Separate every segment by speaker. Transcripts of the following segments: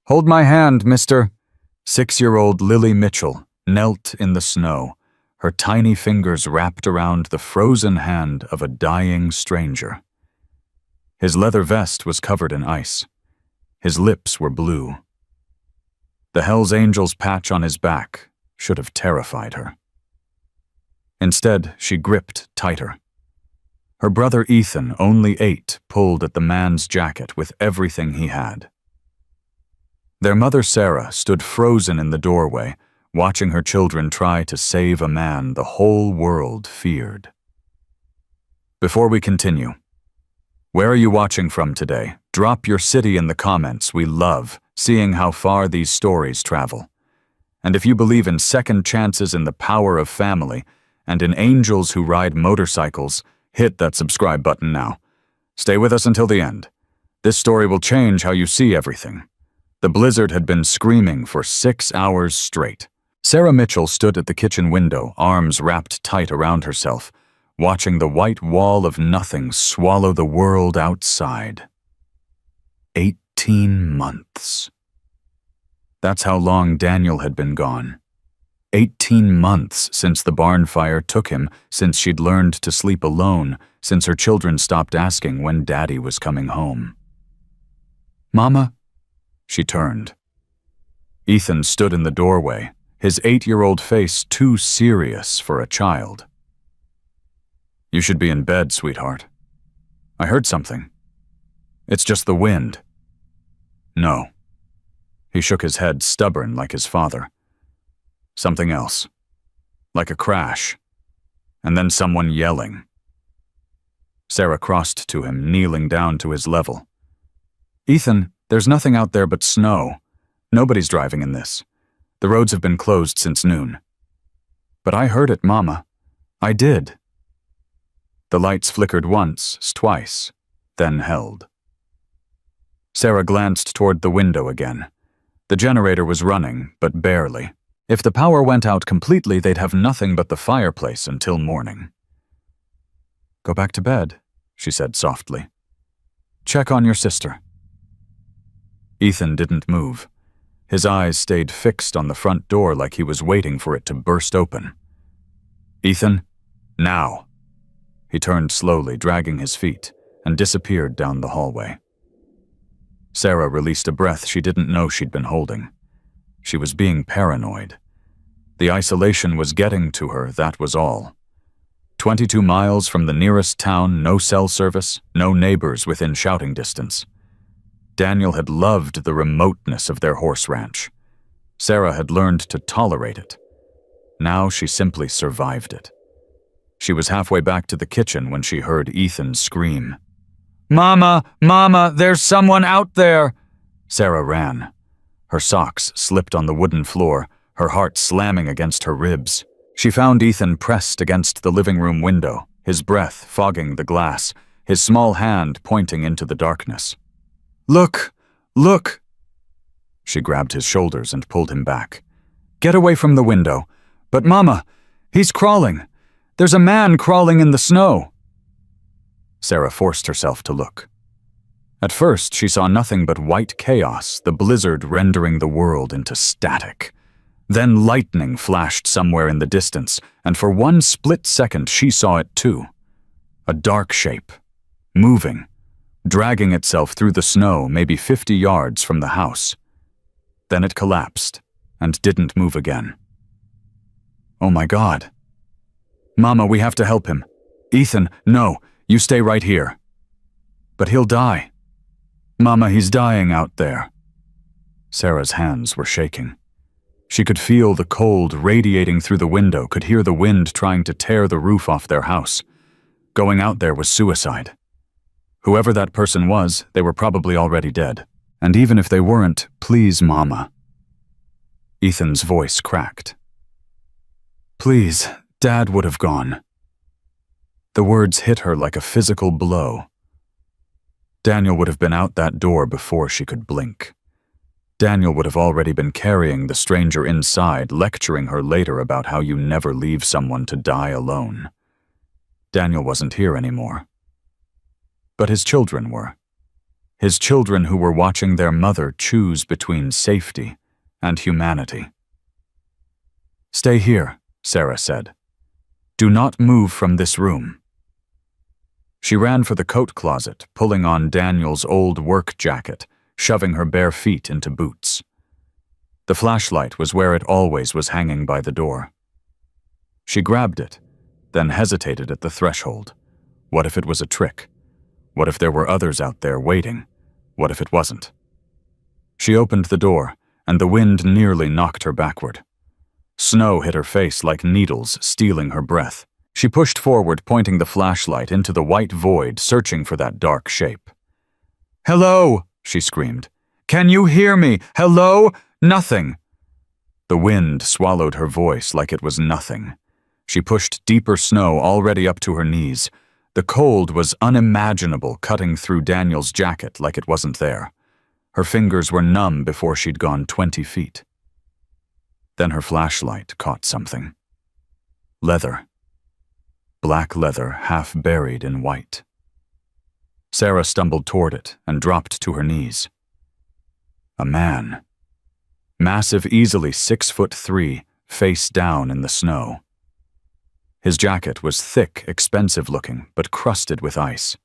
Speaker 1: "Hold my hand, mister." 6-year-old Lily Mitchell knelt in the snow, her tiny fingers wrapped around the frozen hand of a dying stranger. His leather vest was covered in ice. His lips were blue. The Hells Angels patch on his back should have terrified her. Instead, she gripped tighter. Her brother Ethan, only 8, pulled at the man's jacket with everything he had. Their mother Sarah stood frozen in the doorway, watching her children try to save a man the whole world feared. Before we continue, where are you watching from today? Drop your city in the comments. We love seeing how far these stories travel. And if you believe in second chances, in the power of family, and in angels who ride motorcycles, hit that subscribe button now. Stay with us until the end. This story will change how you see everything. The blizzard had been screaming for 6 hours straight. Sarah Mitchell stood at the kitchen window, arms wrapped tight around herself, watching the white wall of nothing swallow the world outside. 18 months. That's how long Daniel had been gone. 18 months since the barn fire took him, since she'd learned to sleep alone, since her children stopped asking when Daddy was coming home. "Mama?" She turned. Ethan stood in the doorway, his 8-year-old face too serious for a child. "You should be in bed, sweetheart. I heard something. It's just the wind." "No." He shook his head, stubborn like his father. "Something else. Like a crash. And then someone yelling." Sarah crossed to him, kneeling down to his level. "Ethan, there's nothing out there but snow. Nobody's driving in this. The roads have been closed since noon." "But I heard it, Mama. I did." The lights flickered once, twice, then held. Sarah glanced toward the window again. The generator was running, but barely. If the power went out completely, they'd have nothing but the fireplace until morning. "Go back to bed," she said softly. "Check on your sister." Ethan didn't move. His eyes stayed fixed on the front door like he was waiting for it to burst open. "Ethan, now." He turned slowly, dragging his feet, and disappeared down the hallway. Sarah released a breath she didn't know she'd been holding. She was being paranoid. The isolation was getting to her, that was all. 22 miles from the nearest town, no cell service, no neighbors within shouting distance. Daniel had loved the remoteness of their horse ranch. Sarah had learned to tolerate it. Now she simply survived it. She was halfway back to the kitchen when she heard Ethan scream. "Mama! Mama! There's someone out there!" Sarah ran. Her socks slipped on the wooden floor, her heart slamming against her ribs. She found Ethan pressed against the living room window, his breath fogging the glass, his small hand pointing into the darkness. "Look! Look!" She grabbed his shoulders and pulled him back. "Get away from the window." "But Mama, he's crawling. There's a man crawling in the snow." Sarah forced herself to look. At first, she saw nothing but white chaos, the blizzard rendering the world into static. Then lightning flashed somewhere in the distance, and for one split second she saw it too. A dark shape, moving, dragging itself through the snow maybe 50 yards from the house. Then it collapsed and didn't move again. "Oh my God." "Mama, we have to help him." "Ethan, no, you stay right here." "But he'll die." "Mama, he's dying out there." Sarah's hands were shaking. She could feel the cold radiating through the window, could hear the wind trying to tear the roof off their house. Going out there was suicide. Whoever that person was, they were probably already dead. And even if they weren't, please, Mama. Ethan's voice cracked. "Please, Dad would have gone." The words hit her like a physical blow. Daniel would have been out that door before she could blink. Daniel would have already been carrying the stranger inside, lecturing her later about how you never leave someone to die alone. Daniel wasn't here anymore. But his children were. His children who were watching their mother choose between safety and humanity. "Stay here," Sarah said. "Do not move from this room." She ran for the coat closet, pulling on Daniel's old work jacket, shoving her bare feet into boots. The flashlight was where it always was, hanging by the door. She grabbed it, then hesitated at the threshold. What if it was a trick? What if there were others out there waiting? What if it wasn't? She opened the door, and the wind nearly knocked her backward. Snow hit her face like needles, stealing her breath. She pushed forward, pointing the flashlight into the white void, searching for that dark shape. "Hello!" she screamed. "Can you hear me? Hello? Nothing!" The wind swallowed her voice like it was nothing. She pushed deeper snow already up to her knees. The cold was unimaginable, cutting through Daniel's jacket like it wasn't there. Her fingers were numb before she'd gone 20 feet. Then her flashlight caught something. Leather. Black leather, half buried in white. Sarah stumbled toward it and dropped to her knees. A man. Massive, easily 6'3", face down in the snow. His jacket was thick, expensive-looking, but crusted with ice.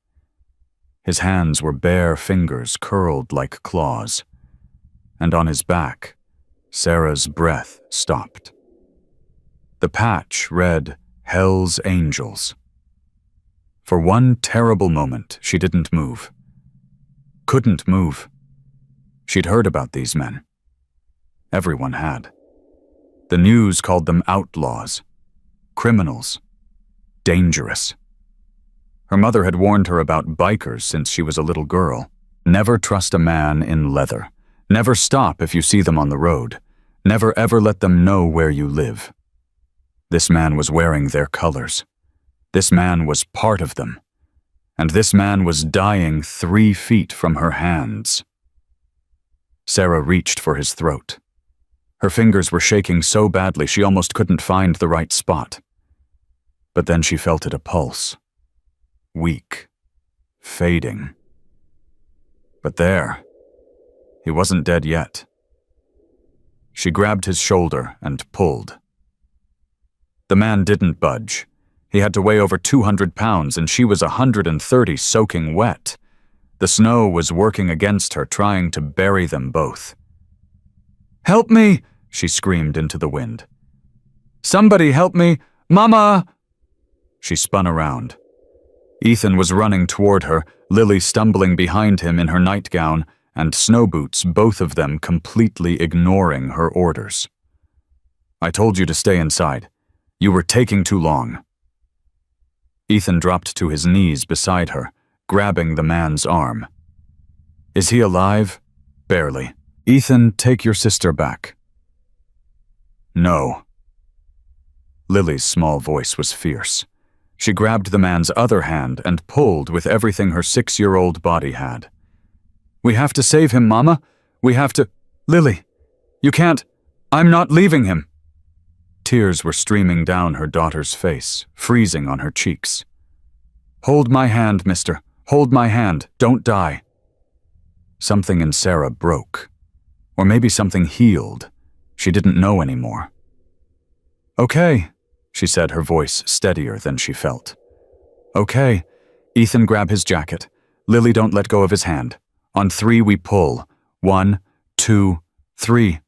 Speaker 1: His hands were bare fingers curled like claws. And on his back, Sarah's breath stopped. The patch read, "Hell's Angels." For one terrible moment, she didn't move. Couldn't move. She'd heard about these men. Everyone had. The news called them outlaws. Criminals. Dangerous. Her mother had warned her about bikers since she was a little girl. Never trust a man in leather. Never stop if you see them on the road. Never ever let them know where you live. This man was wearing their colors. This man was part of them. And this man was dying 3 feet from her hands. Sarah reached for his throat. Her fingers were shaking so badly she almost couldn't find the right spot. But then she felt it a pulse. Weak. Fading. But there. He wasn't dead yet. She grabbed his shoulder and pulled. The man didn't budge. He had to weigh over 200 pounds, and she was 130, soaking wet. The snow was working against her, trying to bury them both. "Help me!" she screamed into the wind. "Somebody help me! Mama!" She spun around. Ethan was running toward her, Lily stumbling behind him in her nightgown, and snow boots, both of them completely ignoring her orders. "I told you to stay inside. You were taking too long." Ethan dropped to his knees beside her, grabbing the man's arm. "Is he alive?" "Barely." "Ethan, take your sister back." "No." Lily's small voice was fierce. She grabbed the man's other hand and pulled with everything her 6-year-old body had. "We have to save him, Mama. We have to—" "Lily, you can't. I'm not leaving him." Tears were streaming down her daughter's face, freezing on her cheeks. "Hold my hand, mister. Hold my hand. Don't die." Something in Sarah broke. Or maybe something healed. She didn't know anymore. "Okay," she said, her voice steadier than she felt. "Okay." Ethan, grab his jacket. Lily, don't let go of his hand. On 3 we pull. 1, 2, 3.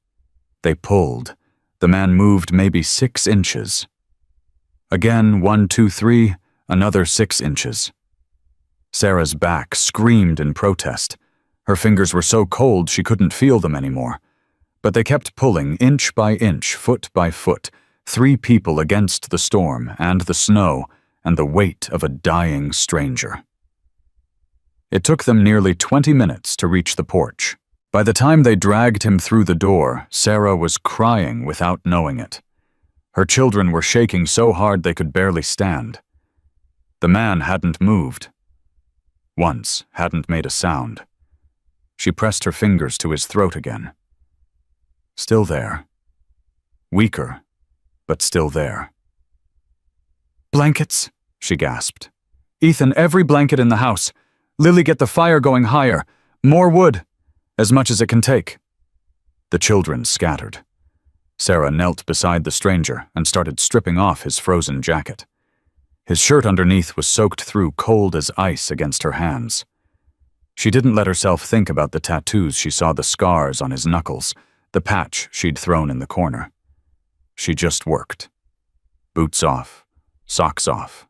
Speaker 1: They pulled. The man moved maybe 6 inches. Again, 1, 2, 3, another 6 inches. Sarah's back screamed in protest. Her fingers were so cold she couldn't feel them anymore. But they kept pulling, inch by inch, foot by foot, 3 people against the storm and the snow and the weight of a dying stranger. It took them nearly 20 minutes to reach the porch. By the time they dragged him through the door, Sarah was crying without knowing it. Her children were shaking so hard they could barely stand. The man hadn't moved. Once, hadn't made a sound. She pressed her fingers to his throat again. Still there. Weaker, but still there. "Blankets," she gasped. "Ethan, every blanket in the house. Lily, get the fire going higher. More wood! As much as it can take." The children scattered. Sarah knelt beside the stranger and started stripping off his frozen jacket. His shirt underneath was soaked through, cold as ice against her hands. She didn't let herself think about the tattoos. She saw the scars on his knuckles, the patch she'd thrown in the corner. She just worked. Boots off, socks off,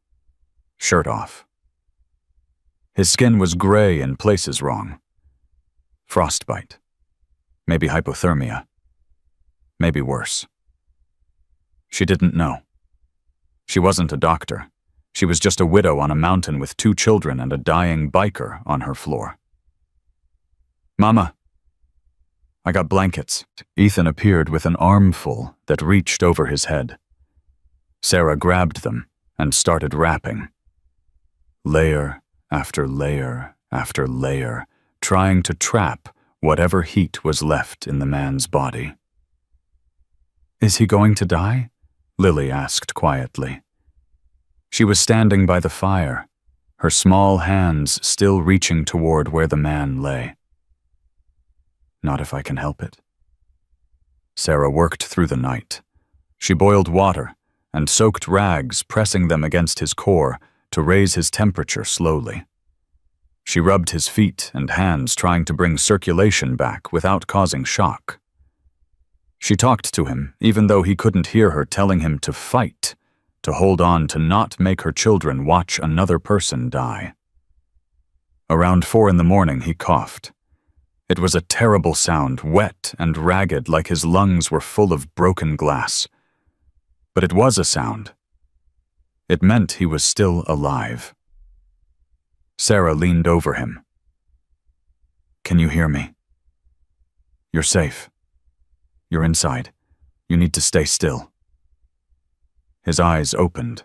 Speaker 1: shirt off. His skin was gray in places wrong. Frostbite. Maybe hypothermia. Maybe worse. She didn't know. She wasn't a doctor. She was just a widow on a mountain with 2 children and a dying biker on her floor. "Mama, I got blankets." Ethan appeared with an armful that reached over his head. Sarah grabbed them and started wrapping. Layer after layer after layer, trying to trap whatever heat was left in the man's body. "Is he going to die?" Lily asked quietly. She was standing by the fire, her small hands still reaching toward where the man lay. "Not if I can help it." Sarah worked through the night. She boiled water and soaked rags, pressing them against his core to raise his temperature slowly. She rubbed his feet and hands, trying to bring circulation back without causing shock. She talked to him, even though he couldn't hear her, telling him to fight, to hold on, to not make her children watch another person die. Around 4 a.m, he coughed. It was a terrible sound, wet and ragged, like his lungs were full of broken glass. But it was a sound. It meant he was still alive. Sarah leaned over him. "Can you hear me? You're safe. You're inside. You need to stay still." His eyes opened.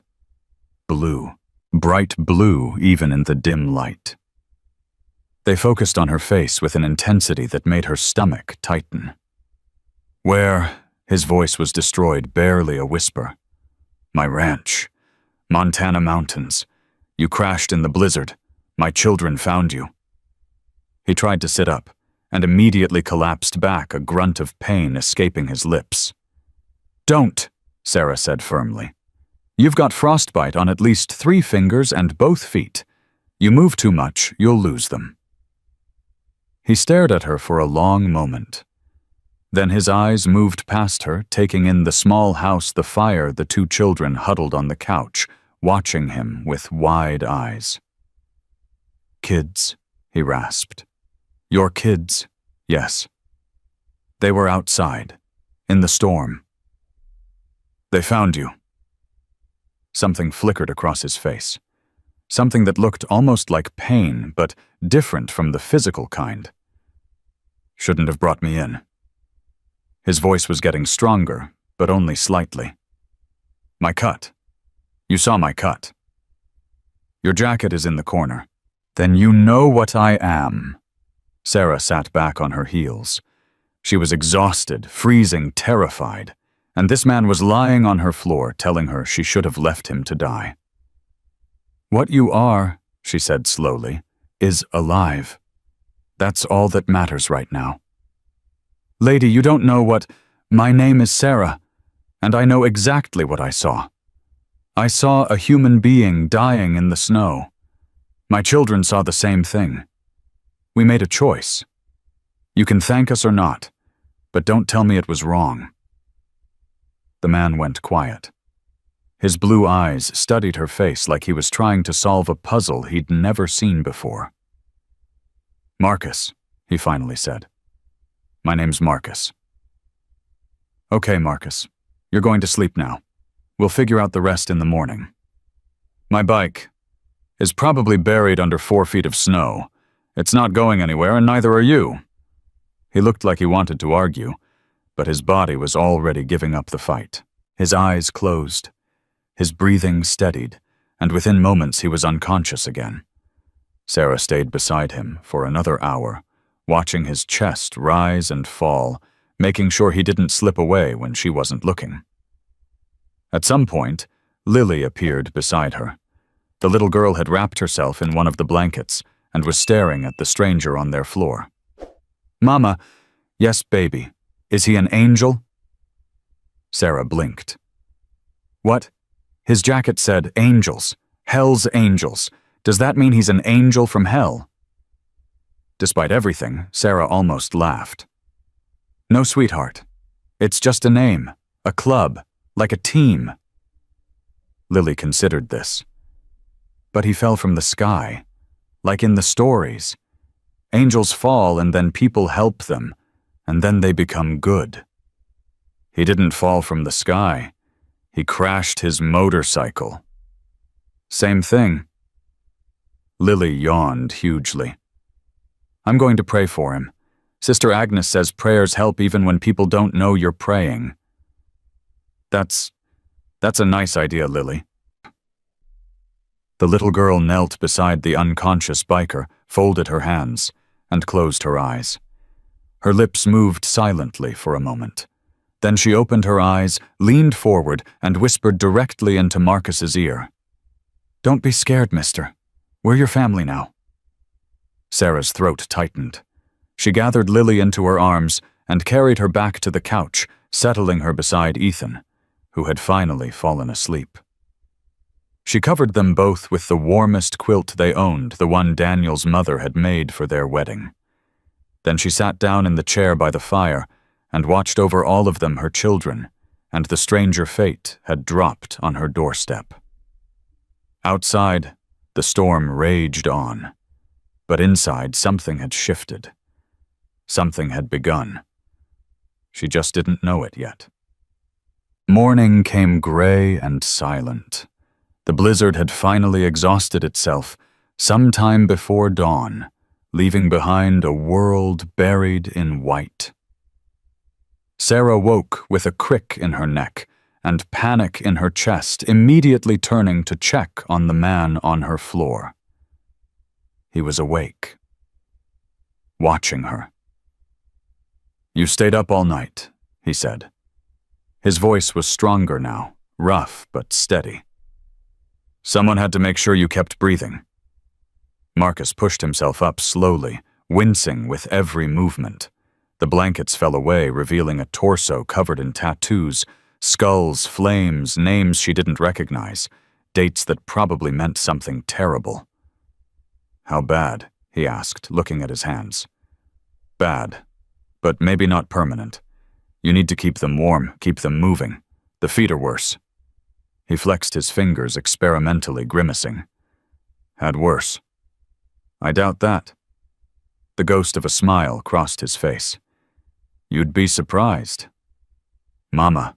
Speaker 1: Blue. Bright blue even in the dim light. They focused on her face with an intensity that made her stomach tighten. "Where?" His voice was destroyed, barely a whisper. "My ranch. Montana mountains. You crashed in the blizzard. My children found you." He tried to sit up and immediately collapsed back, a grunt of pain escaping his lips. "Don't," Sarah said firmly. "You've got frostbite on at least 3 fingers and both feet. You move too much, you'll lose them." He stared at her for a long moment. Then his eyes moved past her, taking in the small house, the fire, the 2 children huddled on the couch, watching him with wide eyes. "Kids," he rasped. "Your kids?" "Yes." "They were outside, in the storm. They found you." Something flickered across his face. Something that looked almost like pain, but different from the physical kind. "Shouldn't have brought me in." His voice was getting stronger, but only slightly. "My cut. You saw my cut. Your jacket is in the corner. Then you know what I am." Sarah sat back on her heels. She was exhausted, freezing, terrified, and this man was lying on her floor, telling her she should have left him to die. "What you are," she said slowly, "is alive. That's all that matters right now. Lady, you don't know what— My name is Sarah, and I know exactly what I saw. I saw a human being dying in the snow. My children saw the same thing. We made a choice. You can thank us or not, but don't tell me it was wrong." The man went quiet. His blue eyes studied her face like he was trying to solve a puzzle he'd never seen before. "Marcus," he finally said. "My name's Marcus." "Okay, Marcus. You're going to sleep now. We'll figure out the rest in the morning. My bike is probably buried under 4 feet of snow. It's not going anywhere, and neither are you." He looked like he wanted to argue, but his body was already giving up the fight. His eyes closed. His breathing steadied, and within moments he was unconscious again. Sarah stayed beside him for another hour, watching his chest rise and fall, making sure he didn't slip away when she wasn't looking. At some point, Lily appeared beside her. The little girl had wrapped herself in one of the blankets and was staring at the stranger on their floor. "Mama, yes, baby. Is he an angel?" Sarah blinked. "What? His jacket said angels. Hell's angels. Does that mean he's an angel from hell?" Despite everything, Sarah almost laughed. "No, sweetheart. It's just a name, a club, like a team." Lily considered this. But he fell from the sky, like in the stories. Angels fall and then people help them, and then they become good. He didn't fall from the sky. He crashed his motorcycle. Same thing. Lily yawned hugely. "I'm going to pray for him. Sister Agnes says prayers help even when people don't know you're praying." That's a nice idea, Lily." The little girl knelt beside the unconscious biker, folded her hands, and closed her eyes. Her lips moved silently for a moment. Then she opened her eyes, leaned forward, and whispered directly into Marcus's ear. "Don't be scared, mister. We're your family now." Sarah's throat tightened. She gathered Lily into her arms and carried her back to the couch, settling her beside Ethan, who had finally fallen asleep. She covered them both with the warmest quilt they owned, the one Daniel's mother had made for their wedding. Then she sat down in the chair by the fire and watched over all of them her children, and the stranger fate had dropped on her doorstep. Outside, the storm raged on, but inside something had shifted. Something had begun. She just didn't know it yet. Morning came gray and silent. The blizzard had finally exhausted itself sometime before dawn, leaving behind a world buried in white. Sarah woke with a crick in her neck and panic in her chest, immediately turning to check on the man on her floor. He was awake, watching her. "You stayed up all night," he said. His voice was stronger now, rough but steady. "Someone had to make sure you kept breathing." Marcus pushed himself up slowly, wincing with every movement. The blankets fell away, revealing a torso covered in tattoos, skulls, flames, names she didn't recognize, dates that probably meant something terrible. "How bad?" he asked, looking at his hands. "Bad, but maybe not permanent. You need to keep them warm, keep them moving. The feet are worse." He flexed his fingers, experimentally grimacing. "Had worse." "I doubt that." The ghost of a smile crossed his face. "You'd be surprised." "Mama."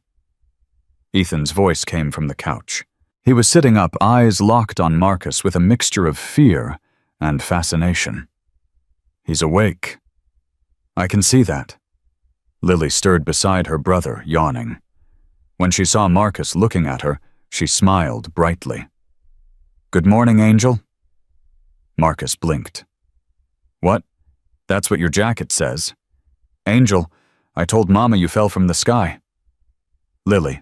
Speaker 1: Ethan's voice came from the couch. He was sitting up, eyes locked on Marcus with a mixture of fear and fascination. "He's awake." "I can see that." Lily stirred beside her brother, yawning. When she saw Marcus looking at her, she smiled brightly. "Good morning, Angel." Marcus blinked. "What? That's what your jacket says." "Angel, I told Mama you fell from the sky." "Lily."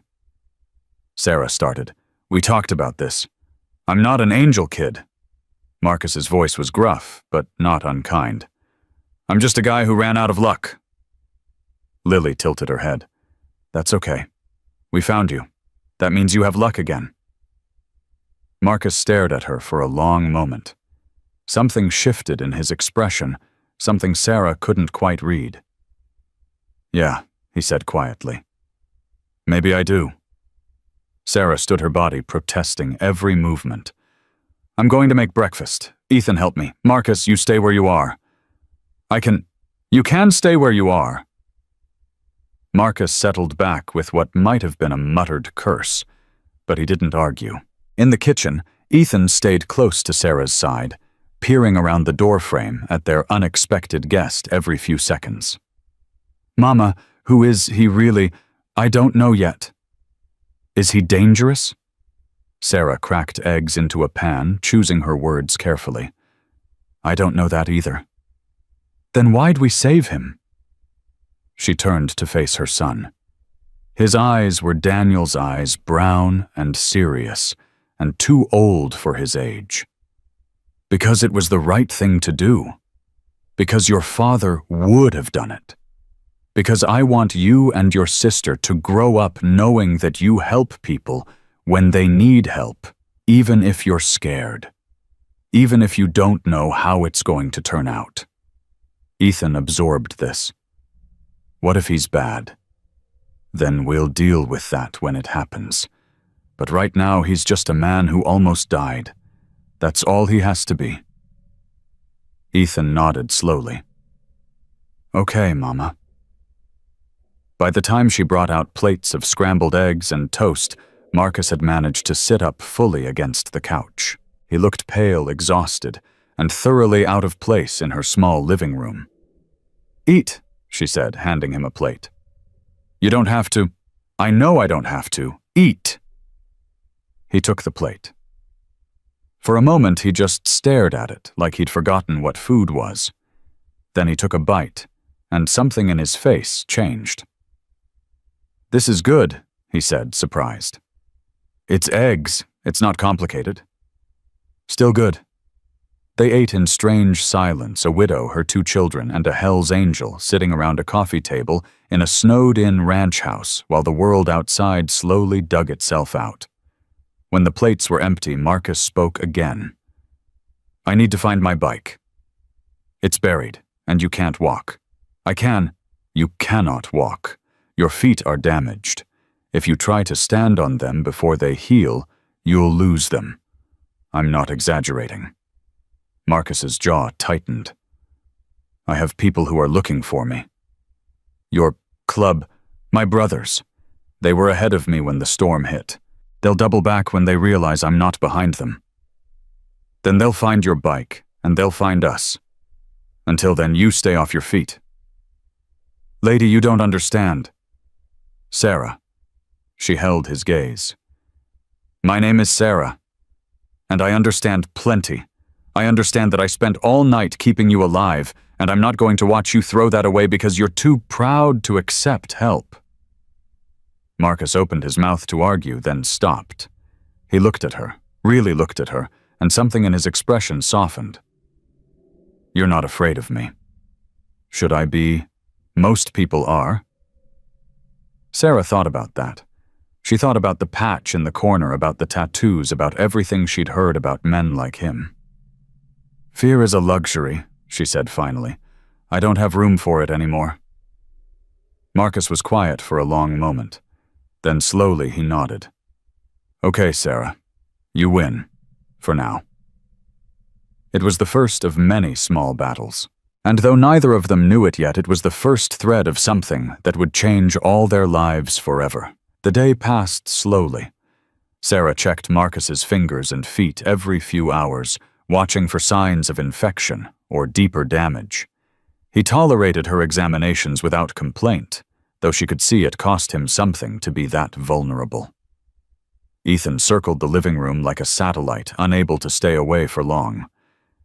Speaker 1: Sarah started. "We talked about this. I'm not an angel, kid." Marcus's voice was gruff, but not unkind. "I'm just a guy who ran out of luck." Lily tilted her head. "That's okay. We found you. That means you have luck again." Marcus stared at her for a long moment. Something shifted in his expression, something Sarah couldn't quite read. "Yeah," he said quietly. "Maybe I do." Sarah stood her body, protesting every movement. "I'm going to make breakfast. Ethan, help me. Marcus, you stay where you are." You can stay where you are." Marcus settled back with what might have been a muttered curse, but he didn't argue. In the kitchen, Ethan stayed close to Sarah's side, peering around the doorframe at their unexpected guest every few seconds. "Mama, who is he really? I don't know yet." "Is he dangerous?" Sarah cracked eggs into a pan, choosing her words carefully. "I don't know that either." "Then why'd we save him?" She turned to face her son. His eyes were Daniel's eyes, brown and serious, and too old for his age. Because it was the right thing to do. Because your father would have done it. Because I want you and your sister to grow up knowing that you help people when they need help, even if you're scared. Even if you don't know how it's going to turn out. Ethan absorbed this. What if he's bad? Then we'll deal with that when it happens. But right now he's just a man who almost died. That's all he has to be. Ethan nodded slowly. Okay, Mama. By the time she brought out plates of scrambled eggs and toast, Marcus had managed to sit up fully against the couch. He looked pale, exhausted, and thoroughly out of place in her small living room. Eat, she said, handing him a plate. You don't have to. I know I don't have to. Eat. He took the plate. For a moment, he just stared at it, like he'd forgotten what food was. Then he took a bite, and something in his face changed. This is good, he said, surprised. It's eggs. It's not complicated. Still good. They ate in strange silence, a widow, her 2 children, and a Hell's Angel sitting around a coffee table in a snowed-in ranch house while the world outside slowly dug itself out. When the plates were empty, Marcus spoke again. I need to find my bike. It's buried, and you can't walk. I can. You cannot walk. Your feet are damaged. If you try to stand on them before they heal, you'll lose them. I'm not exaggerating. Marcus's jaw tightened. I have people who are looking for me. Your club, my brothers. They were ahead of me when the storm hit. They'll double back when they realize I'm not behind them. Then they'll find your bike, and they'll find us. Until then, you stay off your feet. Lady, you don't understand. Sarah. She held his gaze. My name is Sarah. And I understand plenty. I understand that I spent all night keeping you alive, and I'm not going to watch you throw that away because you're too proud to accept help. Marcus opened his mouth to argue, then stopped. He looked at her, really looked at her, and something in his expression softened. You're not afraid of me. Should I be? Most people are. Sarah thought about that. She thought about the patch in the corner, about the tattoos, about everything she'd heard about men like him. Fear is a luxury, she said finally. I don't have room for it anymore. Marcus was quiet for a long moment. Then slowly he nodded. Okay, Sarah. You win. For now. It was the first of many small battles. And though neither of them knew it yet, it was the first thread of something that would change all their lives forever. The day passed slowly. Sarah checked Marcus's fingers and feet every few hours, watching for signs of infection or deeper damage. He tolerated her examinations without complaint, though she could see it cost him something to be that vulnerable. Ethan circled the living room like a satellite, unable to stay away for long.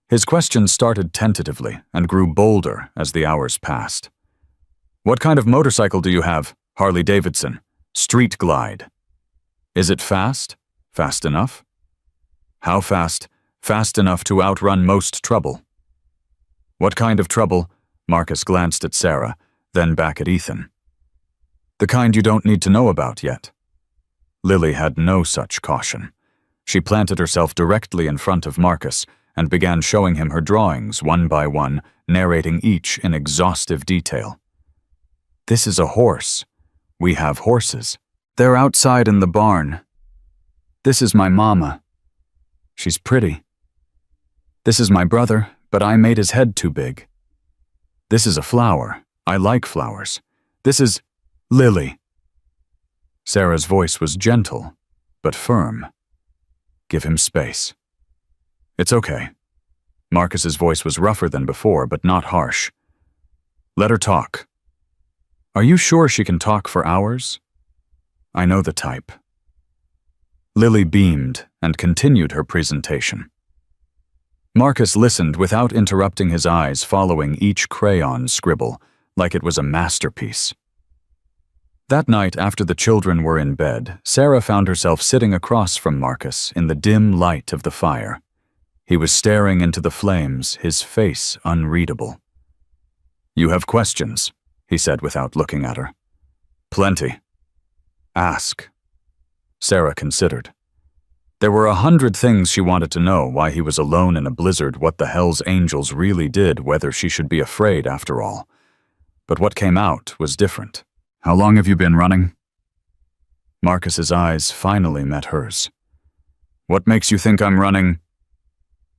Speaker 1: His questions started tentatively and grew bolder as the hours passed. What kind of motorcycle do you have? Harley Davidson. Street glide. Is it fast? Fast enough? How fast? Fast enough to outrun most trouble. What kind of trouble? Marcus glanced at Sarah, then back at Ethan. The kind you don't need to know about yet. Lily had no such caution. She planted herself directly in front of Marcus and began showing him her drawings one by one, narrating each in exhaustive detail. This is a horse. We have horses. They're outside in the barn. This is my mama. She's pretty. This is my brother, but I made his head too big. This is a flower. I like flowers. This is Lily. Sarah's voice was gentle, but firm. Give him space. It's okay. Marcus's voice was rougher than before, but not harsh. Let her talk. Are you sure she can talk for hours? I know the type. Lily beamed and continued her presentation. Marcus listened without interrupting his eyes, following each crayon scribble, like it was a masterpiece. That night, after the children were in bed, Sarah found herself sitting across from Marcus in the dim light of the fire. He was staring into the flames, his face unreadable. "You have questions," he said without looking at her. "Plenty. Ask." Sarah considered. There were 100 things she wanted to know: why he was alone in a blizzard, what the Hell's Angels really did, whether she should be afraid after all. But what came out was different. "How long have you been running?" Marcus's eyes finally met hers. "What makes you think I'm running?"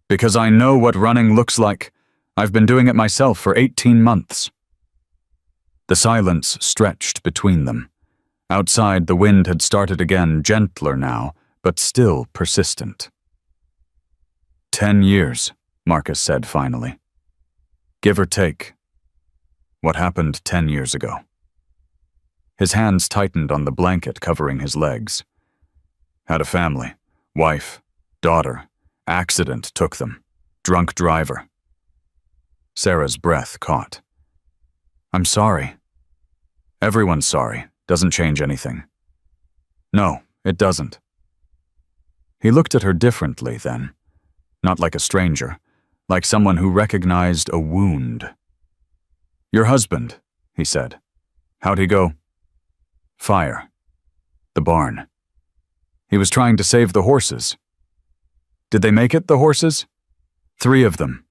Speaker 1: "Because I know what running looks like. I've been doing it myself for 18 months. The silence stretched between them. Outside, the wind had started again, gentler now, but still persistent. 10 years, Marcus said finally. Give or take. What happened 10 years ago? His hands tightened on the blanket covering his legs. Had a family, wife, daughter. Accident took them. Drunk driver. Sarah's breath caught. I'm sorry. Everyone's sorry. Doesn't change anything. No, it doesn't. He looked at her differently then. Not like a stranger, like someone who recognized a wound. Your husband, he said. How'd he go? Fire. The barn. He was trying to save the horses. Did they make it, the horses? 3 of them.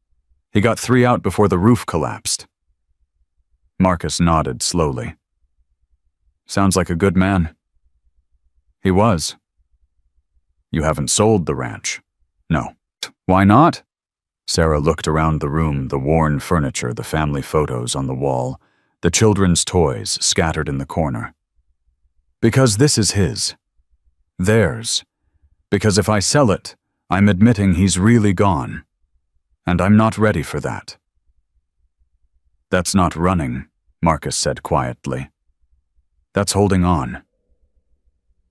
Speaker 1: He got 3 out before the roof collapsed. Marcus nodded slowly. Sounds like a good man. He was. You haven't sold the ranch? No. Why not? Sarah looked around the room, the worn furniture, the family photos on the wall, the children's toys scattered in the corner. Because this is his. Theirs. Because if I sell it, I'm admitting he's really gone. And I'm not ready for that. That's not running, Marcus said quietly. That's holding on.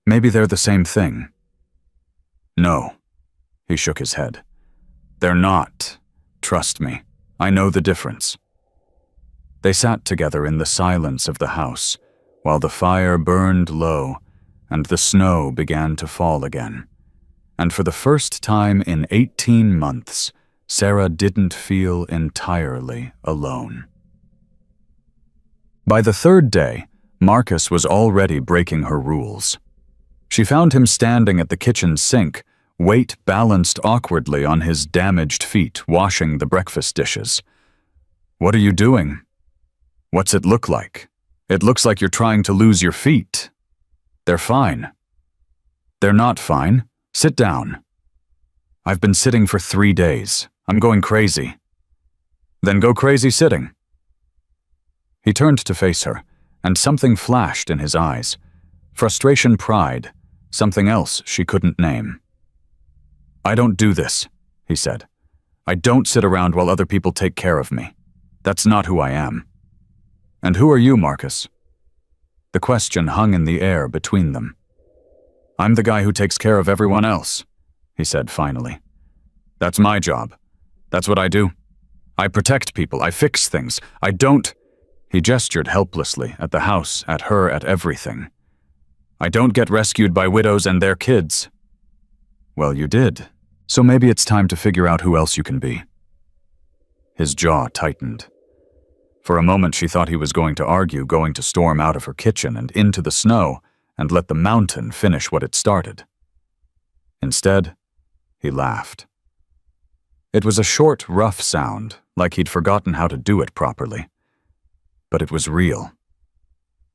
Speaker 1: Maybe they're the same thing. No. He shook his head. They're not. Trust me. I know the difference. They sat together in the silence of the house, while the fire burned low and the snow began to fall again. And for the first time in 18 months, Sarah didn't feel entirely alone. By the 3rd day, Marcus was already breaking her rules. She found him standing at the kitchen sink, weight balanced awkwardly on his damaged feet, washing the breakfast dishes. What are you doing? What's it look like? It looks like you're trying to lose your feet. They're fine. They're not fine. Sit down. I've been sitting for 3 days. I'm going crazy. Then go crazy sitting. He turned to face her, and something flashed in his eyes. Frustration, pride, something else she couldn't name. I don't do this, he said. I don't sit around while other people take care of me. That's not who I am. And who are you, Marcus? The question hung in the air between them. I'm the guy who takes care of everyone else, he said finally. That's my job. That's what I do. I protect people. I fix things. I don't... He gestured helplessly at the house, at her, at everything. I don't get rescued by widows and their kids. Well, you did. So maybe it's time to figure out who else you can be. His jaw tightened. For a moment she thought he was going to argue, going to storm out of her kitchen and into the snow and let the mountain finish what it started. Instead, he laughed. It was a short, rough sound, like he'd forgotten how to do it properly. But it was real.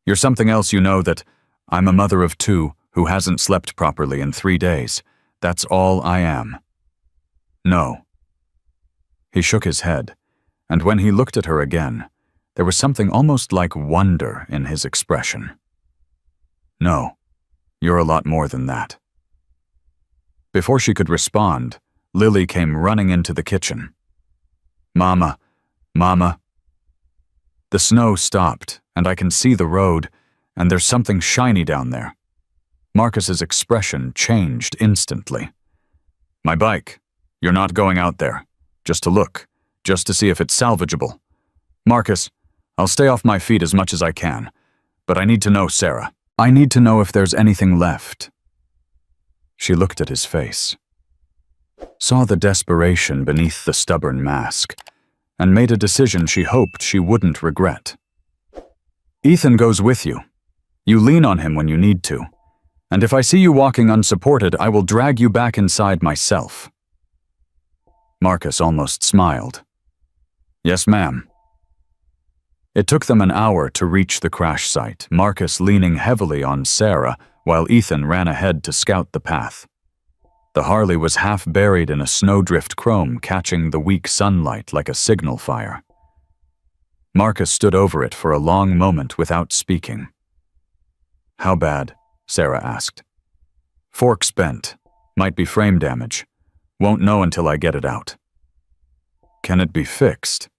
Speaker 1: You're something else, you know, that I'm a mother of 2 who hasn't slept properly in 3 days. That's all I am. No. He shook his head, and when he looked at her again, there was something almost like wonder in his expression. No, you're a lot more than that. Before she could respond, Lily came running into the kitchen. Mama, Mama. The snow stopped, and I can see the road, and there's something shiny down there. Marcus's expression changed instantly. My bike. You're not going out there. Just to look. Just to see if it's salvageable. Marcus, I'll stay off my feet as much as I can. But I need to know, Sarah. I need to know if there's anything left. She looked at his face. saw the desperation beneath the stubborn mask, and made a decision she hoped she wouldn't regret. Ethan goes with you. You lean on him when you need to. And if I see you walking unsupported, I will drag you back inside myself. Marcus almost smiled. Yes, ma'am. It took them an hour to reach the crash site, Marcus leaning heavily on Sarah while Ethan ran ahead to scout the path. The Harley was half buried in a snowdrift chrome, catching the weak sunlight like a signal fire. Marcus stood over it for a long moment without speaking. How bad? Sarah asked. Forks bent. Might be frame damage. Won't know until I get it out. Can it be fixed?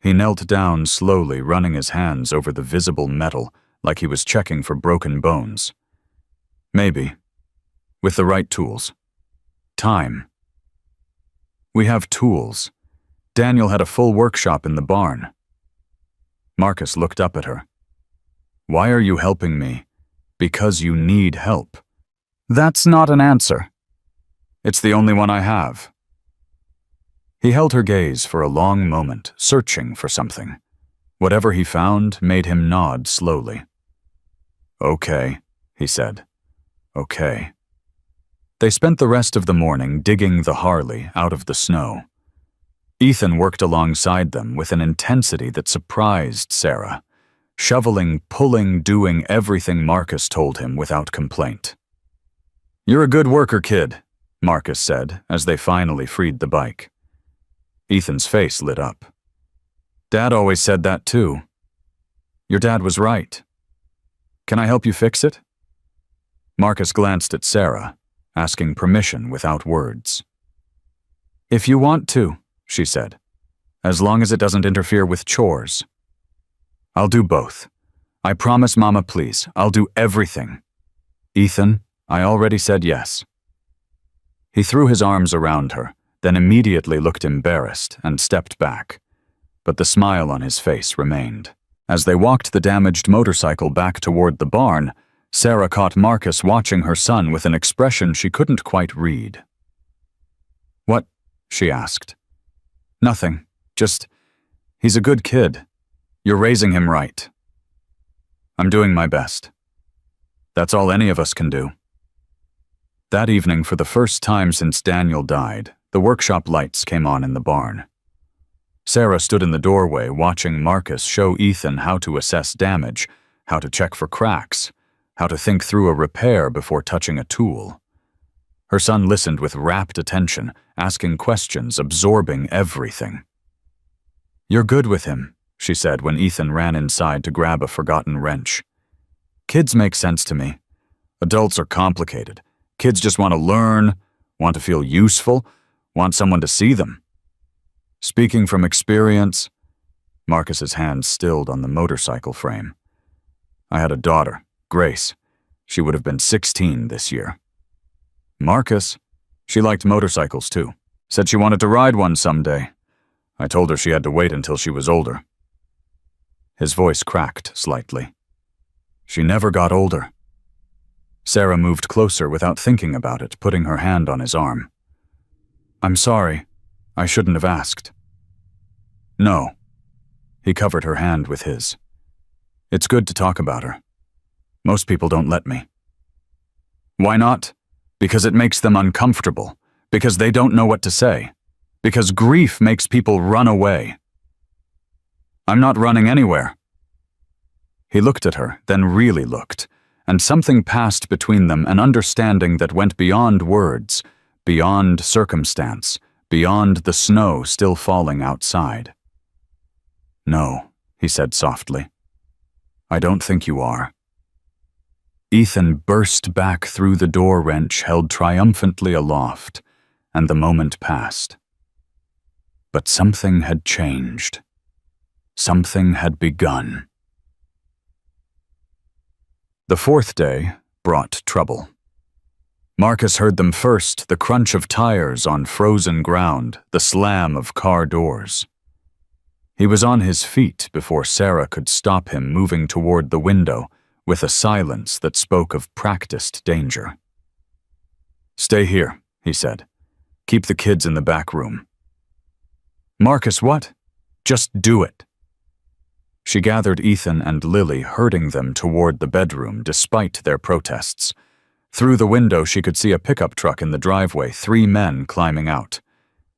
Speaker 1: He knelt down slowly, running his hands over the visible metal like he was checking for broken bones. Maybe. With the right tools. Time. We have tools. Daniel had a full workshop in the barn. Marcus looked up at her. Why are you helping me? Because you need help. That's not an answer. It's the only one I have. He held her gaze for a long moment, searching for something. Whatever he found made him nod slowly. Okay, he said. Okay. They spent the rest of the morning digging the Harley out of the snow. Ethan worked alongside them with an intensity that surprised Sarah, shoveling, pulling, doing everything Marcus told him without complaint. You're a good worker, kid, Marcus said as they finally freed the bike. Ethan's face lit up. Dad always said that too. Your dad was right. Can I help you fix it? Marcus glanced at Sarah, asking permission without words. If you want to, she said, as long as it doesn't interfere with chores. I'll do both. I promise, Mama, please. I'll do everything. Ethan, I already said yes. He threw his arms around her, then immediately looked embarrassed and stepped back. But the smile on his face remained. As they walked the damaged motorcycle back toward the barn, Sarah caught Marcus watching her son with an expression she couldn't quite read. What? She asked. Nothing. Just, he's a good kid. You're raising him right. I'm doing my best. That's all any of us can do. That evening, for the first time since Daniel died, the workshop lights came on in the barn. Sarah stood in the doorway watching Marcus show Ethan how to assess damage, how to check for cracks, how to think through a repair before touching a tool. Her son listened with rapt attention, asking questions, absorbing everything. You're good with him, she said when Ethan ran inside to grab a forgotten wrench. Kids make sense to me. Adults are complicated. Kids just want to learn, want to feel useful, want someone to see them. Speaking from experience, Marcus's hand stilled on the motorcycle frame. I had a daughter, Grace. She would have been 16 this year. Marcus, she liked motorcycles too. Said she wanted to ride one someday. I told her she had to wait until she was older. His voice cracked slightly. She never got older. Sarah moved closer without thinking about it, putting her hand on his arm. I'm sorry. I shouldn't have asked. No. He covered her hand with his. It's good to talk about her. Most people don't let me. Why not? Because it makes them uncomfortable. Because they don't know what to say. Because grief makes people run away. I'm not running anywhere. He looked at her, then really looked, and something passed between them, an understanding that went beyond words, beyond circumstance, beyond the snow still falling outside. No, he said softly. I don't think you are. Ethan burst back through the door wrench held triumphantly aloft, and the moment passed. But something had changed. Something had begun. The fourth day brought trouble. Marcus heard them first, the crunch of tires on frozen ground, the slam of car doors. He was on his feet before Sarah could stop him moving toward the window with a silence that spoke of practiced danger. Stay here, he said. Keep the kids in the back room." "Marcus, what?" "Just do it." She gathered Ethan and Lily, herding them toward the bedroom despite their protests. Through the window, she could see a pickup truck in the driveway, 3 men climbing out.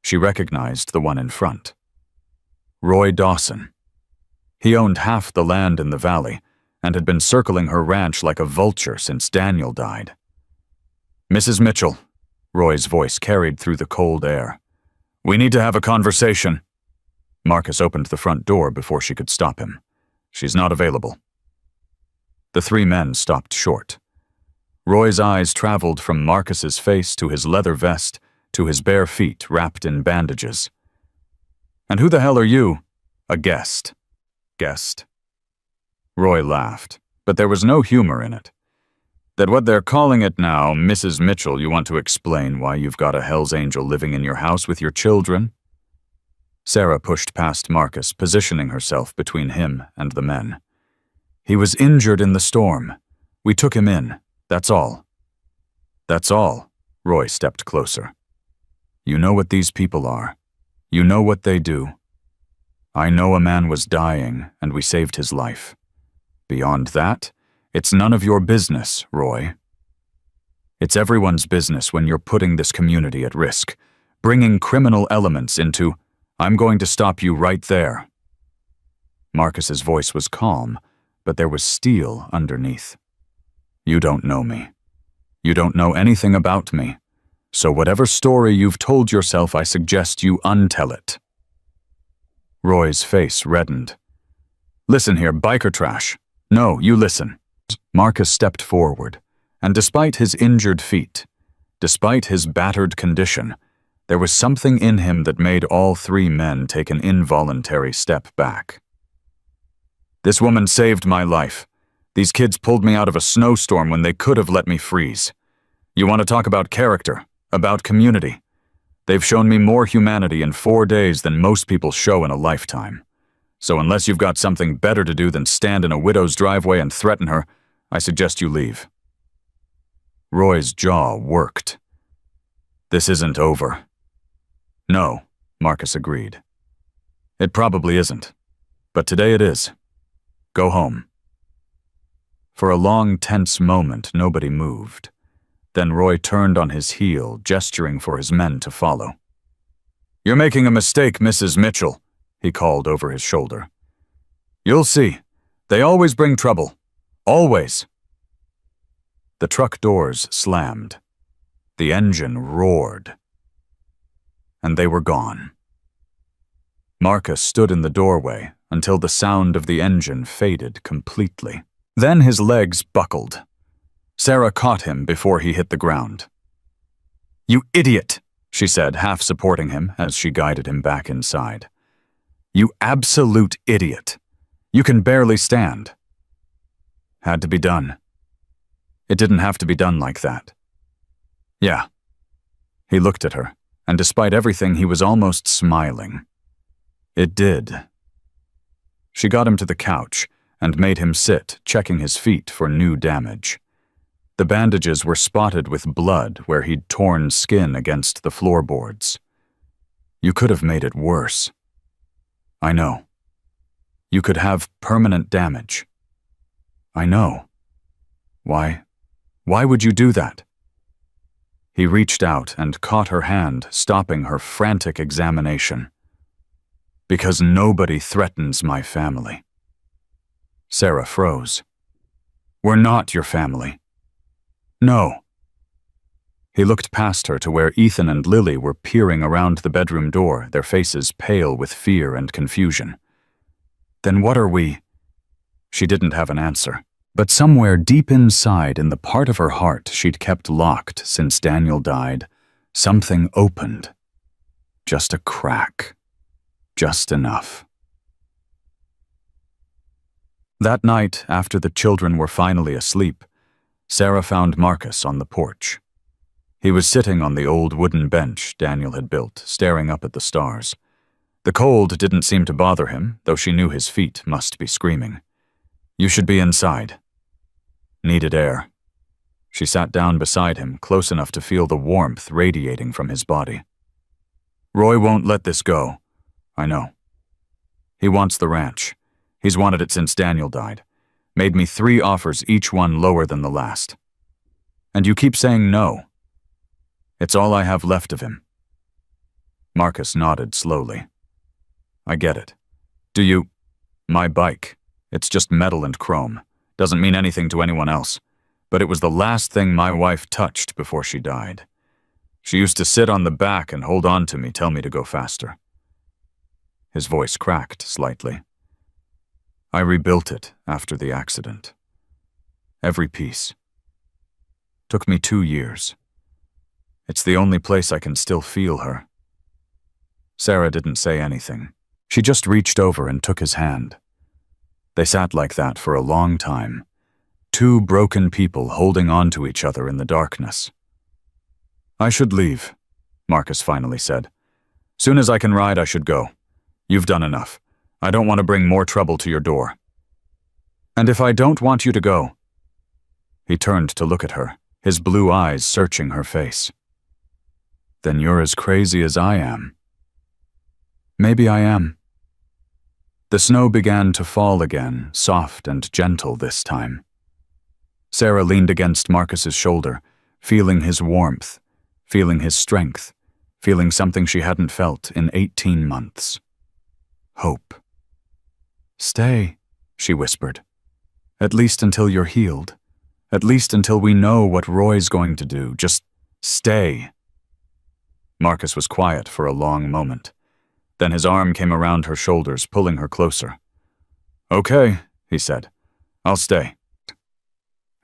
Speaker 1: She recognized the one in front. Roy Dawson. He owned half the land in the valley and had been circling her ranch like a vulture since Daniel died. "Mrs. Mitchell," Roy's voice carried through the cold air. "We need to have a conversation." Marcus opened the front door before she could stop him. "She's not available." The 3 men stopped short. Roy's eyes traveled from Marcus's face to his leather vest to his bare feet wrapped in bandages. "And who the hell are you?" "A guest." "Guest?" Roy laughed, but there was no humor in it. "That what they're calling it now, Mrs. Mitchell, you want to explain why you've got a Hell's Angel living in your house with your children?" Sarah pushed past Marcus, positioning herself between him and the men. "He was injured in the storm. We took him in. That's all." "That's all?" Roy stepped closer. "You know what these people are. You know what they do. I know a man was dying, and we saved his life. Beyond that, it's none of your business, Roy. It's everyone's business when you're putting this community at risk, bringing criminal elements into, I'm going to stop you right there." Marcus's voice was calm, but there was steel underneath. "You don't know me. You don't know anything about me. So whatever story you've told yourself, I suggest you untell it." Roy's face reddened. "Listen here, biker trash. No, you listen." Marcus stepped forward, and despite his injured feet, despite his battered condition, there was something in him that made all 3 men take an involuntary step back. "This woman saved my life. These kids pulled me out of a snowstorm when they could have let me freeze. You want to talk about character, about community? They've shown me more humanity in 4 days than most people show in a lifetime. So unless you've got something better to do than stand in a widow's driveway and threaten her, I suggest you leave." Roy's jaw worked. "This isn't over." "No," Marcus agreed. "It probably isn't. But today it is. Go home." For a long, tense moment, nobody moved. Then Roy turned on his heel, gesturing for his men to follow. "You're making a mistake, Mrs. Mitchell," he called over his shoulder. "You'll see. They always bring trouble. Always." The truck doors slammed. The engine roared. And they were gone. Marcus stood in the doorway until the sound of the engine faded completely. Then his legs buckled. Sarah caught him before he hit the ground. "You idiot," she said, half supporting him as she guided him back inside. "You absolute idiot. You can barely stand." "Had to be done." "It didn't have to be done like that." "Yeah." He looked at her, and despite everything, he was almost smiling. "It did." She got him to the couch and made him sit, checking his feet for new damage. The bandages were spotted with blood where he'd torn skin against the floorboards. "You could have made it worse." "I know." "You could have permanent damage." "I know." Why would you do that?" He reached out and caught her hand, stopping her frantic examination. "Because nobody threatens my family." Sarah froze. "We're not your family." "No." He looked past her to where Ethan and Lily were peering around the bedroom door, their faces pale with fear and confusion. "Then what are we?" She didn't have an answer, but somewhere deep inside, in the part of her heart she'd kept locked since Daniel died, something opened. Just a crack. Just enough. That night, after the children were finally asleep, Sarah found Marcus on the porch. He was sitting on the old wooden bench Daniel had built, staring up at the stars. The cold didn't seem to bother him, though she knew his feet must be screaming. "You should be inside." Needed air. She sat down beside him, close enough to feel the warmth radiating from his body. Roy won't let this go. I know. He wants the ranch. He's wanted it since Daniel died. Made me 3 offers, each one lower than the last. And you keep saying no. It's all I have left of him. Marcus nodded slowly. I get it. Do you... My bike. It's just metal and chrome. Doesn't mean anything to anyone else. But it was the last thing my wife touched before she died. She used to sit on the back and hold on to me, tell me to go faster. His voice cracked slightly. I rebuilt it after the accident. Every piece. Took me 2 years. It's the only place I can still feel her. Sarah didn't say anything. She just reached over and took his hand. They sat like that for a long time. 2 broken people holding on to each other in the darkness. I should leave, Marcus finally said. Soon as I can ride, I should go. You've done enough. I don't want to bring more trouble to your door. And if I don't want you to go? He turned to look at her, his blue eyes searching her face. Then you're as crazy as I am. Maybe I am. The snow began to fall again, soft and gentle this time. Sarah leaned against Marcus's shoulder, feeling his warmth, feeling his strength, feeling something she hadn't felt in 18 months. Hope. Stay, she whispered. At least until you're healed. At least until we know what Roy's going to do. Just stay. Marcus was quiet for a long moment. Then his arm came around her shoulders, pulling her closer. Okay, he said. I'll stay.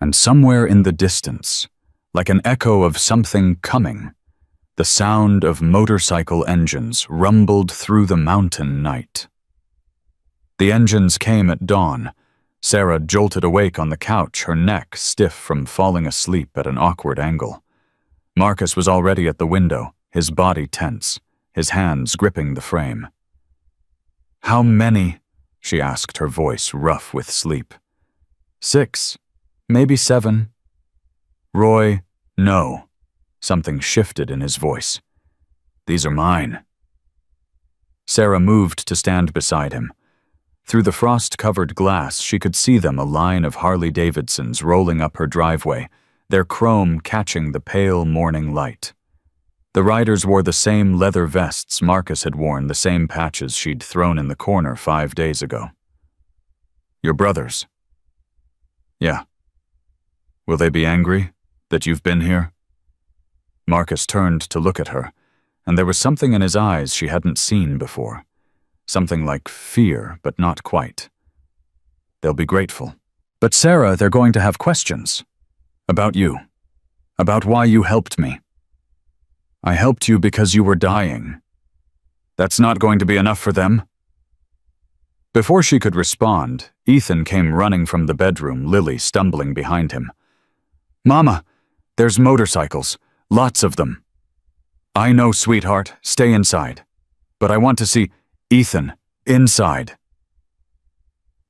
Speaker 1: And somewhere in the distance, like an echo of something coming, the sound of motorcycle engines rumbled through the mountain night. The engines came at dawn. Sarah jolted awake on the couch, her neck stiff from falling asleep at an awkward angle. Marcus was already at the window, his body tense, his hands gripping the frame. How many? She asked, her voice rough with sleep. 6, maybe 7. Roy, no. Something shifted in his voice. These are mine. Sarah moved to stand beside him. Through the frost-covered glass, she could see them, a line of Harley-Davidsons rolling up her driveway, their chrome catching the pale morning light. The riders wore the same leather vests Marcus had worn, the same patches she'd thrown in the corner 5 days ago. Your brothers? Yeah. Will they be angry that you've been here? Marcus turned to look at her, and there was something in his eyes she hadn't seen before. Something like fear, but not quite. They'll be grateful. But Sarah, they're going to have questions. About you. About why you helped me. I helped you because you were dying. That's not going to be enough for them. Before she could respond, Ethan came running from the bedroom, Lily stumbling behind him. Mama, there's motorcycles. Lots of them. I know, sweetheart. Stay inside. But I want to see Ethan, inside.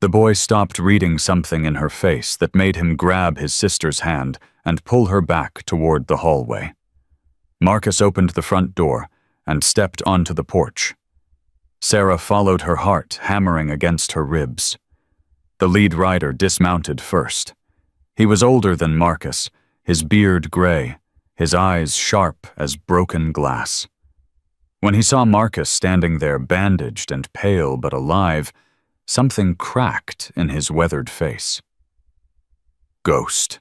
Speaker 1: The boy stopped reading something in her face that made him grab his sister's hand and pull her back toward the hallway. Marcus opened the front door and stepped onto the porch. Sarah followed her heart, hammering against her ribs. The lead rider dismounted first. He was older than Marcus, his beard gray, his eyes sharp as broken glass. When he saw Marcus standing there bandaged and pale but alive, something cracked in his weathered face. Ghost.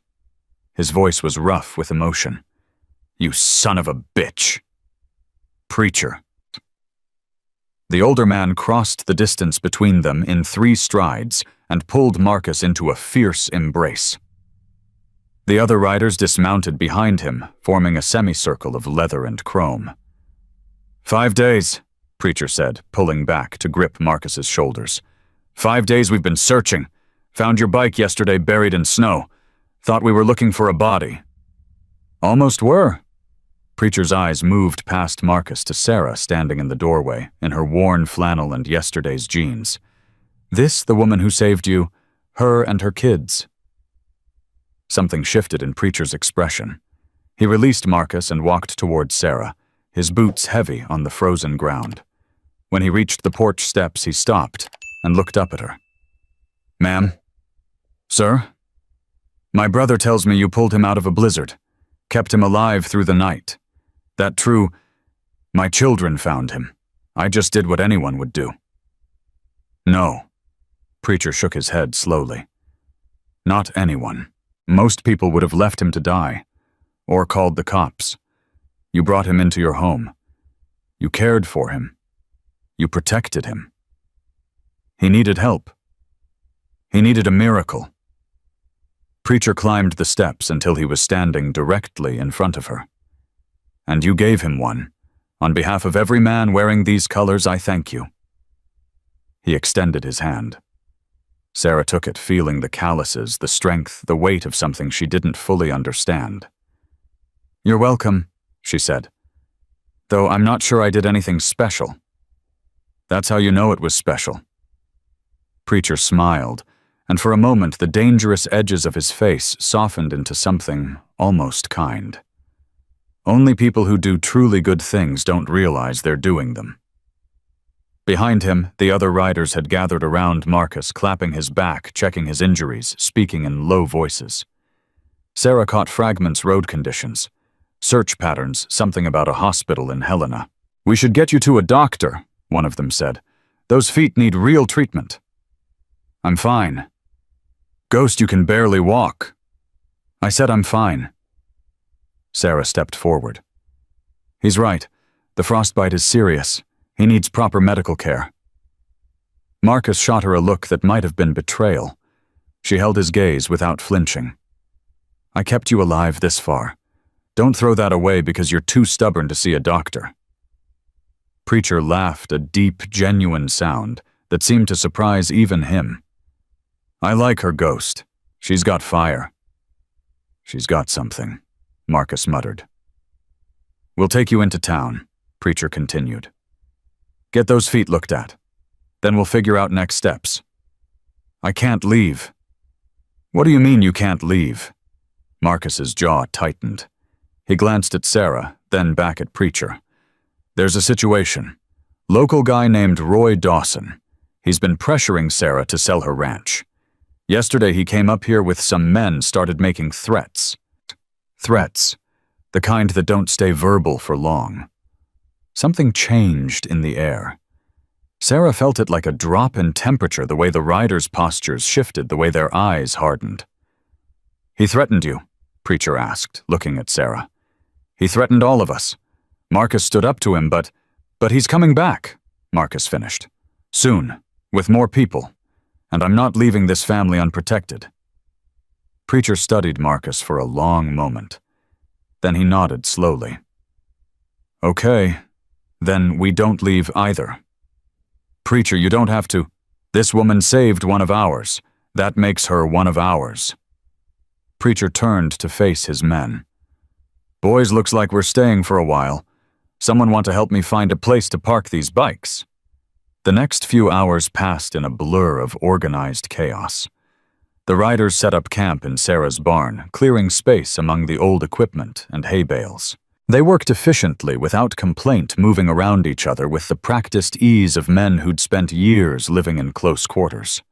Speaker 1: His voice was rough with emotion. You son of a bitch. Preacher. The older man crossed the distance between them in 3 strides and pulled Marcus into a fierce embrace. The other riders dismounted behind him, forming a semicircle of leather and chrome. 5 days, Preacher said, pulling back to grip Marcus's shoulders. 5 days we've been searching. Found your bike yesterday buried in snow. Thought we were looking for a body. Almost were. Preacher's eyes moved past Marcus to Sarah standing in the doorway, in her worn flannel and yesterday's jeans. This the woman who saved you, her and her kids. Something shifted in Preacher's expression. He released Marcus and walked toward Sarah, his boots heavy on the frozen ground. When he reached the porch steps, he stopped and looked up at her. "Ma'am? Sir? My brother tells me you pulled him out of a blizzard, kept him alive through the night. That true? My children found him. I just did what anyone would do." "No." Preacher shook his head slowly. "Not anyone. Most people would have left him to die, or called the cops. You brought him into your home. You cared for him. You protected him. He needed help. He needed a miracle." Preacher climbed the steps until he was standing directly in front of her. "And you gave him one. On behalf of every man wearing these colors, I thank you." He extended his hand. Sarah took it, feeling the calluses, the strength, the weight of something she didn't fully understand. "You're welcome," she said. "Though I'm not sure I did anything special." "That's how you know it was special." Preacher smiled, and for a moment the dangerous edges of his face softened into something almost kind. Only people who do truly good things don't realize they're doing them. Behind him, the other riders had gathered around Marcus, clapping his back, checking his injuries, speaking in low voices. Sarah caught fragments: road conditions, search patterns, something about a hospital in Helena. "We should get you to a doctor," one of them said. "Those feet need real treatment." "I'm fine." "Ghost, you can barely walk." "I said I'm fine." Sarah stepped forward. "He's right. The frostbite is serious. He needs proper medical care." Marcus shot her a look that might have been betrayal. She held his gaze without flinching. "I kept you alive this far. Don't throw that away because you're too stubborn to see a doctor." Preacher laughed, a deep, genuine sound that seemed to surprise even him. "I like her, Ghost. She's got fire." "She's got something," Marcus muttered. "We'll take you into town," Preacher continued. "Get those feet looked at. Then we'll figure out next steps." "I can't leave." "What do you mean you can't leave?" Marcus's jaw tightened. He glanced at Sarah, then back at Preacher. "There's a situation. Local guy named Roy Dawson. He's been pressuring Sarah to sell her ranch. Yesterday he came up here with some men, started making threats. Threats. The kind that don't stay verbal for long. Something changed in the air. Sarah felt it like a drop in temperature, the way the riders' postures shifted, the way their eyes hardened. "He threatened you?" Preacher asked, looking at Sarah. "He threatened all of us. Marcus stood up to him, but he's coming back," Marcus finished. "Soon, with more people. And I'm not leaving this family unprotected." Preacher studied Marcus for a long moment. Then he nodded slowly. "Okay, then we don't leave either." "Preacher, you don't have to. This woman saved one of ours. That makes her one of ours." Preacher turned to face his men. "Boys, looks like we're staying for a while. Someone want to help me find a place to park these bikes?" The next few hours passed in a blur of organized chaos. The riders set up camp in Sarah's barn, clearing space among the old equipment and hay bales. They worked efficiently, without complaint, moving around each other with the practiced ease of men who'd spent years living in close quarters.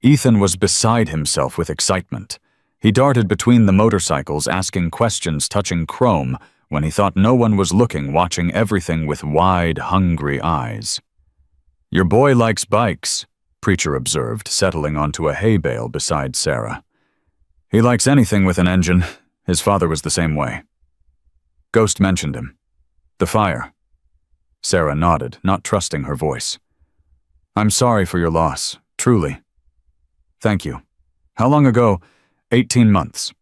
Speaker 1: Ethan was beside himself with excitement. He darted between the motorcycles, asking questions touching chrome when he thought no one was looking, watching everything with wide, hungry eyes. "Your boy likes bikes," Preacher observed, settling onto a hay bale beside Sarah. "He likes anything with an engine. His father was the same way." Ghost mentioned him. "The fire." Sarah nodded, not trusting her voice. "I'm sorry for your loss, truly." "Thank you. How long ago?" 18 months.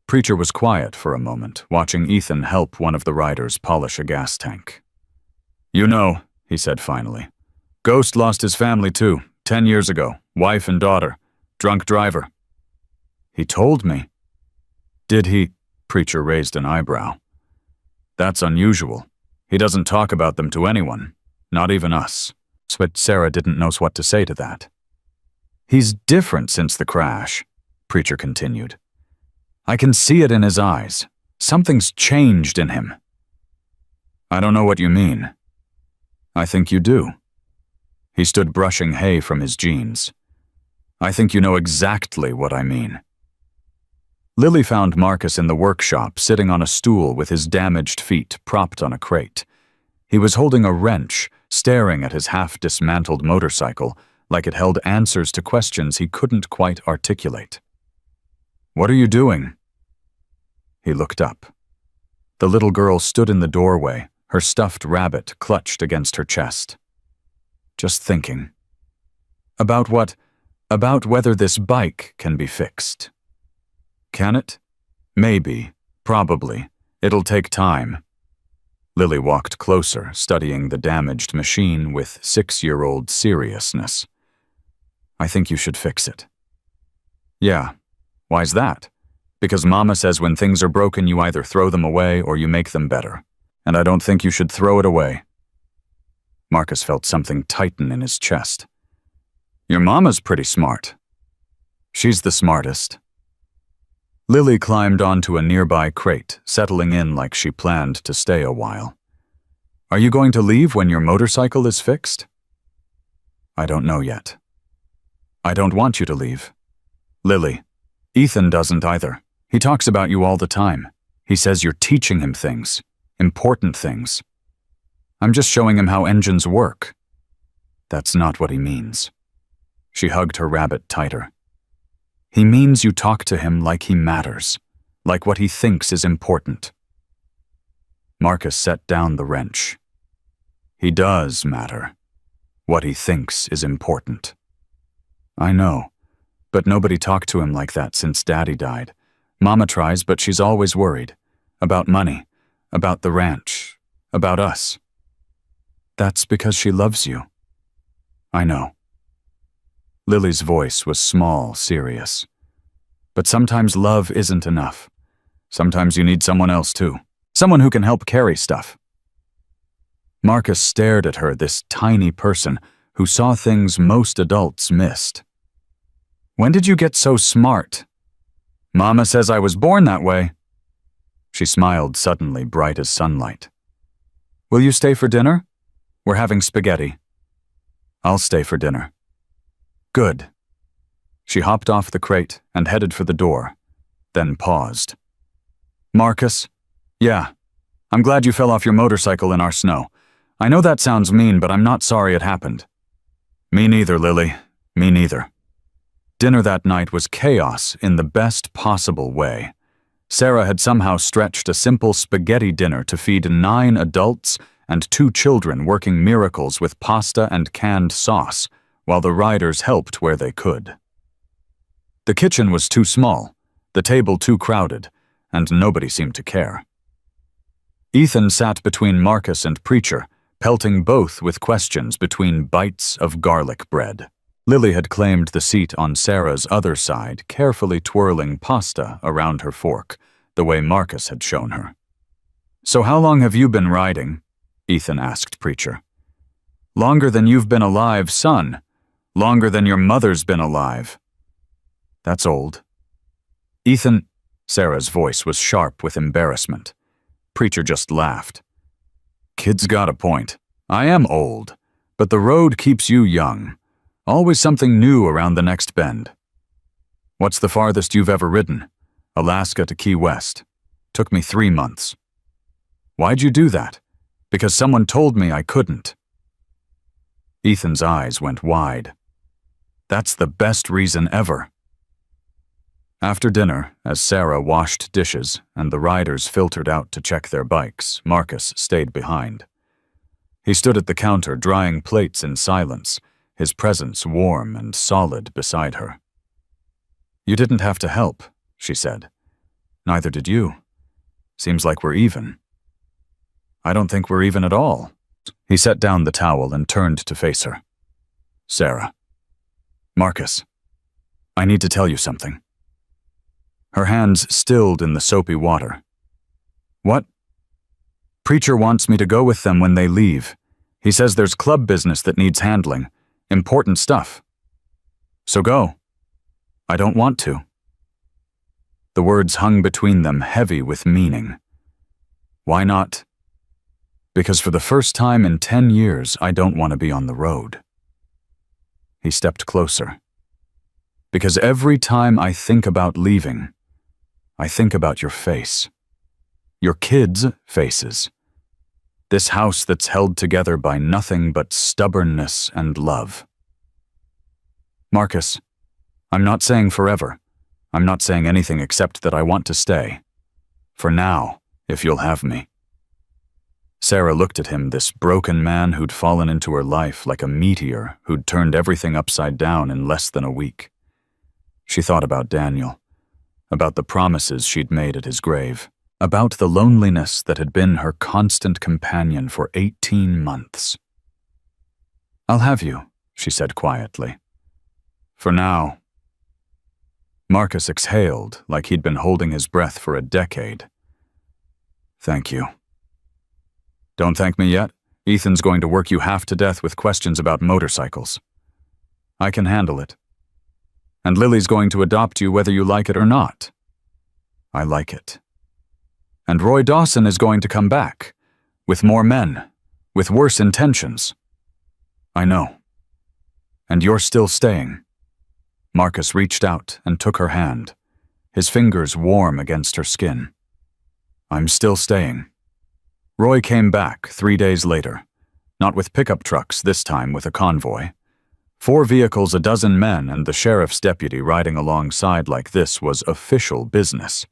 Speaker 1: Preacher was quiet for a moment, watching Ethan help one of the riders polish a gas tank. "You know," he said finally, "Ghost lost his family too, 10 years ago, wife and daughter, drunk driver." "He told me." "Did he?" Preacher raised an eyebrow. "That's unusual. He doesn't talk about them to anyone, not even us." But Sarah didn't know what to say to that. "He's different since the crash," Preacher continued. "I can see it in his eyes. Something's changed in him." I don't know what you mean. I think you do. He stood brushing hay from his jeans. I think you know exactly what I mean. Lily found Marcus in the workshop, sitting on a stool with his damaged feet propped on a crate. He was holding a wrench, staring at his half-dismantled motorcycle like it held answers to questions he couldn't quite articulate. What are you doing? He looked up. The little girl stood in the doorway, her stuffed rabbit clutched against her chest. Just thinking. About what? About whether this bike can be fixed. Can it? Maybe. Probably. It'll take time. Lily walked closer, studying the damaged machine with 6-year-old seriousness. I think you should fix it. Yeah. Why's that? Because Mama says when things are broken you either throw them away or you make them better. And I don't think you should throw it away. Marcus felt something tighten in his chest. Your mama's pretty smart. She's the smartest. Lily climbed onto a nearby crate, settling in like she planned to stay a while. Are you going to leave when your motorcycle is fixed? I don't know yet. I don't want you to leave. Lily, Ethan doesn't either. He talks about you all the time. He says you're teaching him things, important things. I'm just showing him how engines work. That's not what he means. She hugged her rabbit tighter. He means you talk to him like he matters, like what he thinks is important. Marcus set down the wrench. He does matter. What he thinks is important. I know, but nobody talked to him like that since Daddy died. Mama tries, but she's always worried. About money, about the ranch, about us. That's because she loves you. I know. Lily's voice was small, serious. But sometimes love isn't enough. Sometimes you need someone else too. Someone who can help carry stuff. Marcus stared at her, this tiny person who saw things most adults missed. When did you get so smart? Mama says I was born that way. She smiled suddenly, bright as sunlight. Will you stay for dinner? We're having spaghetti. I'll stay for dinner. Good. She hopped off the crate and headed for the door, then paused. Marcus? Yeah. I'm glad you fell off your motorcycle in our snow. I know that sounds mean, but I'm not sorry it happened. Me neither, Lily. Me neither. Dinner that night was chaos in the best possible way. Sarah had somehow stretched a simple spaghetti dinner to feed 9 adults and 2 children, working miracles with pasta and canned sauce, while the riders helped where they could. The kitchen was too small, the table too crowded, and nobody seemed to care. Ethan sat between Marcus and Preacher, pelting both with questions between bites of garlic bread. Lily had claimed the seat on Sarah's other side, carefully twirling pasta around her fork, the way Marcus had shown her. So how long have you been riding? Ethan asked Preacher. Longer than you've been alive, son. Longer than your mother's been alive. That's old. Ethan, Sarah's voice was sharp with embarrassment. Preacher just laughed. Kid's got a point. I am old, but the road keeps you young. Always something new around the next bend. What's the farthest you've ever ridden? Alaska to Key West. Took me 3 months. Why'd you do that? Because someone told me I couldn't. Ethan's eyes went wide. That's the best reason ever. After dinner, as Sarah washed dishes and the riders filtered out to check their bikes, Marcus stayed behind. He stood at the counter drying plates in silence, his presence warm and solid beside her. You didn't have to help, she said. Neither did you. Seems like we're even. I don't think we're even at all. He set down the towel and turned to face her. Sarah. Marcus. I need to tell you something. Her hands stilled in the soapy water. What? Preacher wants me to go with them when they leave. He says there's club business that needs handling. Important stuff. So go. I don't want to. The words hung between them, heavy with meaning. Why not? Because for the first time in 10 years, I don't want to be on the road. He stepped closer. Because every time I think about leaving, I think about your face. Your kids' faces. This house that's held together by nothing but stubbornness and love. Marcus, I'm not saying forever. I'm not saying anything except that I want to stay. For now, if you'll have me. Sarah looked at him, this broken man who'd fallen into her life like a meteor who'd turned everything upside down in less than a week. She thought about Daniel, about the promises she'd made at his grave, about the loneliness that had been her constant companion for 18 months. I'll have you, she said quietly. For now. Marcus exhaled like he'd been holding his breath for a decade. Thank you. Don't thank me yet. Ethan's going to work you half to death with questions about motorcycles. I can handle it. And Lily's going to adopt you whether you like it or not. I like it. And Roy Dawson is going to come back, with more men, with worse intentions. I know. And you're still staying. Marcus reached out and took her hand, his fingers warm against her skin. I'm still staying. Roy came back 3 days later, not with pickup trucks, this time with a convoy. 4 vehicles, a dozen men, and the sheriff's deputy riding alongside like this was official business.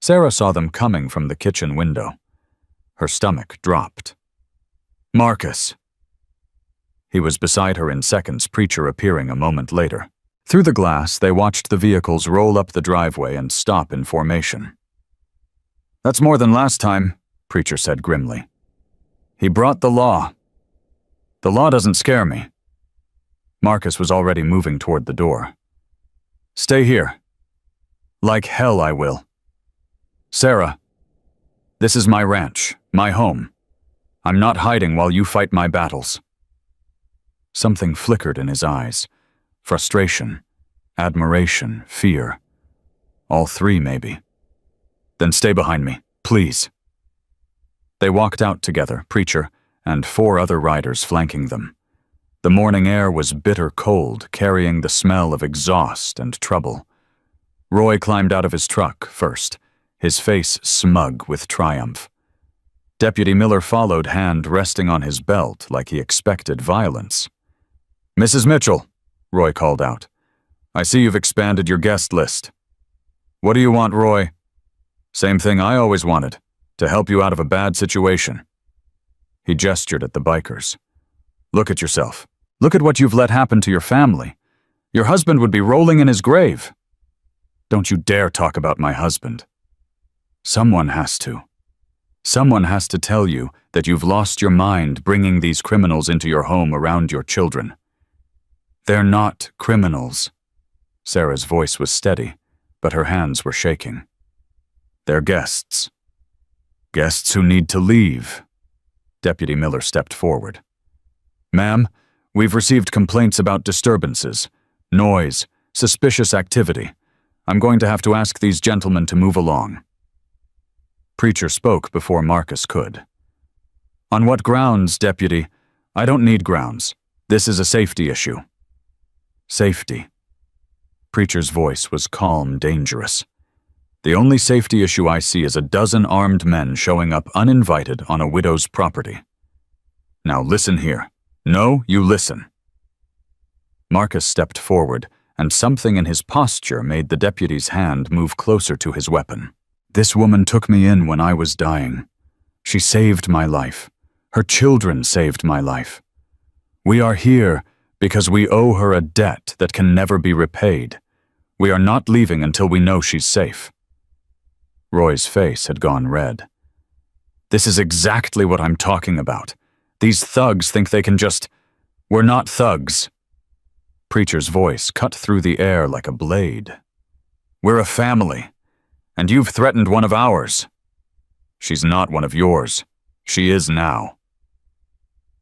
Speaker 1: Sarah saw them coming from the kitchen window. Her stomach dropped. Marcus. He was beside her in seconds, Preacher appearing a moment later. Through the glass, they watched the vehicles roll up the driveway and stop in formation. That's more than last time, Preacher said grimly. He brought the law. The law doesn't scare me. Marcus was already moving toward the door. Stay here. Like hell I will. Sarah, this is my ranch, my home. I'm not hiding while you fight my battles. Something flickered in his eyes. Frustration, admiration, fear. All 3, maybe. Then stay behind me, please. They walked out together, Preacher, and 4 other riders flanking them. The morning air was bitter cold, carrying the smell of exhaust and trouble. Roy climbed out of his truck first, his face smug with triumph. Deputy Miller followed, hand resting on his belt like he expected violence. Mrs. Mitchell, Roy called out. I see you've expanded your guest list. What do you want, Roy? Same thing I always wanted, to help you out of a bad situation. He gestured at the bikers. Look at yourself. Look at what you've let happen to your family. Your husband would be rolling in his grave. Don't you dare talk about my husband. Someone has to. Someone has to tell you that you've lost your mind bringing these criminals into your home around your children. They're not criminals. Sarah's voice was steady, but her hands were shaking. They're guests. Guests who need to leave. Deputy Miller stepped forward. Ma'am, we've received complaints about disturbances, noise, suspicious activity. I'm going to have to ask these gentlemen to move along. Preacher spoke before Marcus could. On what grounds, Deputy? I don't need grounds. This is a safety issue. Safety. Preacher's voice was calm, dangerous. The only safety issue I see is a dozen armed men showing up uninvited on a widow's property. Now listen here. No, you listen. Marcus stepped forward, and something in his posture made the deputy's hand move closer to his weapon. This woman took me in when I was dying. She saved my life. Her children saved my life. We are here because we owe her a debt that can never be repaid. We are not leaving until we know she's safe. Roy's face had gone red. This is exactly what I'm talking about. These thugs think they can just... We're not thugs. Preacher's voice cut through the air like a blade. We're a family, and you've threatened one of ours. She's not one of yours. She is now.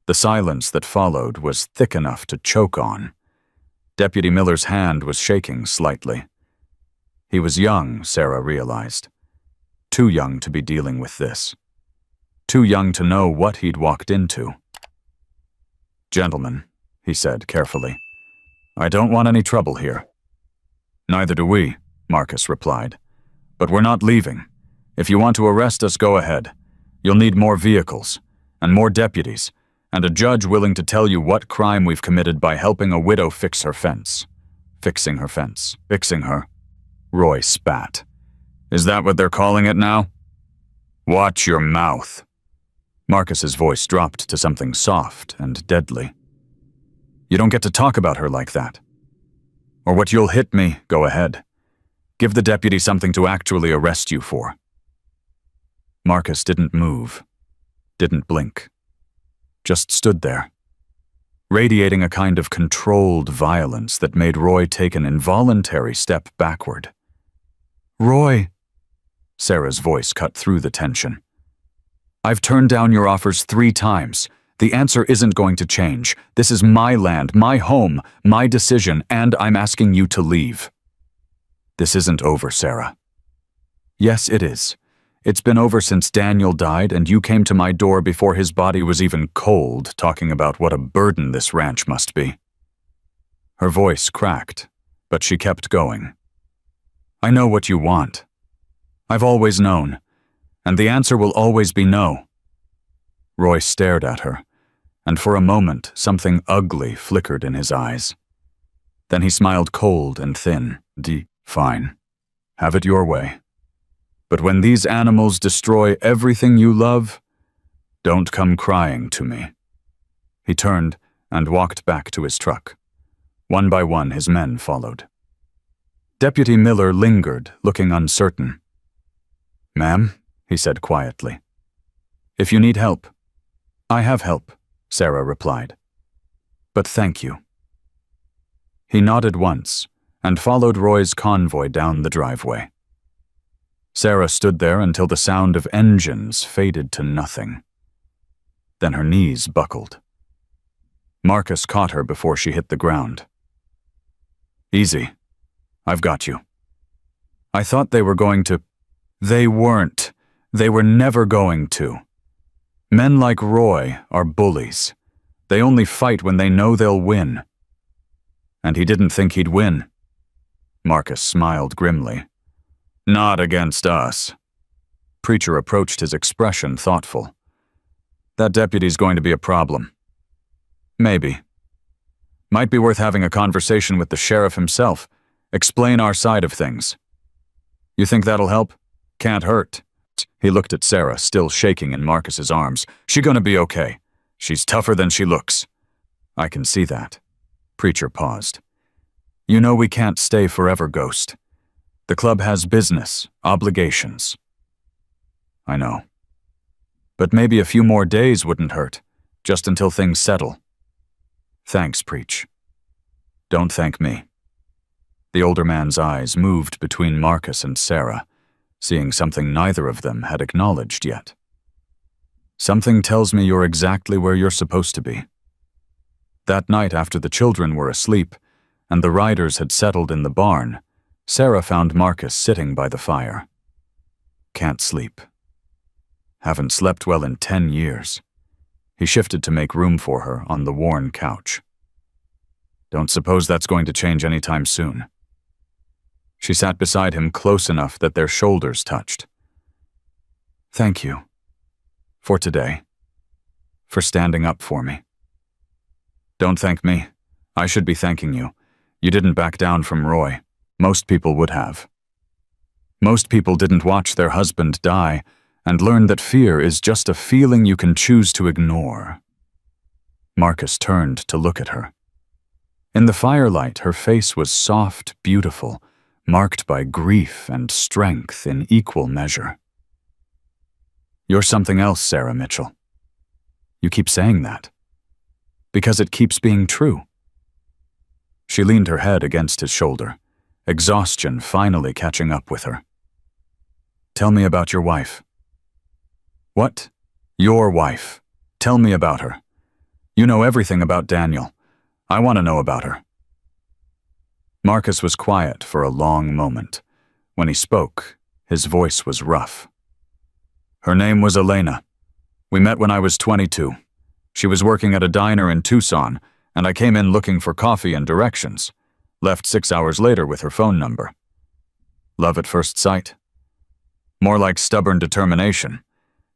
Speaker 1: The silence that followed was thick enough to choke on. Deputy Miller's hand was shaking slightly. He was young, Sarah realized. Too young to be dealing with this. too young to know what he'd walked into. "Gentlemen," he said carefully, "I don't want any trouble here." "Neither do we," Marcus replied. "But we're not leaving. If you want to arrest us, go ahead. You'll need more vehicles, and more deputies, and a judge willing to tell you what crime we've committed by helping a widow fix her fence." Fixing her fence. Fixing her. Roy spat. "Is that what they're calling it now?" "Watch your mouth." Marcus's voice dropped to something soft and deadly. "You don't get to talk about her like that. Or what you'll hit me, go ahead. Give the deputy something to actually arrest you for." Marcus didn't move, didn't blink, just stood there, radiating a kind of controlled violence that made Roy take an involuntary step backward. "Roy," Sarah's voice cut through the tension. "I've turned down your offers 3 times. The answer isn't going to change. This is my land, my home, my decision, and I'm asking you to leave." "This isn't over, Sarah." "Yes, it is. It's been over since Daniel died, and you came to my door before his body was even cold, talking about what a burden this ranch must be." Her voice cracked, but she kept going. "I know what you want. I've always known, and the answer will always be no." Roy stared at her, and for a moment something ugly flickered in his eyes. Then he smiled cold and thin. "Fine. Have it your way. But when these animals destroy everything you love, don't come crying to me." He turned and walked back to his truck. One by one, his men followed. Deputy Miller lingered, looking uncertain. "Ma'am," he said quietly. "If you need help." "I have help," Sarah replied. "But thank you." He nodded once and followed Roy's convoy down the driveway. Sarah stood there until the sound of engines faded to nothing. Then her knees buckled. Marcus caught her before she hit the ground. "Easy. I've got you." "I thought they were going to—" "They weren't. They were never going to. Men like Roy are bullies. They only fight when they know they'll win." "And he didn't think he'd win." Marcus smiled grimly. "Not against us." Preacher approached his expression thoughtful. "That deputy's going to be a problem." "Maybe. Might be worth having a conversation with the sheriff himself. Explain our side of things." "You think that'll help?" "Can't hurt." He looked at Sarah, still shaking in Marcus's arms. "She gonna be okay. She's tougher than she looks." "I can see that." Preacher paused. "You know we can't stay forever, Ghost. The club has business, obligations." "I know. But maybe a few more days wouldn't hurt, just until things settle." "Thanks, Preach." "Don't thank me." The older man's eyes moved between Marcus and Sarah, seeing something neither of them had acknowledged yet. "Something tells me you're exactly where you're supposed to be." That night, after the children were asleep and the riders had settled in the barn, Sarah found Marcus sitting by the fire. "Can't sleep. Haven't slept well in 10 years. He shifted to make room for her on the worn couch. "Don't suppose that's going to change anytime soon." She sat beside him close enough that their shoulders touched. "Thank you. For today. For standing up for me." "Don't thank me. I should be thanking you. You didn't back down from Roy. Most people would have. Most people didn't watch their husband die and learn that fear is just a feeling you can choose to ignore." Marcus turned to look at her. In the firelight, her face was soft, beautiful, marked by grief and strength in equal measure. "You're something else, Sarah Mitchell. You keep saying that. Because it keeps being true." She leaned her head against his shoulder, exhaustion finally catching up with her. "Tell me about your wife." "What? Your wife. Tell me about her. You know everything about Daniel. I want to know about her." Marcus was quiet for a long moment. When he spoke, his voice was rough. "Her name was Elena. We met when I was 22. She was working at a diner in Tucson, and I came in looking for coffee and directions. Left 6 hours later with her phone number. Love at first sight? More like stubborn determination.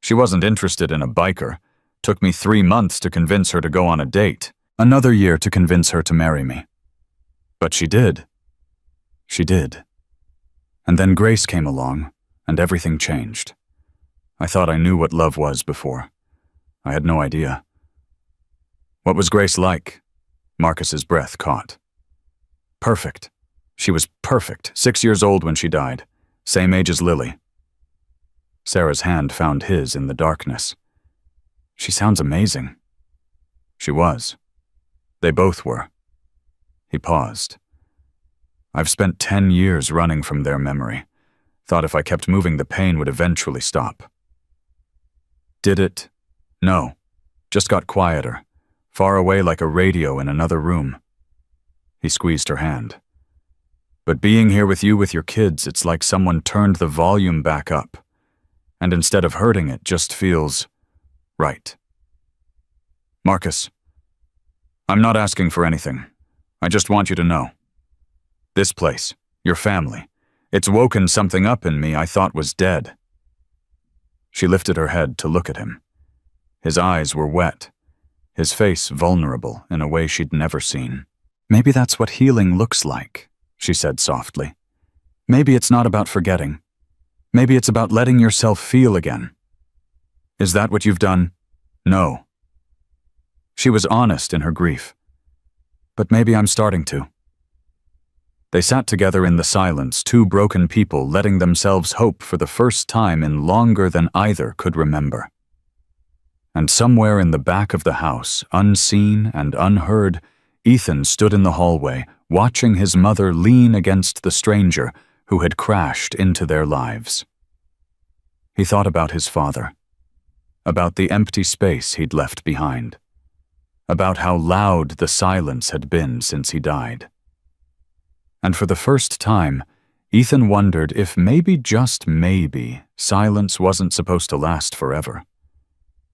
Speaker 1: She wasn't interested in a biker. Took me 3 months to convince her to go on a date. Another year to convince her to marry me. But she did. She did. And then Grace came along, and everything changed. I thought I knew what love was before. I had no idea. What was Grace like? Marcus's breath caught. Perfect. She was perfect, 6 years old when she died. Same age as Lily. Sarah's hand found his in the darkness. She sounds amazing. She was. They both were. He paused. I've spent 10 years running from their memory. Thought if I kept moving, the pain would eventually stop. Did it? No. Just got quieter. Far away like a radio in another room. He squeezed her hand. But being here with you with your kids, it's like someone turned the volume back up. And instead of hurting, it just feels right. Marcus, I'm not asking for anything. I just want you to know. This place, your family, it's woken something up in me I thought was dead. She lifted her head to look at him. His eyes were wet, his face vulnerable in a way she'd never seen. Maybe that's what healing looks like, she said softly. Maybe it's not about forgetting. Maybe it's about letting yourself feel again. Is that what you've done? No. She was honest in her grief. But maybe I'm starting to. They sat together in the silence, two broken people letting themselves hope for the first time in longer than either could remember. And somewhere in the back of the house, unseen and unheard, Ethan stood in the hallway, watching his mother lean against the stranger who had crashed into their lives. He thought about his father, about the empty space he'd left behind, about how loud the silence had been since he died. And for the first time, Ethan wondered if maybe, just maybe, silence wasn't supposed to last forever.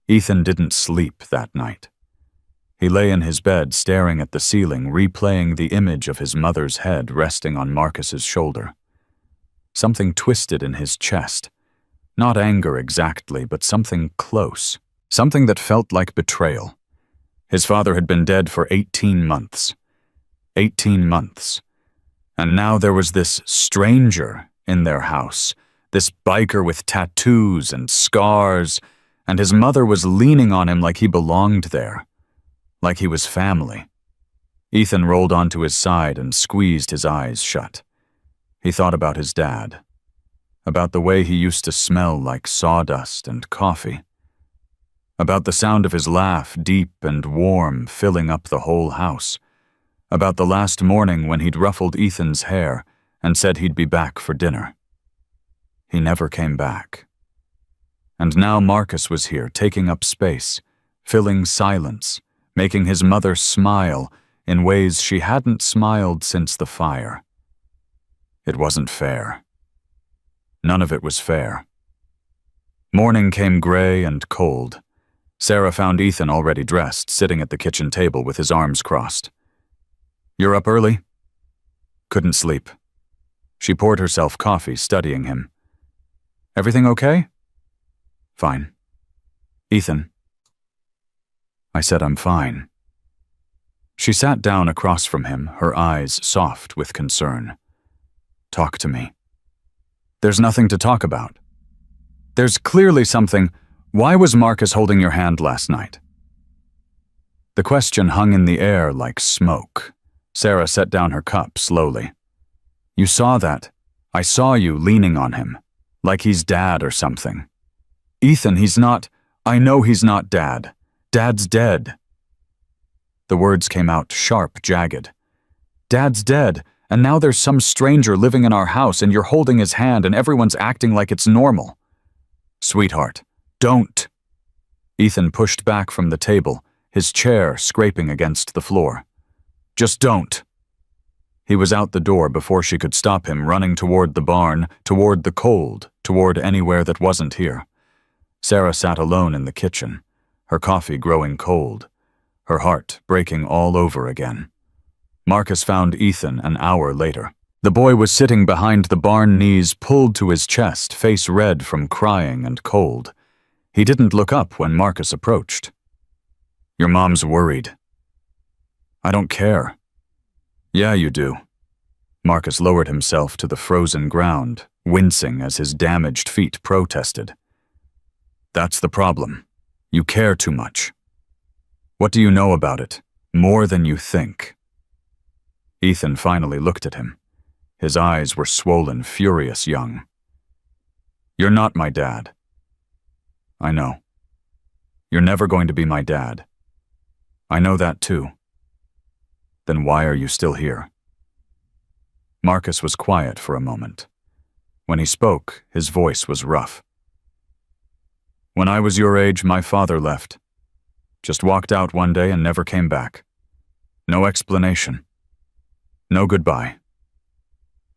Speaker 1: Ethan didn't sleep that night. He lay in his bed staring at the ceiling, replaying the image of his mother's head resting on Marcus's shoulder. Something twisted in his chest. Not anger exactly, but something close. Something that felt like betrayal. His father had been dead for 18 months. 18 months. And now there was this stranger in their house, this biker with tattoos and scars, and his mother was leaning on him like he belonged there, like he was family. Ethan rolled onto his side and squeezed his eyes shut. He thought about his dad, about the way he used to smell like sawdust and coffee, about the sound of his laugh, deep and warm, filling up the whole house, about the last morning when he'd ruffled Ethan's hair and said he'd be back for dinner. He never came back. And now Marcus was here, taking up space, filling silence, making his mother smile in ways she hadn't smiled since the fire. It wasn't fair. None of it was fair. Morning came gray and cold. Sarah found Ethan already dressed, sitting at the kitchen table with his arms crossed. "You're up early?" Couldn't sleep. She poured herself coffee, studying him. "Everything okay?" "Fine." "Ethan." I said I'm fine. She sat down across from him, her eyes soft with concern. "Talk to me." "There's nothing to talk about." "There's clearly something. Why was Marcus holding your hand last night?" The question hung in the air like smoke. Sarah set down her cup slowly. "You saw that. I saw you leaning on him, like he's dad or something." "Ethan, he's not. I know he's not dad. Dad's dead." The words came out sharp, jagged. "Dad's dead, and now there's some stranger living in our house and you're holding his hand and everyone's acting like it's normal." "Sweetheart, don't." Ethan pushed back from the table, his chair scraping against the floor. "Just don't." He was out the door before she could stop him, running toward the barn, toward the cold, toward anywhere that wasn't here. Sarah sat alone in the kitchen, her coffee growing cold, her heart breaking all over again. Marcus found Ethan an hour later. The boy was sitting behind the barn, knees pulled to his chest, face red from crying and cold. He didn't look up when Marcus approached. "Your mom's worried." "I don't care." "Yeah, you do." Marcus lowered himself to the frozen ground, wincing as his damaged feet protested. "That's the problem. You care too much. What do you know about it? More than you think." Ethan finally looked at him. His eyes were swollen, furious young. "You're not my dad." "I know. You're never going to be my dad." "I know that too." "Then why are you still here?" Marcus was quiet for a moment. When he spoke, his voice was rough. "When I was your age, my father left. Just walked out one day and never came back. No explanation. No goodbye.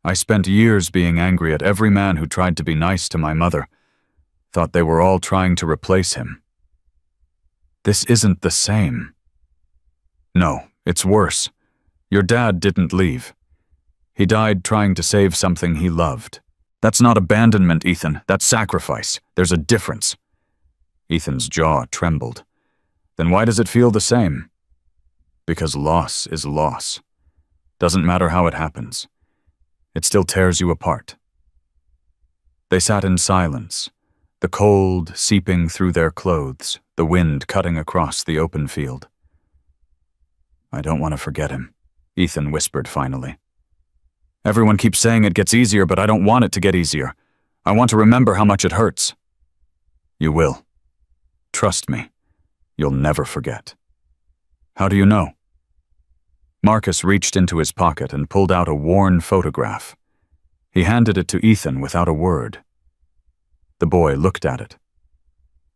Speaker 1: I spent years being angry at every man who tried to be nice to my mother. Thought they were all trying to replace him. This isn't the same. No, it's worse. Your dad didn't leave. He died trying to save something he loved. That's not abandonment, Ethan. That's sacrifice. There's a difference." Ethan's jaw trembled. "Then why does it feel the same?" "Because loss is loss. Doesn't matter how it happens. It still tears you apart." They sat in silence, the cold seeping through their clothes, the wind cutting across the open field. "I don't want to forget him," Ethan whispered finally. "Everyone keeps saying it gets easier, but I don't want it to get easier. I want to remember how much it hurts." "You will. Trust me. You'll never forget." "How do you know?" Marcus reached into his pocket and pulled out a worn photograph. He handed it to Ethan without a word. The boy looked at it.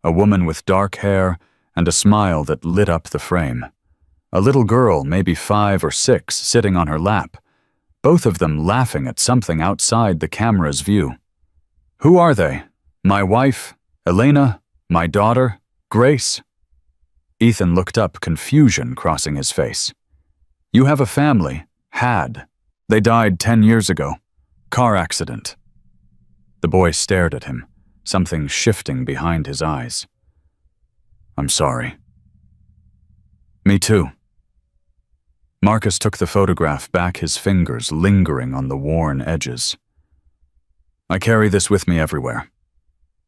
Speaker 1: A woman with dark hair and a smile that lit up the frame. A little girl, maybe 5 or 6, sitting on her lap, both of them laughing at something outside the camera's view. "Who are they? My wife? Elena? My daughter? Grace?" Ethan looked up, confusion crossing his face. "You have a family. Had. They died 10 years ago. Car accident." The boy stared at him, something shifting behind his eyes. "I'm sorry." "Me too." Marcus took the photograph back, his fingers lingering on the worn edges. "I carry this with me everywhere.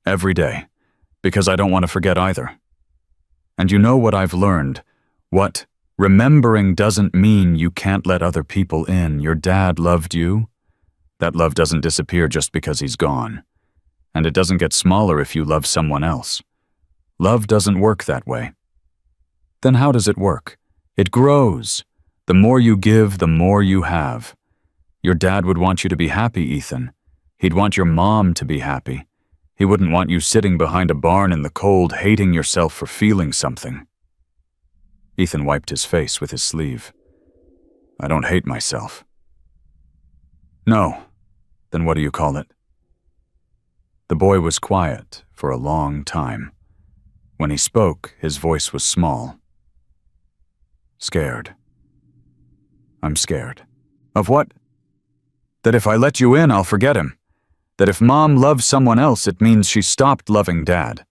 Speaker 1: Every day. Because I don't want to forget either. And you know what I've learned? What remembering doesn't mean you can't let other people in. Your dad loved you. That love doesn't disappear just because he's gone. And it doesn't get smaller if you love someone else. Love doesn't work that way. Then how does it work? It grows. The more you give, the more you have. Your dad would want you to be happy, Ethan. He'd want your mom to be happy. He wouldn't want you sitting behind a barn in the cold, hating yourself for feeling something." Ethan wiped his face with his sleeve. "I don't hate myself." "No. Then what do you call it?" The boy was quiet for a long time. When he spoke, his voice was small. "Scared. I'm scared." "Of what?" "That if I let you in, I'll forget him. That if Mom loves someone else, it means she stopped loving Dad.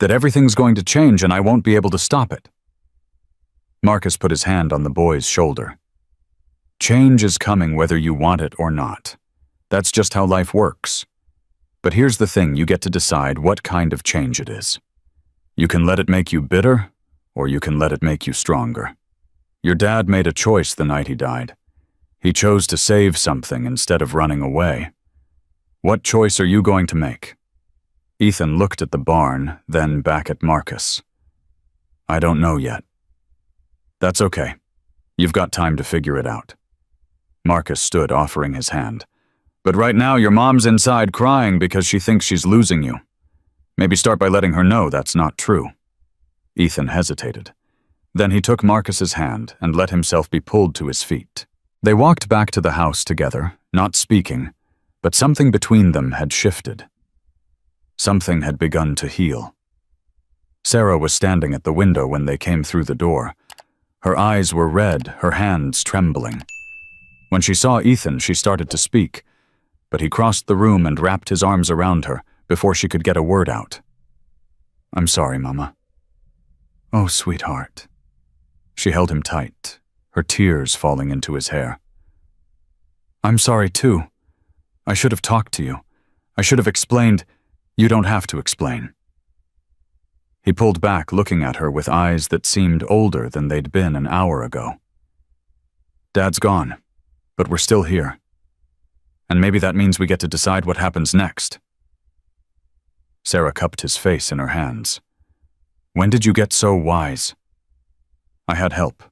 Speaker 1: That everything's going to change and I won't be able to stop it." Marcus put his hand on the boy's shoulder. "Change is coming whether you want it or not. That's just how life works. But here's the thing, you get to decide what kind of change it is. You can let it make you bitter, or you can let it make you stronger. Your dad made a choice the night he died. He chose to save something instead of running away. What choice are you going to make?" Ethan looked at the barn, then back at Marcus. "I don't know yet." "That's okay. You've got time to figure it out." Marcus stood, offering his hand. "But right now your mom's inside crying because she thinks she's losing you. Maybe start by letting her know that's not true." Ethan hesitated. Then he took Marcus's hand and let himself be pulled to his feet. They walked back to the house together, not speaking, but something between them had shifted. Something had begun to heal. Sarah was standing at the window when they came through the door. Her eyes were red, her hands trembling. When she saw Ethan, she started to speak, but he crossed the room and wrapped his arms around her before she could get a word out. "I'm sorry, Mama." "Oh, sweetheart." She held him tight, her tears falling into his hair. "I'm sorry, too. I should have talked to you. I should have explained. You don't have to explain." He pulled back, looking at her with eyes that seemed older than they'd been an hour ago. "Dad's gone, but we're still here. And maybe that means we get to decide what happens next." Sarah cupped his face in her hands. "When did you get so wise?" "I had help."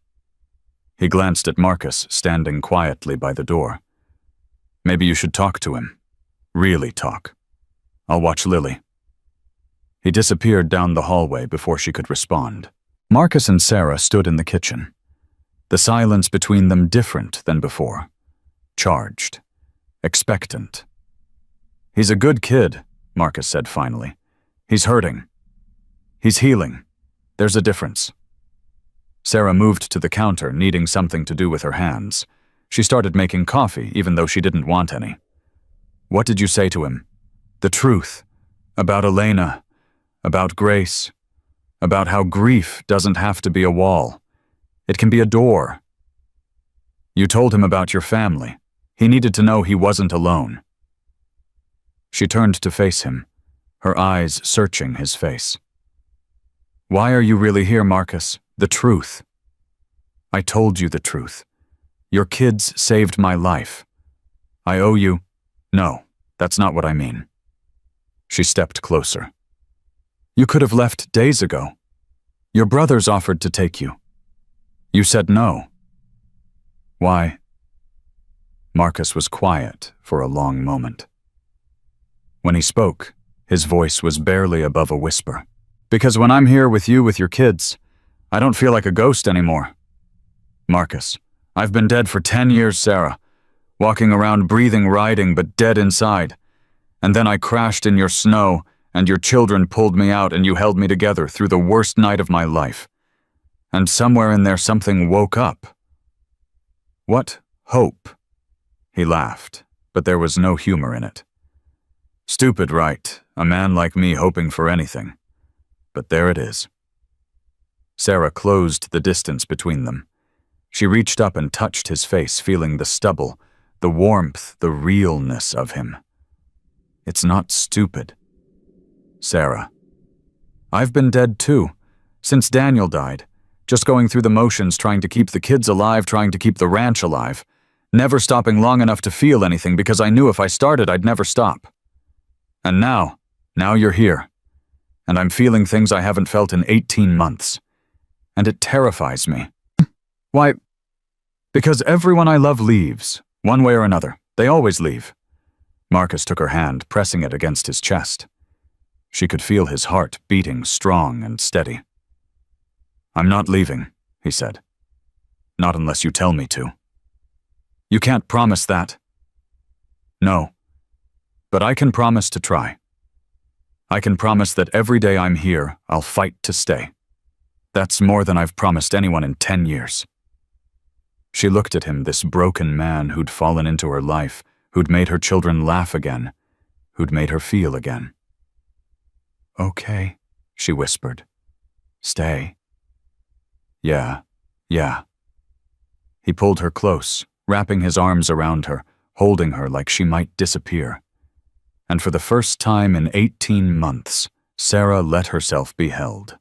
Speaker 1: He glanced at Marcus, standing quietly by the door. "Maybe you should talk to him. Really talk. I'll watch Lily." He disappeared down the hallway before she could respond. Marcus and Sarah stood in the kitchen. The silence between them different than before. Charged. Expectant. "He's a good kid," Marcus said finally. "He's hurting. He's healing. There's a difference." Sarah moved to the counter, needing something to do with her hands. She started making coffee, even though she didn't want any. "What did you say to him?" "The truth. About Elena. About Grace. About how grief doesn't have to be a wall. It can be a door." "You told him about your family. He needed to know he wasn't alone." She turned to face him, her eyes searching his face. "Why are you really here, Marcus? The truth." "I told you the truth. Your kids saved my life. I owe you—" "No, that's not what I mean." She stepped closer. "You could have left days ago. Your brothers offered to take you. You said no. Why?" Marcus was quiet for a long moment. When he spoke, his voice was barely above a whisper. "Because when I'm here with you with your kids, I don't feel like a ghost anymore. Marcus, I've been dead for 10 years, Sarah, walking around breathing, riding, but dead inside. And then I crashed in your snow, and your children pulled me out and you held me together through the worst night of my life. And somewhere in there something woke up." "What hope?" He laughed, but there was no humor in it. "Stupid, right? A man like me hoping for anything. But there it is." Sarah closed the distance between them. She reached up and touched his face, feeling the stubble, the warmth, the realness of him. "It's not stupid." "Sarah, I've been dead too, since Daniel died, just going through the motions, trying to keep the kids alive, trying to keep the ranch alive, never stopping long enough to feel anything because I knew if I started I'd never stop. And now you're here, and I'm feeling things I haven't felt in 18 months, and it terrifies me. Why? Because everyone I love leaves, one way or another. They always leave." Marcus took her hand, pressing it against his chest. She could feel his heart beating strong and steady. "I'm not leaving," he said. "Not unless you tell me to." "You can't promise that." "No, but I can promise to try. I can promise that every day I'm here, I'll fight to stay. That's more than I've promised anyone in 10 years. She looked at him, this broken man who'd fallen into her life, who'd made her children laugh again, who'd made her feel again. "Okay," she whispered. "Stay." Yeah. He pulled her close, wrapping his arms around her, holding her like she might disappear. And for the first time in 18 months, Sarah let herself be held.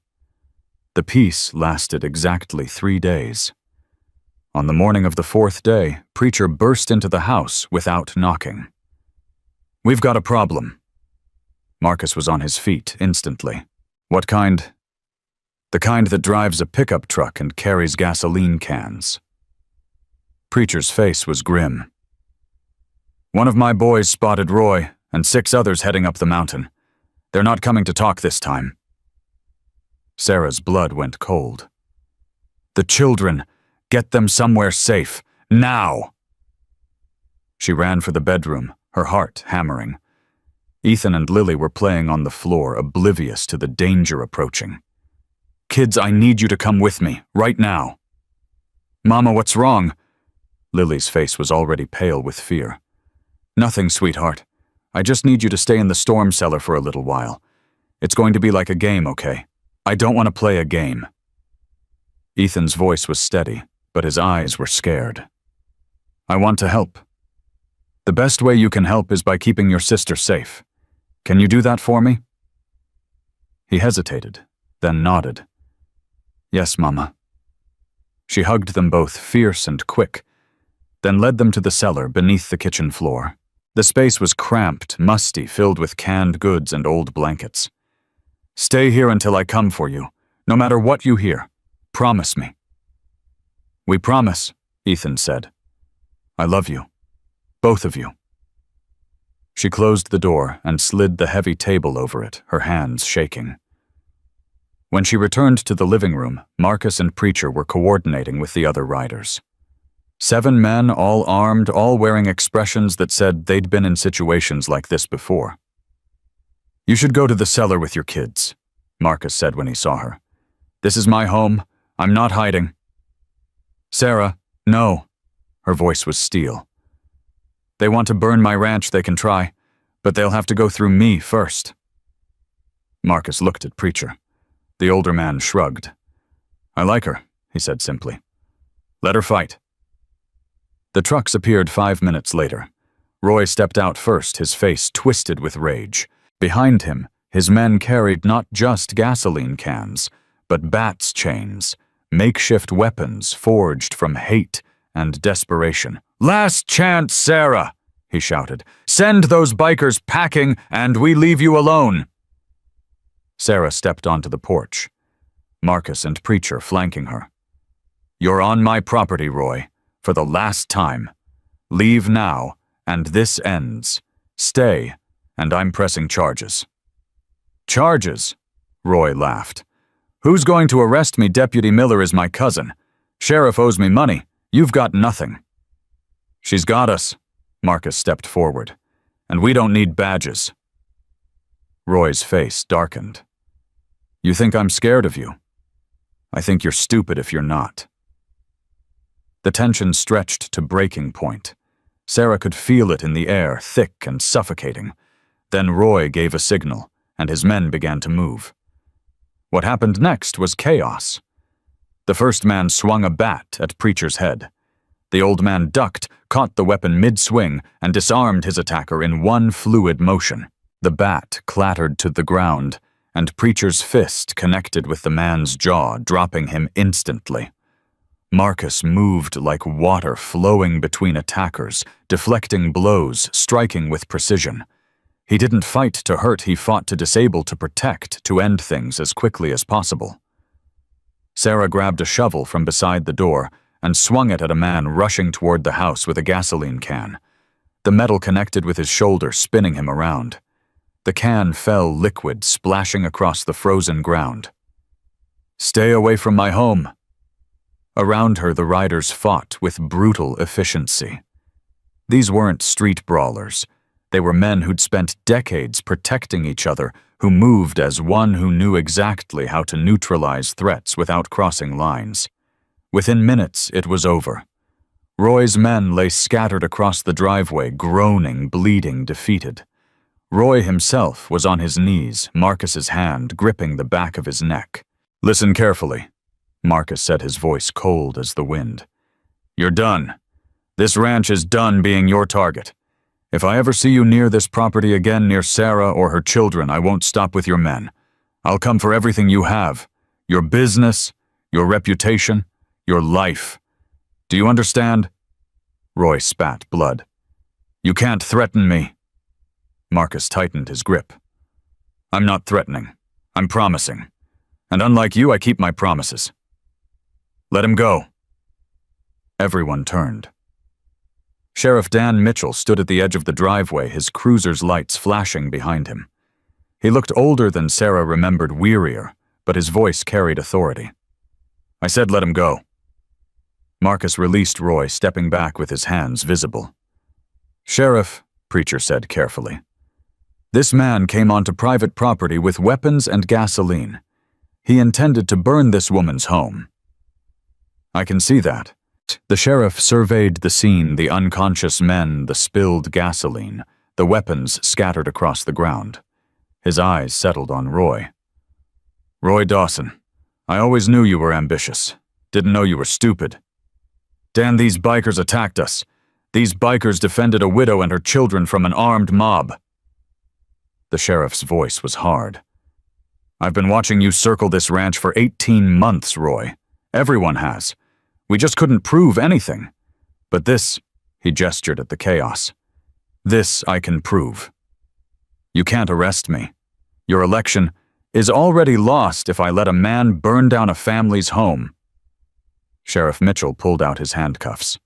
Speaker 1: The peace lasted exactly 3 days. On the morning of the 4th day, Preacher burst into the house without knocking. "We've got a problem." Marcus was on his feet instantly. "What kind?" "The kind that drives a pickup truck and carries gasoline cans." Preacher's face was grim. "One of my boys spotted Roy, and 6 others heading up the mountain. They're not coming to talk this time." Sarah's blood went cold. "The children, get them somewhere safe, now!" She ran for the bedroom, her heart hammering. Ethan and Lily were playing on the floor, oblivious to the danger approaching. kids, I need you to come with me, right now." "Mama, what's wrong?" Lily's face was already pale with fear. "Nothing, sweetheart. I just need you to stay in the storm cellar for a little while. It's going to be like a game, okay? I don't want to play a game." Ethan's voice was steady, but his eyes were scared. "I want to help. The best way you can help is by keeping your sister safe. Can you do that for me?" He hesitated, then nodded. "Yes, Mama." She hugged them both, fierce and quick, then led them to the cellar beneath the kitchen floor. The space was cramped, musty, filled with canned goods and old blankets. "Stay here until I come for you, no matter what you hear. Promise me." "We promise," Ethan said. "I love you. Both of you." She closed the door and slid the heavy table over it, her hands shaking. When she returned to the living room, Marcus and Preacher were coordinating with the other riders. 7 men, all armed, all wearing expressions that said they'd been in situations like this before. "You should go to the cellar with your kids," Marcus said when he saw her. "This is my home. I'm not hiding." "Sarah, no." Her voice was steel. "They want to burn my ranch, they can try, but they'll have to go through me first." Marcus looked at Preacher. The older man shrugged. "I like her," he said simply. "Let her fight." The trucks appeared 5 minutes later. Roy stepped out first, his face twisted with rage. Behind him, his men carried not just gasoline cans, but bats' chains, makeshift weapons forged from hate and desperation. "Last chance, Sarah!" he shouted. "Send those bikers packing, and we leave you alone." Sarah stepped onto the porch, Marcus and Preacher flanking her. "You're on my property, Roy, for the last time. Leave now, and this ends. Stay, and I'm pressing charges." "Charges?" Roy laughed. "Who's going to arrest me? Deputy Miller is my cousin. Sheriff owes me money. You've got nothing." "She's got us." Marcus stepped forward. "And we don't need badges." Roy's face darkened. "You think I'm scared of you? I think you're stupid if you're not." The tension stretched to breaking point. Sarah could feel it in the air, thick and suffocating. Then Roy gave a signal, and his men began to move. What happened next was chaos. The first man swung a bat at Preacher's head. The old man ducked, caught the weapon mid-swing, and disarmed his attacker in one fluid motion. The bat clattered to the ground, and Preacher's fist connected with the man's jaw, dropping him instantly. Marcus moved like water flowing between attackers, deflecting blows, striking with precision. He didn't fight to hurt, he fought to disable, to protect, to end things as quickly as possible. Sarah grabbed a shovel from beside the door and swung it at a man rushing toward the house with a gasoline can. The metal connected with his shoulder, spinning him around. The can fell liquid, splashing across the frozen ground. "Stay away from my home." Around her, the riders fought with brutal efficiency. These weren't street brawlers. They were men who'd spent decades protecting each other, who moved as one who knew exactly how to neutralize threats without crossing lines. Within minutes, it was over. Roy's men lay scattered across the driveway, groaning, bleeding, defeated. Roy himself was on his knees, Marcus's hand gripping the back of his neck. "Listen carefully," Marcus said, his voice cold as the wind. "You're done. This ranch is done being your target. If I ever see you near this property again, near Sarah or her children, I won't stop with your men. I'll come for everything you have. Your business, your reputation, your life. Do you understand?" Roy spat blood. "You can't threaten me." Marcus tightened his grip. "I'm not threatening. I'm promising. And unlike you, I keep my promises. Let him go." Everyone turned. Sheriff Dan Mitchell stood at the edge of the driveway, his cruiser's lights flashing behind him. He looked older than Sarah remembered, wearier, but his voice carried authority. "I said let him go." Marcus released Roy, stepping back with his hands visible. "Sheriff," Preacher said carefully, "this man came onto private property with weapons and gasoline. He intended to burn this woman's home. I can see that. The sheriff surveyed the scene, the unconscious men, the spilled gasoline, the weapons scattered across the ground. His eyes settled on Roy. Roy Dawson, I always knew you were ambitious. Didn't know you were stupid. Dan, these bikers attacked us. These bikers defended a widow and her children from an armed mob. The sheriff's voice was hard. I've been watching you circle this ranch for 18 months, Roy. Everyone has. We just couldn't prove anything. But this, he gestured at the chaos. This I can prove. You can't arrest me. Your election is already lost if I let a man burn down a family's home. Sheriff Mitchell pulled out his handcuffs.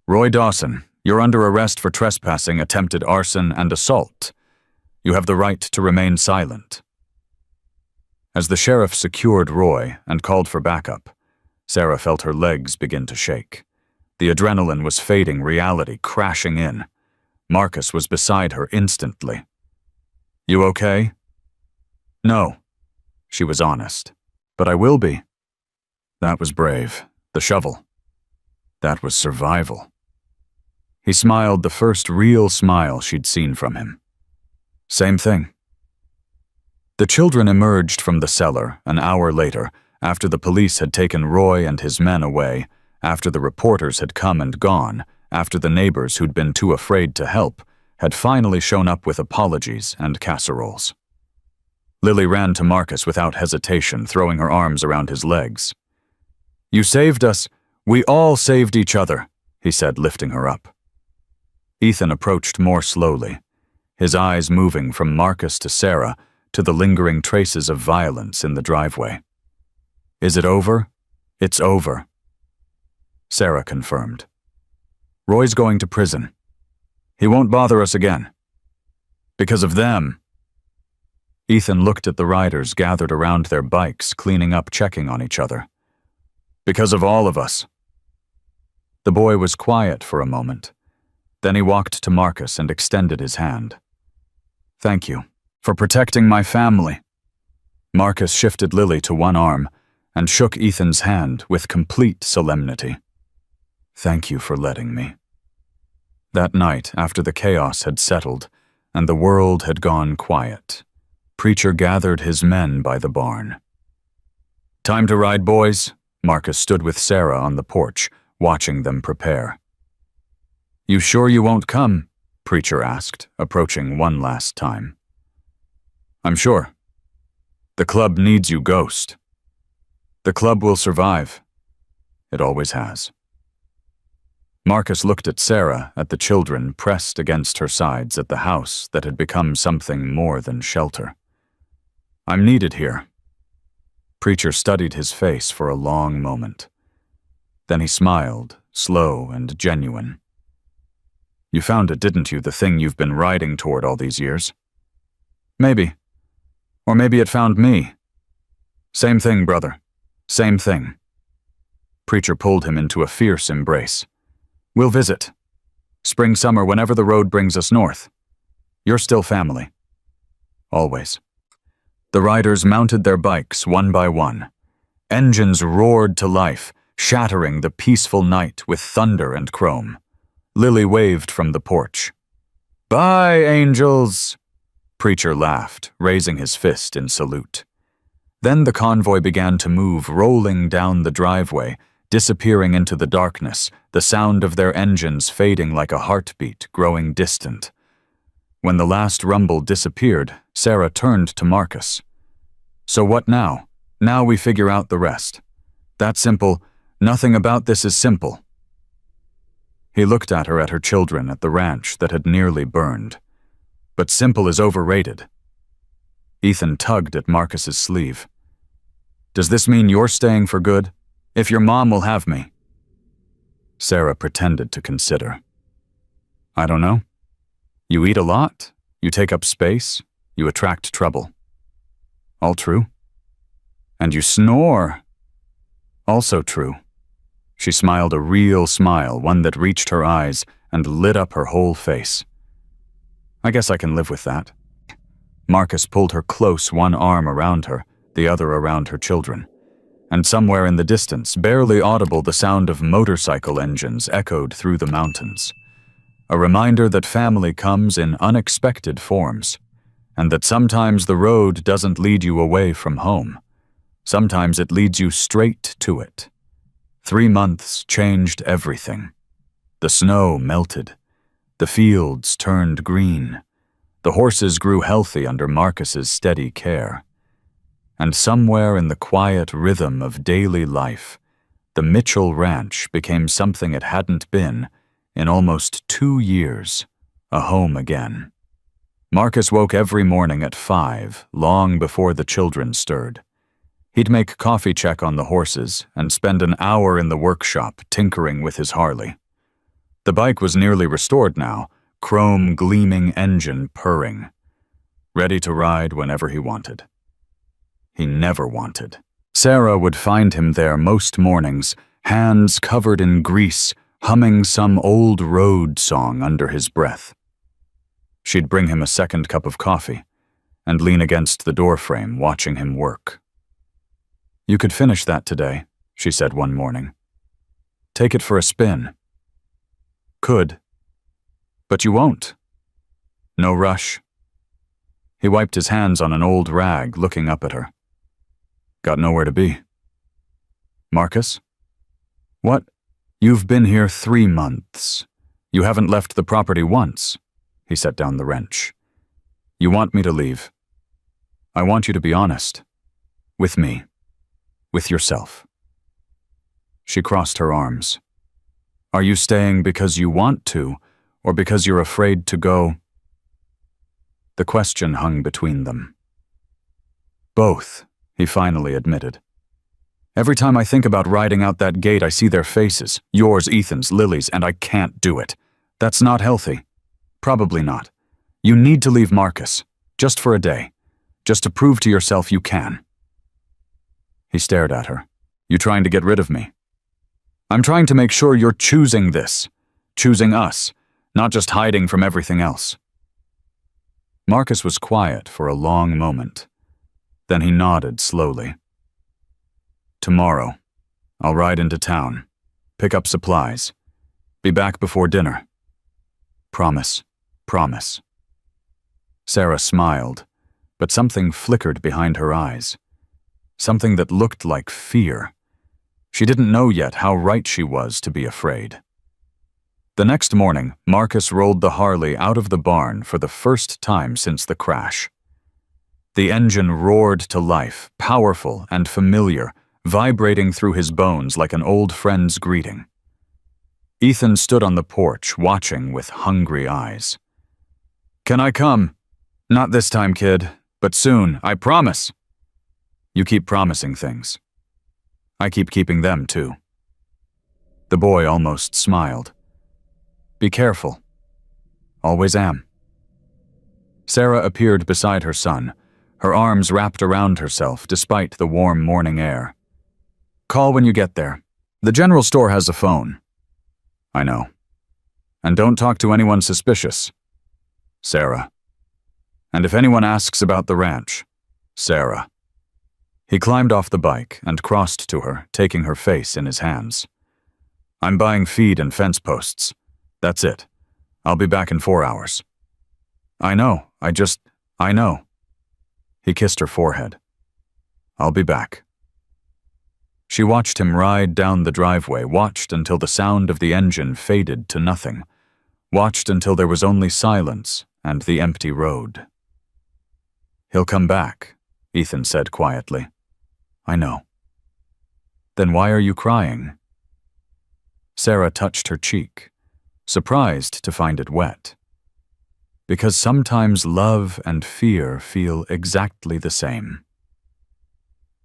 Speaker 1: Roy Dawson, you're under arrest for trespassing, attempted arson, and assault. You have the right to remain silent. As the sheriff secured Roy and called for backup, Sarah felt her legs begin to shake. The adrenaline was fading, reality crashing in. Marcus was beside her instantly. You okay? No. She was honest. But I will be. That was brave. The shovel. That was survival. He smiled, the first real smile she'd seen from him. Same thing. The children emerged from the cellar an hour later, after the police had taken Roy and his men away, after the reporters had come and gone, after the neighbors who'd been too afraid to help had finally shown up with apologies and casseroles. Lily ran to Marcus without hesitation, throwing her arms around his legs. You saved us. We all saved each other, he said, lifting her up. Ethan approached more slowly, his eyes moving from Marcus to Sarah to the lingering traces of violence in the driveway. Is it over? It's over. Sarah confirmed. Roy's going to prison. He won't bother us again. Because of them. Ethan looked at the riders gathered around their bikes, cleaning up, checking on each other. Because of all of us. The boy was quiet for a moment. Then he walked to Marcus and extended his hand. Thank you for protecting my family. Marcus shifted Lily to one arm and shook Ethan's hand with complete solemnity. Thank you for letting me. That night, after the chaos had settled and the world had gone quiet, Preacher gathered his men by the barn. Time to ride, boys. Marcus stood with Sarah on the porch, watching them prepare. You sure you won't come? Preacher asked, approaching one last time. I'm sure. The club needs you, Ghost. The club will survive. It always has. Marcus looked at Sarah, at the children pressed against her sides, at the house that had become something more than shelter. I'm needed here. Preacher studied his face for a long moment. Then he smiled, slow and genuine. You found it, didn't you, the thing you've been riding toward all these years? Maybe. Or maybe it found me. Same thing, brother. Same thing. Preacher pulled him into a fierce embrace. We'll visit. Spring, summer, whenever the road brings us north. You're still family. Always. The riders mounted their bikes one by one. Engines roared to life, shattering the peaceful night with thunder and chrome. Lily waved from the porch. Bye, angels! Preacher laughed, raising his fist in salute. Then the convoy began to move, rolling down the driveway, disappearing into the darkness, the sound of their engines fading like a heartbeat, growing distant. When the last rumble disappeared, Sarah turned to Marcus. So what now? Now we figure out the rest. That simple. Nothing about this is simple. He looked at her children, at the ranch that had nearly burned. But simple is overrated. Ethan tugged at Marcus's sleeve. Does this mean you're staying for good? If your mom will have me? Sarah pretended to consider. I don't know. You eat a lot, you take up space, you attract trouble. All true. And you snore. Also true. She smiled a real smile, one that reached her eyes and lit up her whole face. I guess I can live with that. Marcus pulled her close, one arm around her, the other around her children. And somewhere in the distance, barely audible, the sound of motorcycle engines echoed through the mountains. A reminder that family comes in unexpected forms, and that sometimes the road doesn't lead you away from home. Sometimes it leads you straight to it. 3 months changed everything. The snow melted. The fields turned green. The horses grew healthy under Marcus's steady care. And somewhere in the quiet rhythm of daily life, the Mitchell Ranch became something it hadn't been in almost 2 years, a home again. Marcus woke every morning at 5, long before the children stirred. He'd make coffee check on the horses and spend an hour in the workshop tinkering with his Harley. The bike was nearly restored now, chrome gleaming engine purring, ready to ride whenever he wanted. He never wanted. Sarah would find him there most mornings, hands covered in grease, humming some old road song under his breath. She'd bring him a second cup of coffee and lean against the doorframe watching him work. "You could finish that today," she said one morning. "Take it for a spin." "Could. But you won't." "No rush." He wiped his hands on an old rag, looking up at her. "Got nowhere to be." "Marcus?" "What? You've been here 3 months. You haven't left the property once." He set down the wrench. "You want me to leave. I want you to be honest. With me. With yourself." She crossed her arms. "Are you staying because you want to, or because you're afraid to go?" The question hung between them. "Both," he finally admitted. "Every time I think about riding out that gate, I see their faces, yours, Ethan's, Lily's, and I can't do it. That's not healthy. Probably not. You need to leave Marcus, just for a day, just to prove to yourself you can." He stared at her. "You trying to get rid of me?" "I'm trying to make sure you're choosing this, choosing us, not just hiding from everything else." Marcus was quiet for a long moment. Then he nodded slowly. "Tomorrow, I'll ride into town, pick up supplies, be back before dinner. Promise, promise." Sarah smiled, but something flickered behind her eyes. Something that looked like fear. She didn't know yet how right she was to be afraid. The next morning, Marcus rolled the Harley out of the barn for the first time since the crash. The engine roared to life, powerful and familiar, vibrating through his bones like an old friend's greeting. Ethan stood on the porch, watching with hungry eyes. "Can I come?" "Not this time, kid, but soon, I promise." "You keep promising things. I keep keeping them, too." The boy almost smiled. "Be careful." "Always am." Sarah appeared beside her son, her arms wrapped around herself despite the warm morning air. "Call when you get there. The general store has a phone." "I know. And don't talk to anyone suspicious." "Sarah." "And if anyone asks about the ranch." "Sarah." He climbed off the bike and crossed to her, taking her face in his hands. "I'm buying feed and fence posts. That's it. I'll be back in 4 hours." "I know. I know." He kissed her forehead. "I'll be back." She watched him ride down the driveway, watched until the sound of the engine faded to nothing, watched until there was only silence and the empty road. "He'll come back," Ethan said quietly. "I know." "Then why are you crying?" Sarah touched her cheek, surprised to find it wet. "Because sometimes love and fear feel exactly the same."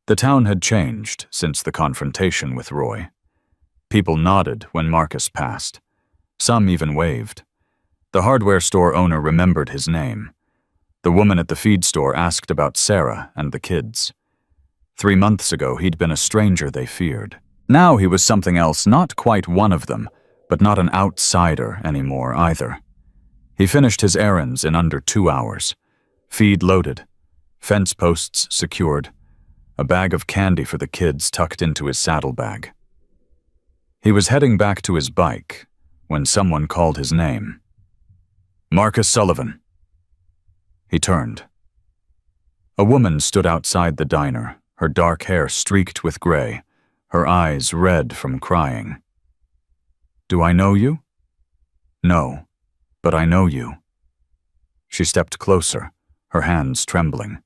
Speaker 1: The town had changed since the confrontation with Roy. People nodded when Marcus passed. Some even waved. The hardware store owner remembered his name. The woman at the feed store asked about Sarah and the kids. 3 months ago, he'd been a stranger they feared. Now he was something else, not quite one of them, but not an outsider anymore either. He finished his errands in under 2 hours. Feed loaded, fence posts secured, a bag of candy for the kids tucked into his saddlebag. He was heading back to his bike when someone called his name. "Marcus Sullivan." He turned. A woman stood outside the diner, her dark hair streaked with gray, her eyes red from crying. "Do I know you?" "No, but I know you." She stepped closer, her hands trembling.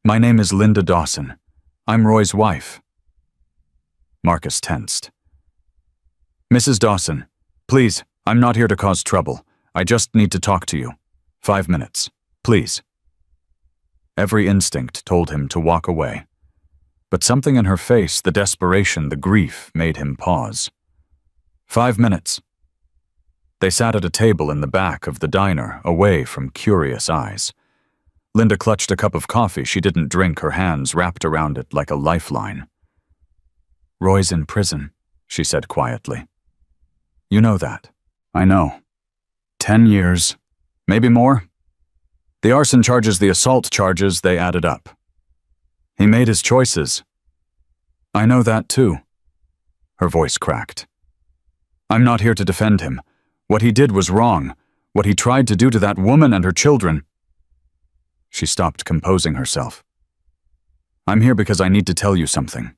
Speaker 1: "My name is Linda Dawson. I'm Roy's wife." Marcus tensed. "Mrs. Dawson, please, I'm not here to cause trouble. I just need to talk to you. 5 minutes, please." Every instinct told him to walk away. But something in her face, the desperation, the grief, made him pause. 5 minutes. They sat at a table in the back of the diner, away from curious eyes. Linda clutched a cup of coffee she didn't drink, her hands wrapped around it like a lifeline. "Roy's in prison," she said quietly. "You know that." "I know. 10 years. Maybe more. The arson charges, the assault charges, they added up. He made his choices." "I know that too." Her voice cracked. "I'm not here to defend him. What he did was wrong. What he tried to do to that woman and her children." She stopped composing herself. "I'm here because I need to tell you something.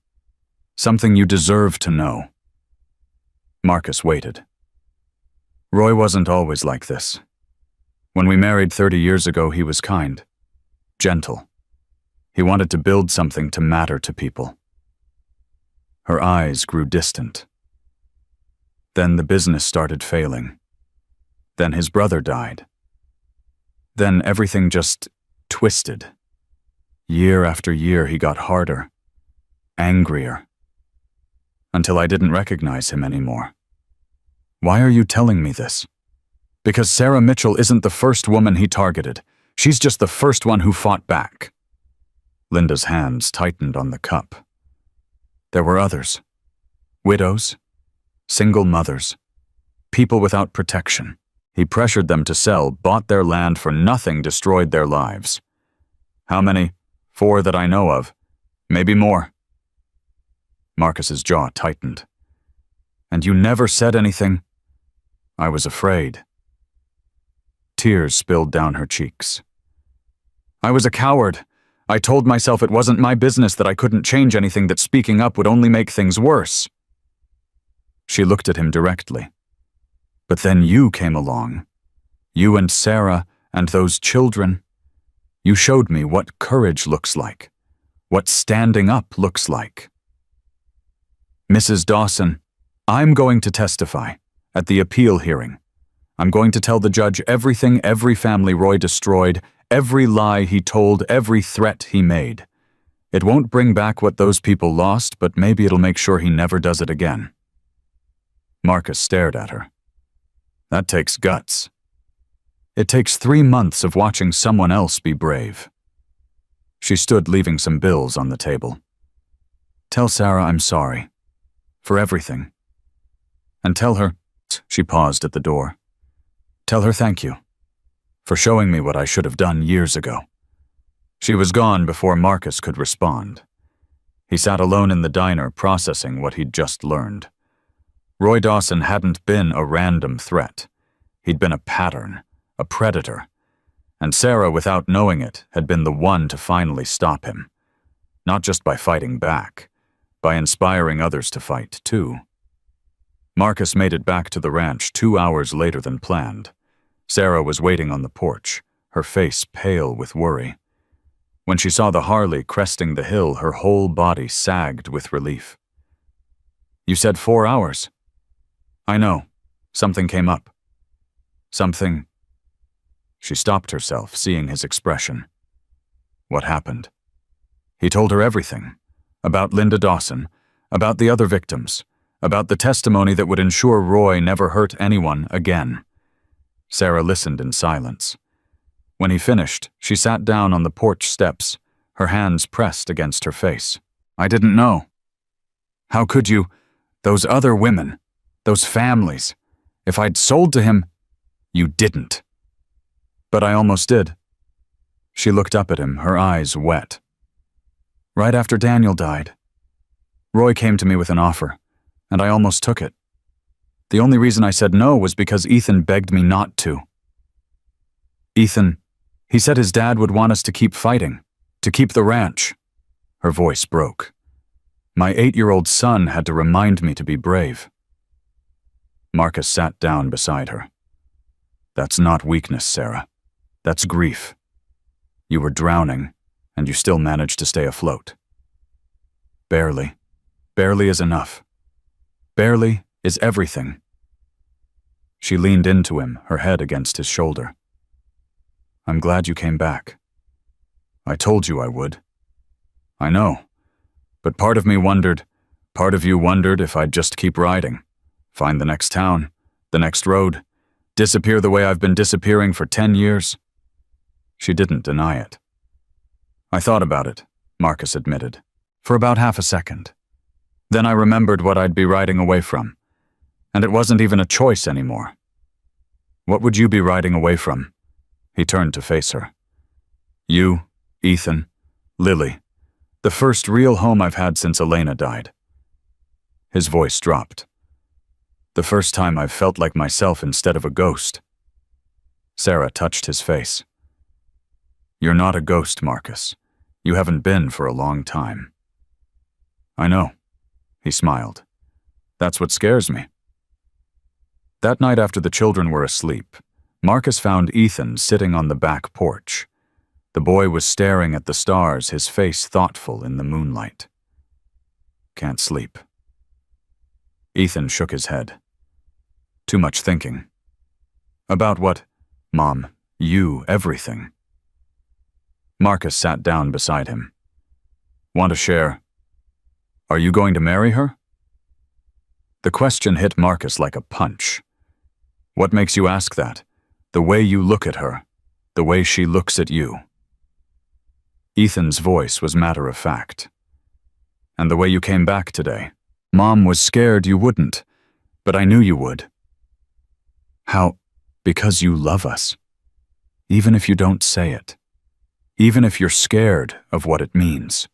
Speaker 1: Something you deserve to know." Marcus waited. "Roy wasn't always like this. When we married 30 years ago, he was kind, gentle. He wanted to build something to matter to people." Her eyes grew distant. Then the business started failing. Then his brother died. Then everything just twisted. Year after year, he got harder, angrier, until I didn't recognize him anymore. Why are you telling me this? Because Sarah Mitchell isn't the first woman he targeted. She's just the first one who fought back. Linda's hands tightened on the cup. There were others. Widows, single mothers, people without protection. He pressured them to sell, bought their land for nothing, destroyed their lives. How many? 4 that I know of. Maybe more. Marcus's jaw tightened. "And you never said anything?" "I was afraid." Tears spilled down her cheeks. "I was a coward. I told myself it wasn't my business, that I couldn't change anything, that speaking up would only make things worse." She looked at him directly. "But then you came along. You and Sarah and those children. You showed me what courage looks like, what standing up looks like." "Mrs. Dawson, I'm going to testify at the appeal hearing. I'm going to tell the judge everything, every family Roy destroyed, every lie he told, every threat he made. It won't bring back what those people lost, but maybe it'll make sure he never does it again." Marcus stared at her. "That takes guts. It takes 3 months of watching someone else be brave." She stood, leaving some bills on the table. "Tell Sarah I'm sorry. For everything. And tell her," she paused at the door, "tell her thank you. For showing me what I should have done years ago." She was gone before Marcus could respond. He sat alone in the diner, processing what he'd just learned. Roy Dawson hadn't been a random threat. He'd been a pattern, a predator. And Sarah, without knowing it, had been the one to finally stop him. Not just by fighting back, by inspiring others to fight, too. Marcus made it back to the ranch 2 hours later than planned. Sarah was waiting on the porch, her face pale with worry. When she saw the Harley cresting the hill, her whole body sagged with relief. "You said 4 hours." "I know. Something came up." "Something—" She stopped herself, seeing his expression. What happened? He told her everything. About Linda Dawson, about the other victims, about the testimony that would ensure Roy never hurt anyone again. Sarah listened in silence. When he finished, she sat down on the porch steps, her hands pressed against her face. "I didn't know. How could you? Those other women, those families. If I'd sold to him—" "You didn't." "But I almost did." She looked up at him, her eyes wet. Right after Daniel died. Roy came to me with an offer, and I almost took it. The only reason I said no was because Ethan begged me not to. Ethan, he said his dad would want us to keep fighting, to keep the ranch. Her voice broke. My 8-year-old son had to remind me to be brave. Marcus sat down beside her. That's not weakness, Sarah. That's grief. You were drowning, and you still managed to stay afloat. Barely. Barely is enough. Barely is everything. She leaned into him, her head against his shoulder. I'm glad you came back. I told you I would. I know. But part of me wondered, part of you wondered if I'd just keep riding, find the next town, the next road, disappear the way I've been disappearing for 10 years. She didn't deny it. I thought about it, Marcus admitted, for about half a second. Then I remembered what I'd be riding away from, and it wasn't even a choice anymore. What would you be riding away from? He turned to face her. You, Ethan, Lily, the first real home I've had since Elena died. His voice dropped. The first time I've felt like myself instead of a ghost. Sarah touched his face. You're not a ghost, Marcus. You haven't been for a long time. I know, he smiled. That's what scares me. That night after the children were asleep, Marcus found Ethan sitting on the back porch. The boy was staring at the stars, his face thoughtful in the moonlight. Can't sleep. Ethan shook his head. Too much thinking. About what? Mom, you, everything. Marcus sat down beside him. Want to share? Are you going to marry her? The question hit Marcus like a punch. What makes you ask that? The way you look at her, the way she looks at you. Ethan's voice was matter-of-fact. And the way you came back today. Mom was scared you wouldn't, but I knew you would. How? Because you love us. Even if you don't say it. Even if you're scared of what it means.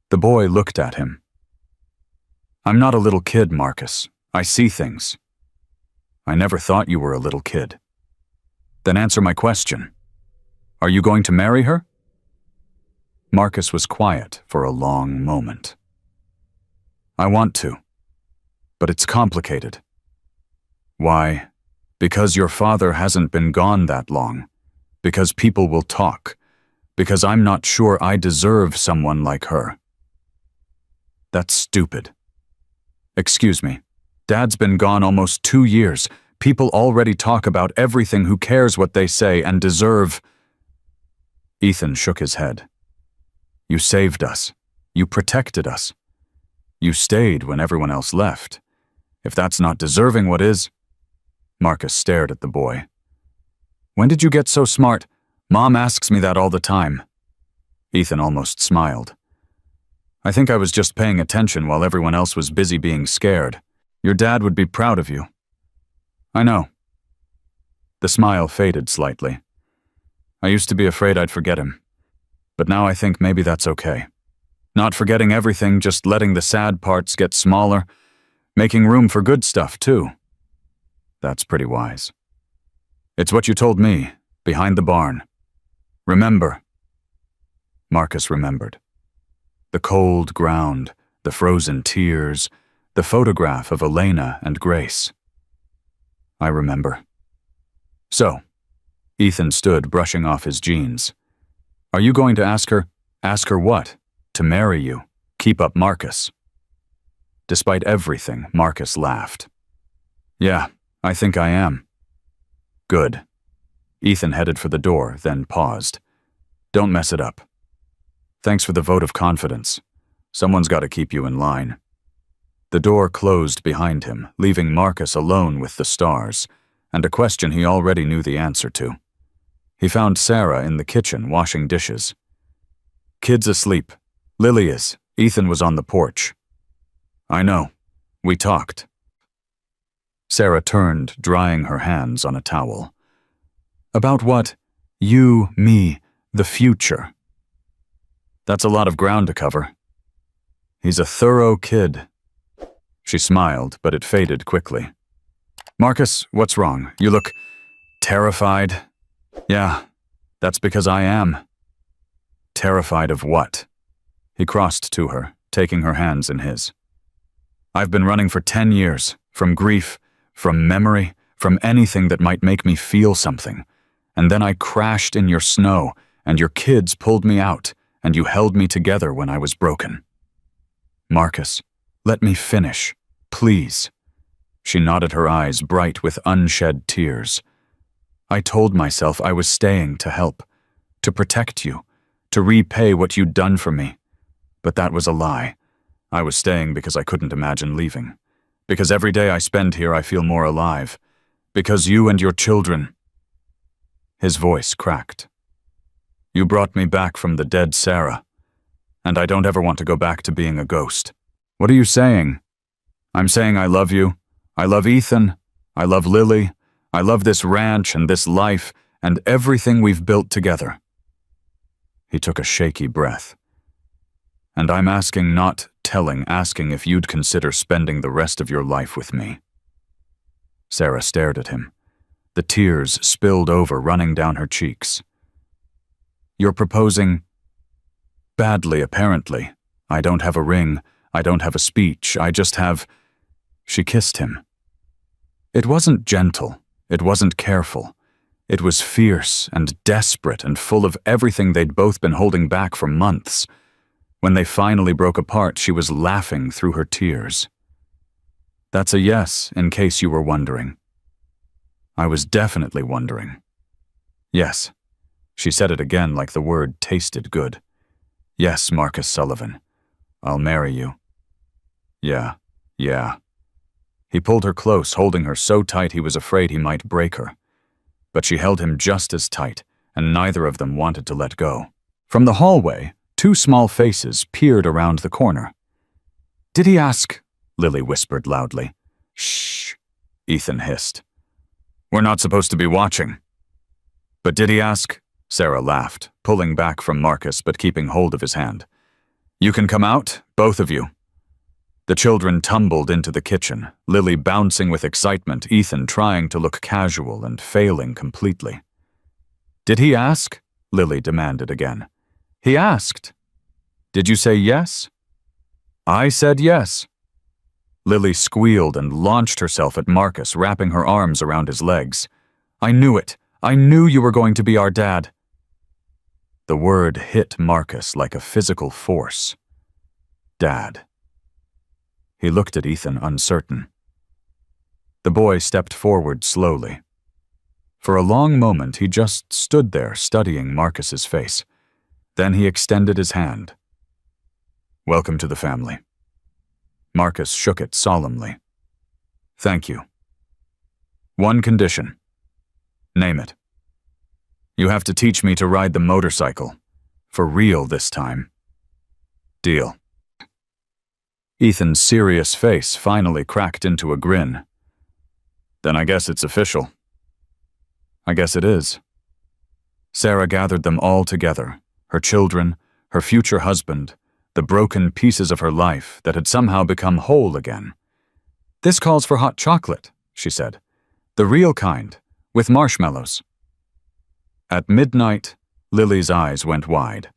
Speaker 1: The boy looked at him. I'm not a little kid, Marcus. I see things. I never thought you were a little kid. Then answer my question. Are you going to marry her? Marcus was quiet for a long moment. I want to, but it's complicated. Why? Because your father hasn't been gone that long. Because people will talk. Because I'm not sure I deserve someone like her. That's stupid. Excuse me. Dad's been gone almost 2 years. People already talk about everything. Who cares what they say and deserve? Ethan shook his head. You saved us. You protected us. You stayed when everyone else left. If that's not deserving, what is? Marcus stared at the boy. When did you get so smart? Mom asks me that all the time. Ethan almost smiled. I think I was just paying attention while everyone else was busy being scared. Your dad would be proud of you. I know. The smile faded slightly. I used to be afraid I'd forget him. But now I think maybe that's okay. Not forgetting everything, just letting the sad parts get smaller, making room for good stuff, too. That's pretty wise. It's what you told me, behind the barn. Remember. Marcus remembered. The cold ground, the frozen tears, the photograph of Elena and Grace. I remember. So, Ethan stood brushing off his jeans. Are you going to ask her? Ask her what? To marry you. Keep up Marcus. Despite everything, Marcus laughed. Yeah, I think I am. Good. Ethan headed for the door, then paused. Don't mess it up. Thanks for the vote of confidence. Someone's got to keep you in line. The door closed behind him, leaving Marcus alone with the stars, and a question he already knew the answer to. He found Sarah in the kitchen washing dishes. Kids asleep. Lily is. Ethan was on the porch. I know. We talked. Sarah turned, drying her hands on a towel. About what? You, me, the future. That's a lot of ground to cover. He's a thorough kid. She smiled, but it faded quickly. Marcus, what's wrong? You look terrified. Yeah, that's because I am. Terrified of what? He crossed to her, taking her hands in his. I've been running for 10 years, from grief, from memory, from anything that might make me feel something. And then I crashed in your snow, and your kids pulled me out, and you held me together when I was broken. Marcus, let me finish, please. She nodded her eyes bright with unshed tears. I told myself I was staying to help, to protect you, to repay what you'd done for me. But that was a lie. I was staying because I couldn't imagine leaving. Because every day I spend here I feel more alive. Because you and your children. His voice cracked. You brought me back from the dead Sarah, and I don't ever want to go back to being a ghost. What are you saying? I'm saying I love you. I love Ethan. I love Lily. I love this ranch and this life and everything we've built together. He took a shaky breath. And I'm asking, not asking if you'd consider spending the rest of your life with me. Sarah stared at him. The tears spilled over, running down her cheeks. You're proposing badly, apparently. I don't have a ring. I don't have a speech. I just have... She kissed him. It wasn't gentle. It wasn't careful. It was fierce and desperate and full of everything they'd both been holding back for months. When they finally broke apart, she was laughing through her tears. That's a yes, in case you were wondering. I was definitely wondering. Yes. She said it again like the word tasted good. Yes, Marcus Sullivan. I'll marry you. Yeah. He pulled her close, holding her so tight he was afraid he might break her. But she held him just as tight, and neither of them wanted to let go. From the hallway, two small faces peered around the corner. Did he ask? Lily whispered loudly. Shh, Ethan hissed. We're not supposed to be watching. But did he ask? Sarah laughed, pulling back from Marcus but keeping hold of his hand. You can come out, both of you. The children tumbled into the kitchen, Lily bouncing with excitement, Ethan trying to look casual and failing completely. Did he ask? Lily demanded again. He asked. Did you say yes? I said yes. Lily squealed and launched herself at Marcus, wrapping her arms around his legs. I knew it. I knew you were going to be our dad. The word hit Marcus like a physical force. Dad. He looked at Ethan, uncertain. The boy stepped forward slowly. For a long moment, he just stood there studying Marcus's face. Then he extended his hand. Welcome to the family. Marcus shook it solemnly. Thank you. One condition. Name it. You have to teach me to ride the motorcycle. For real this time. Deal. Ethan's serious face finally cracked into a grin. Then I guess it's official. I guess it is. Sarah gathered them all together, her children, her future husband, the broken pieces of her life that had somehow become whole again. This calls for hot chocolate, she said. The real kind, with marshmallows. At midnight, Lily's eyes went wide.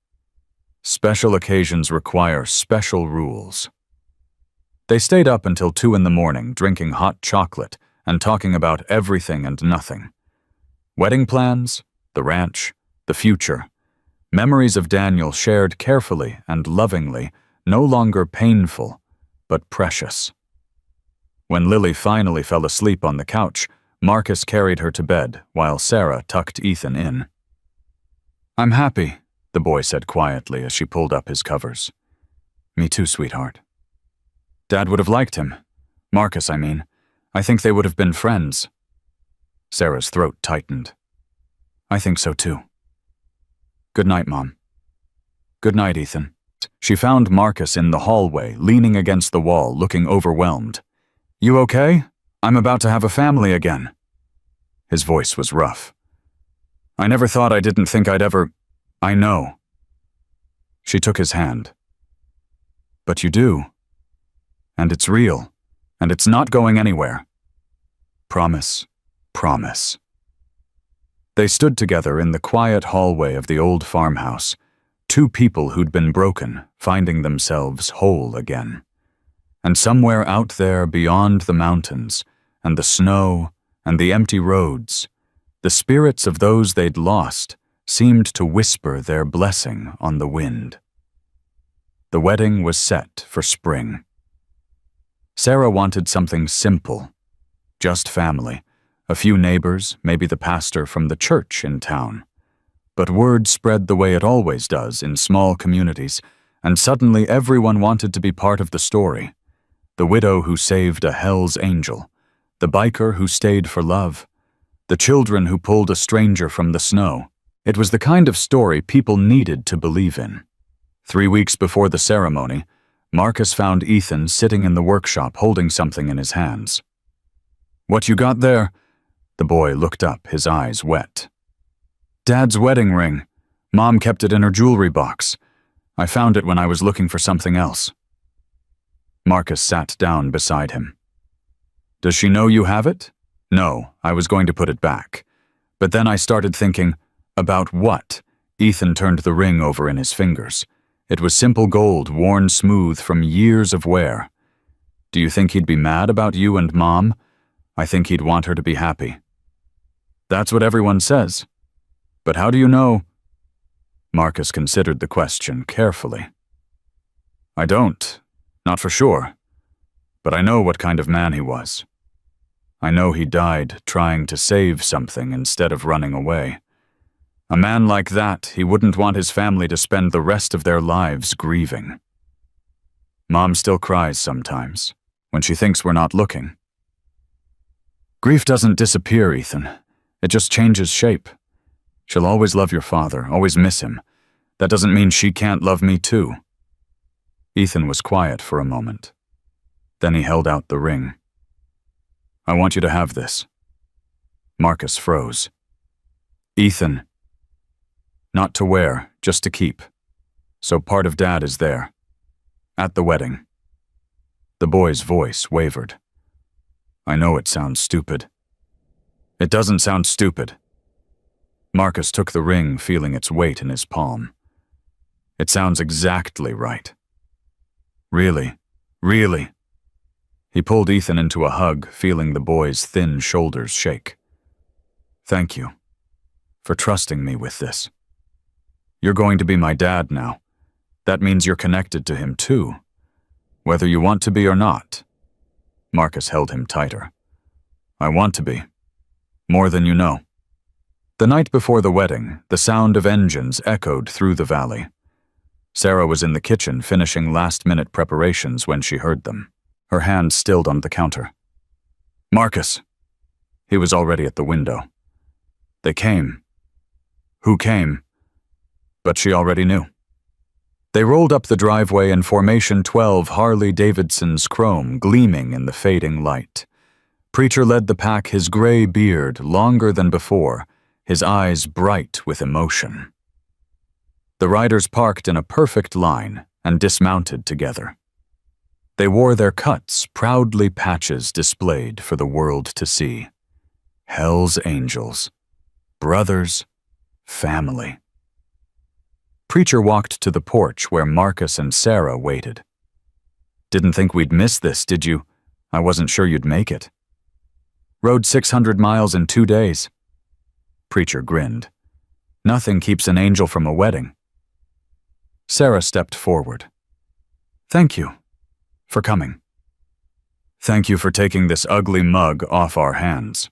Speaker 1: Special occasions require special rules. They stayed up until 2 a.m, drinking hot chocolate and talking about everything and nothing. Wedding plans, the ranch, the future. Memories of Daniel shared carefully and lovingly, no longer painful, but precious. When Lily finally fell asleep on the couch, Marcus carried her to bed while Sarah tucked Ethan in. I'm happy, the boy said quietly as she pulled up his covers. Me too, sweetheart. Dad would have liked him. Marcus, I mean. I think they would have been friends. Sarah's throat tightened. I think so too. Good night, Mom. Good night, Ethan. She found Marcus in the hallway, leaning against the wall, looking overwhelmed. You okay? I'm about to have a family again. His voice was rough. I never thought I didn't think I'd ever... I know. She took his hand. But you do. And it's real. And it's not going anywhere. Promise. Promise. They stood together in the quiet hallway of the old farmhouse, two people who'd been broken, finding themselves whole again. And somewhere out there beyond the mountains, and the snow, and the empty roads, the spirits of those they'd lost seemed to whisper their blessing on the wind. The wedding was set for spring. Sarah wanted something simple, just family, a few neighbors, maybe the pastor from the church in town. But word spread the way it always does in small communities, and suddenly everyone wanted to be part of the story. The widow who saved a Hell's Angel, the biker who stayed for love, the children who pulled a stranger from the snow. It was the kind of story people needed to believe in. 3 weeks before the ceremony, Marcus found Ethan sitting in the workshop holding something in his hands. "What you got there?" The boy looked up, his eyes wet. "Dad's wedding ring. Mom kept it in her jewelry box. I found it when I was looking for something else." Marcus sat down beside him. "Does she know you have it?" "No, I was going to put it back. But then I started thinking, about what?" Ethan turned the ring over in his fingers. It was simple gold, worn smooth from years of wear. "Do you think he'd be mad about you and Mom?" "I think he'd want her to be happy." "That's what everyone says. But how do you know?" Marcus considered the question carefully. "I don't. Not for sure. But I know what kind of man he was. I know he died trying to save something instead of running away. A man like that, he wouldn't want his family to spend the rest of their lives grieving. Mom still cries sometimes, when she thinks we're not looking. Grief doesn't disappear, Ethan. It just changes shape. She'll always love your father, always miss him. That doesn't mean she can't love me too." Ethan was quiet for a moment. Then he held out the ring. "I want you to have this." Marcus froze. "Ethan." "Not to wear, just to keep. So part of Dad is there. At the wedding." The boy's voice wavered. "I know it sounds stupid." "It doesn't sound stupid." Marcus took the ring, feeling its weight in his palm. "It sounds exactly right." "Really? Really?" He pulled Ethan into a hug, feeling the boy's thin shoulders shake. "Thank you for trusting me with this. You're going to be my dad now. That means you're connected to him too, whether you want to be or not." Marcus held him tighter. "I want to be. More than you know." The night before the wedding, the sound of engines echoed through the valley. Sarah was in the kitchen finishing last-minute preparations when she heard them, her hand stilled on the counter. "Marcus!" He was already at the window. "They came." Who came? But she already knew. They rolled up the driveway in Formation 12 Harley-Davidson's chrome gleaming in the fading light. Preacher led the pack, his gray beard longer than before, his eyes bright with emotion. The riders parked in a perfect line and dismounted together. They wore their cuts, proudly patches displayed for the world to see. Hell's Angels. Brothers. Family. Preacher walked to the porch where Marcus and Sarah waited. "Didn't think we'd miss this, did you? I wasn't sure you'd make it." "Rode 600 miles in 2 days. Preacher grinned. "Nothing keeps an angel from a wedding." Sarah stepped forward. "Thank you for coming. Thank you for taking this ugly mug off our hands."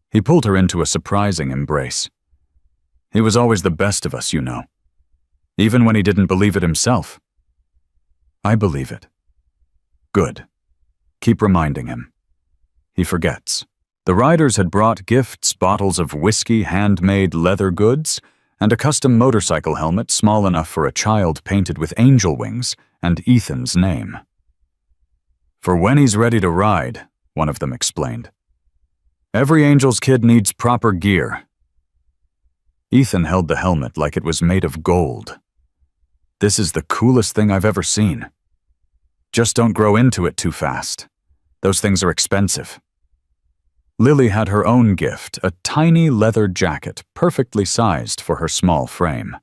Speaker 1: He pulled her into a surprising embrace. "He was always the best of us, you know. Even when he didn't believe it himself." "I believe it." "Good. Keep reminding him. He forgets." The riders had brought gifts, bottles of whiskey, handmade leather goods, and a custom motorcycle helmet small enough for a child painted with angel wings and Ethan's name. "For when he's ready to ride," one of them explained. "Every angel's kid needs proper gear." Ethan held the helmet like it was made of gold. This is the coolest thing I've ever seen. Just don't grow into it too fast. Those things are expensive. Lily had her own gift, a tiny leather jacket perfectly sized for her small frame.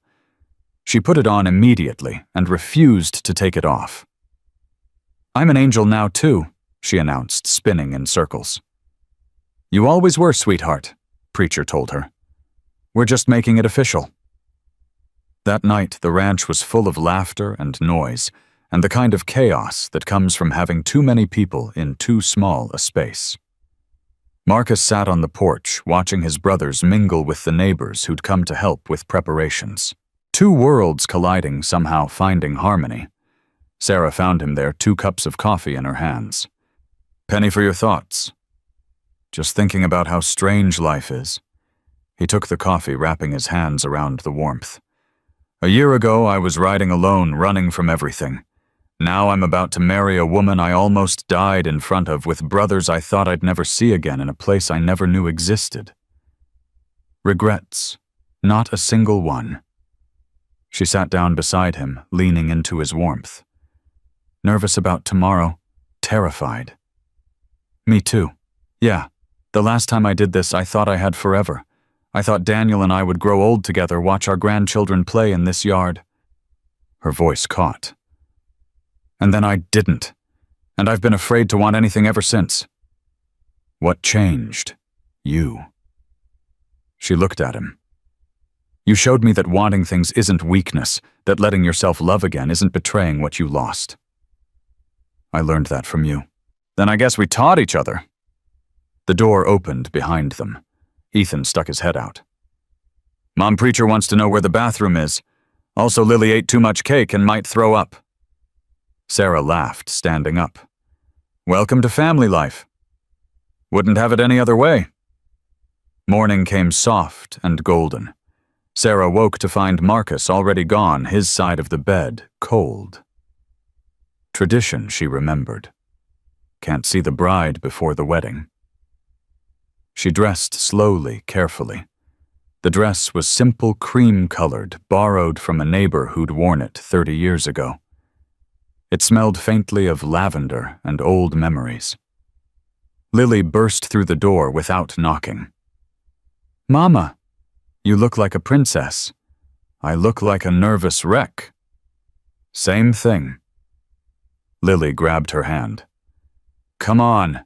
Speaker 1: She put it on immediately and refused to take it off. "I'm an angel now, too," she announced, spinning in circles. "You always were, sweetheart," Preacher told her. "We're just making it official." That night, the ranch was full of laughter and noise, and the kind of chaos that comes from having too many people in too small a space. Marcus sat on the porch, watching his brothers mingle with the neighbors who'd come to help with preparations. Two worlds colliding, somehow finding harmony. Sarah found him there, 2 cups of coffee in her hands. "Penny for your thoughts." "Just thinking about how strange life is." He took the coffee, wrapping his hands around the warmth. "A year ago, I was riding alone, running from everything. Now I'm about to marry a woman I almost died in front of, with brothers I thought I'd never see again in a place I never knew existed. Regrets, not a single one." She sat down beside him, leaning into his warmth. "Nervous about tomorrow, terrified." "Me too. Yeah, the last time I did this, I thought I had forever. I thought Daniel and I would grow old together, watch our grandchildren play in this yard." Her voice caught. "And then I didn't, and I've been afraid to want anything ever since." "What changed? You." She looked at him. "You showed me that wanting things isn't weakness, that letting yourself love again isn't betraying what you lost." "I learned that from you." "Then I guess we taught each other." The door opened behind them. Ethan stuck his head out. "Mom, Preacher wants to know where the bathroom is. Also, Lily ate too much cake and might throw up." Sarah laughed, standing up. "Welcome to family life. Wouldn't have it any other way." Morning came soft and golden. Sarah woke to find Marcus already gone, his side of the bed, cold. Tradition, she remembered. Can't see the bride before the wedding. She dressed slowly, carefully. The dress was simple cream-colored, borrowed from a neighbor who'd worn it 30 years ago. It smelled faintly of lavender and old memories. Lily burst through the door without knocking. "Mama, you look like a princess. I look like a nervous wreck." "Same thing." Lily grabbed her hand. "Come on,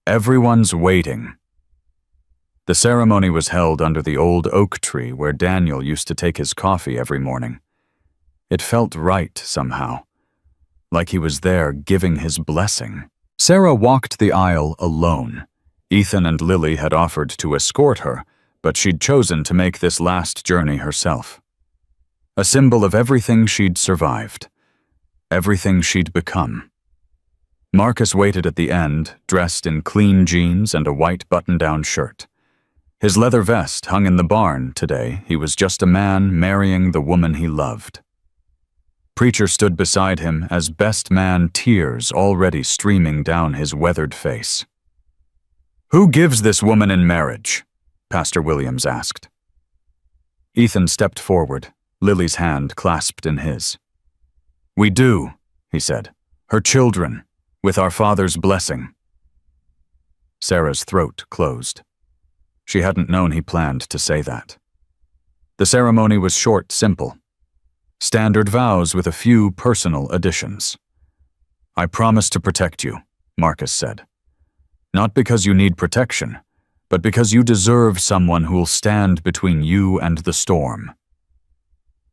Speaker 1: everyone's waiting." The ceremony was held under the old oak tree where Daniel used to take his coffee every morning. It felt right somehow, like he was there giving his blessing. Sarah walked the aisle alone. Ethan and Lily had offered to escort her, but she'd chosen to make this last journey herself. A symbol of everything she'd survived, everything she'd become. Marcus waited at the end, dressed in clean jeans and a white button-down shirt. His leather vest hung in the barn today. He was just a man marrying the woman he loved. Preacher stood beside him as best man, tears already streaming down his weathered face. "Who gives this woman in marriage?" Pastor Williams asked. Ethan stepped forward, Lily's hand clasped in his. "We do," he said. "Her children, with our Father's blessing." Sarah's throat closed. She hadn't known he planned to say that. The ceremony was short, simple. Standard vows with a few personal additions. "I promise to protect you," Marcus said. "Not because you need protection, but because you deserve someone who'll stand between you and the storm."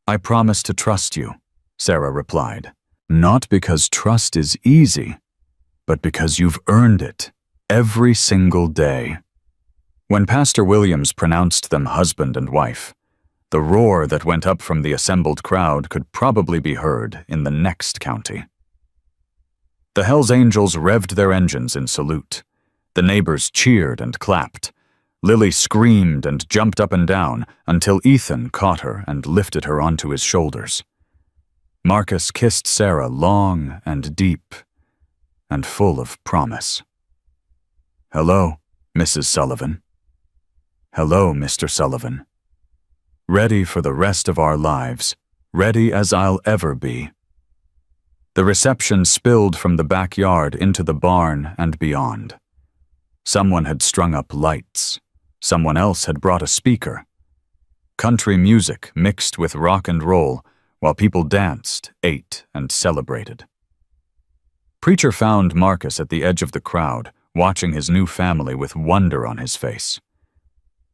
Speaker 1: "I promise to trust you," Sarah replied. "Not because trust is easy, but because you've earned it every single day." When Pastor Williams pronounced them husband and wife, the roar that went up from the assembled crowd could probably be heard in the next county. The Hells Angels revved their engines in salute. The neighbors cheered and clapped. Lily screamed and jumped up and down until Ethan caught her and lifted her onto his shoulders. Marcus kissed Sarah long and deep and full of promise. "Hello, Mrs. Sullivan." "Hello, Mr. Sullivan." Ready for the rest of our lives, ready as I'll ever be. The reception spilled from the backyard into the barn and beyond. Someone had strung up lights. Someone else had brought a speaker. Country music mixed with rock and roll, while people danced, ate, and celebrated. Preacher found Marcus at the edge of the crowd, watching his new family with wonder on his face.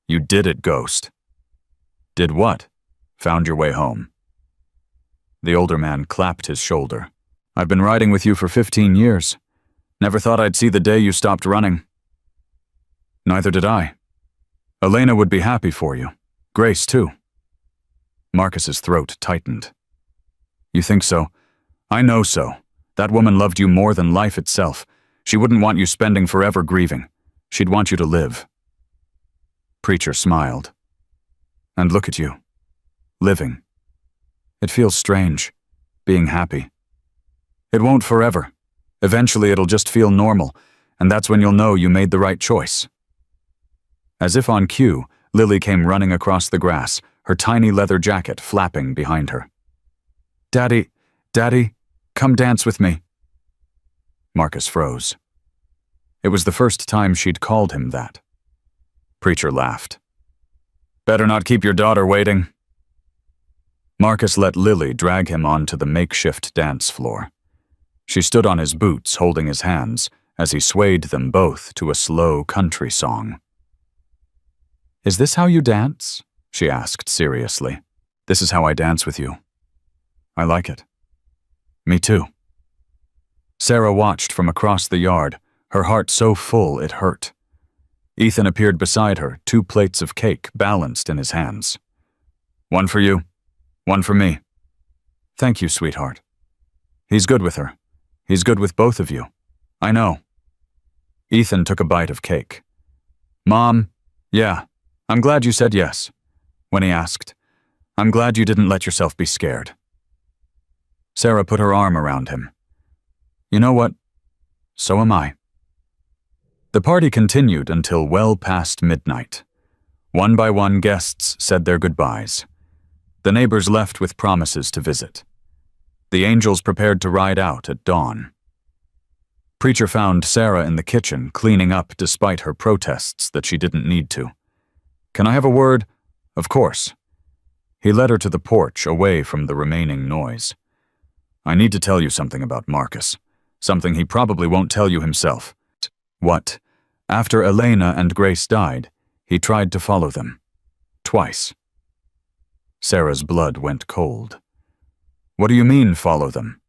Speaker 1: "You did it, Ghost." "Did what?" "Found your way home." The older man clapped his shoulder. "I've been riding with you for 15 years. Never thought I'd see the day you stopped running." "Neither did I. Elena would be happy for you. Grace, too." Marcus's throat tightened. "You think so? I know so. That woman loved you more than life itself. She wouldn't want you spending forever grieving. She'd want you to live." Preacher smiled. "And look at you. Living. It feels strange, being happy. It won't forever. Eventually it'll just feel normal, and that's when you'll know you made the right choice." As if on cue, Lily came running across the grass, her tiny leather jacket flapping behind her. "Daddy, Daddy, come dance with me." Marcus froze. It was the first time she'd called him that. Preacher laughed. "Better not keep your daughter waiting." Marcus let Lily drag him onto the makeshift dance floor. She stood on his boots, holding his hands, as he swayed them both to a slow country song. "Is this how you dance?" she asked seriously. "This is how I dance with you." "I like it." "Me too." Sarah watched from across the yard, her heart so full it hurt. Ethan appeared beside her, 2 plates of cake balanced in his hands. "One for you, one for me." "Thank you, sweetheart." "He's good with her. He's good with both of you. I know." Ethan took a bite of cake. "Mom, yeah, I'm glad you said yes." When he asked, "I'm glad you didn't let yourself be scared." Sarah put her arm around him. "You know what? So am I." The party continued until well past midnight. One by one, guests said their goodbyes. The neighbors left with promises to visit. The angels prepared to ride out at dawn. Preacher found Sarah in the kitchen, cleaning up despite her protests that she didn't need to. "Can I have a word?" "Of course." He led her to the porch, away from the remaining noise. "I need to tell you something about Marcus. Something he probably won't tell you himself." "What?" "After Elena and Grace died, he tried to follow them. Twice." Sarah's blood went cold. "What do you mean, follow them?"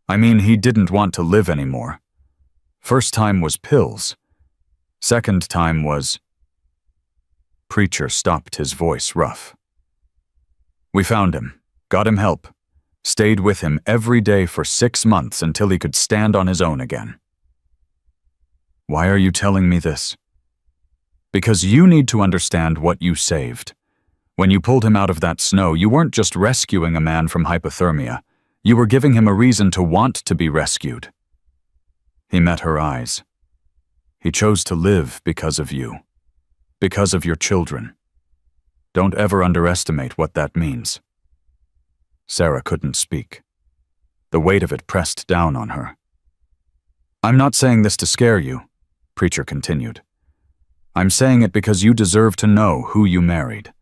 Speaker 1: "I mean he didn't want to live anymore. First time was pills. Second time was—" Preacher stopped, his voice rough. "We found him, got him help, stayed with him every day for 6 months until he could stand on his own again." "Why are you telling me this?" "Because you need to understand what you saved. When you pulled him out of that snow, you weren't just rescuing a man from hypothermia. You were giving him a reason to want to be rescued." He met her eyes. "He chose to live because of you. Because of your children. Don't ever underestimate what that means." Sarah couldn't speak. The weight of it pressed down on her. "I'm not saying this to scare you," Preacher continued. "I'm saying it because you deserve to know who you married.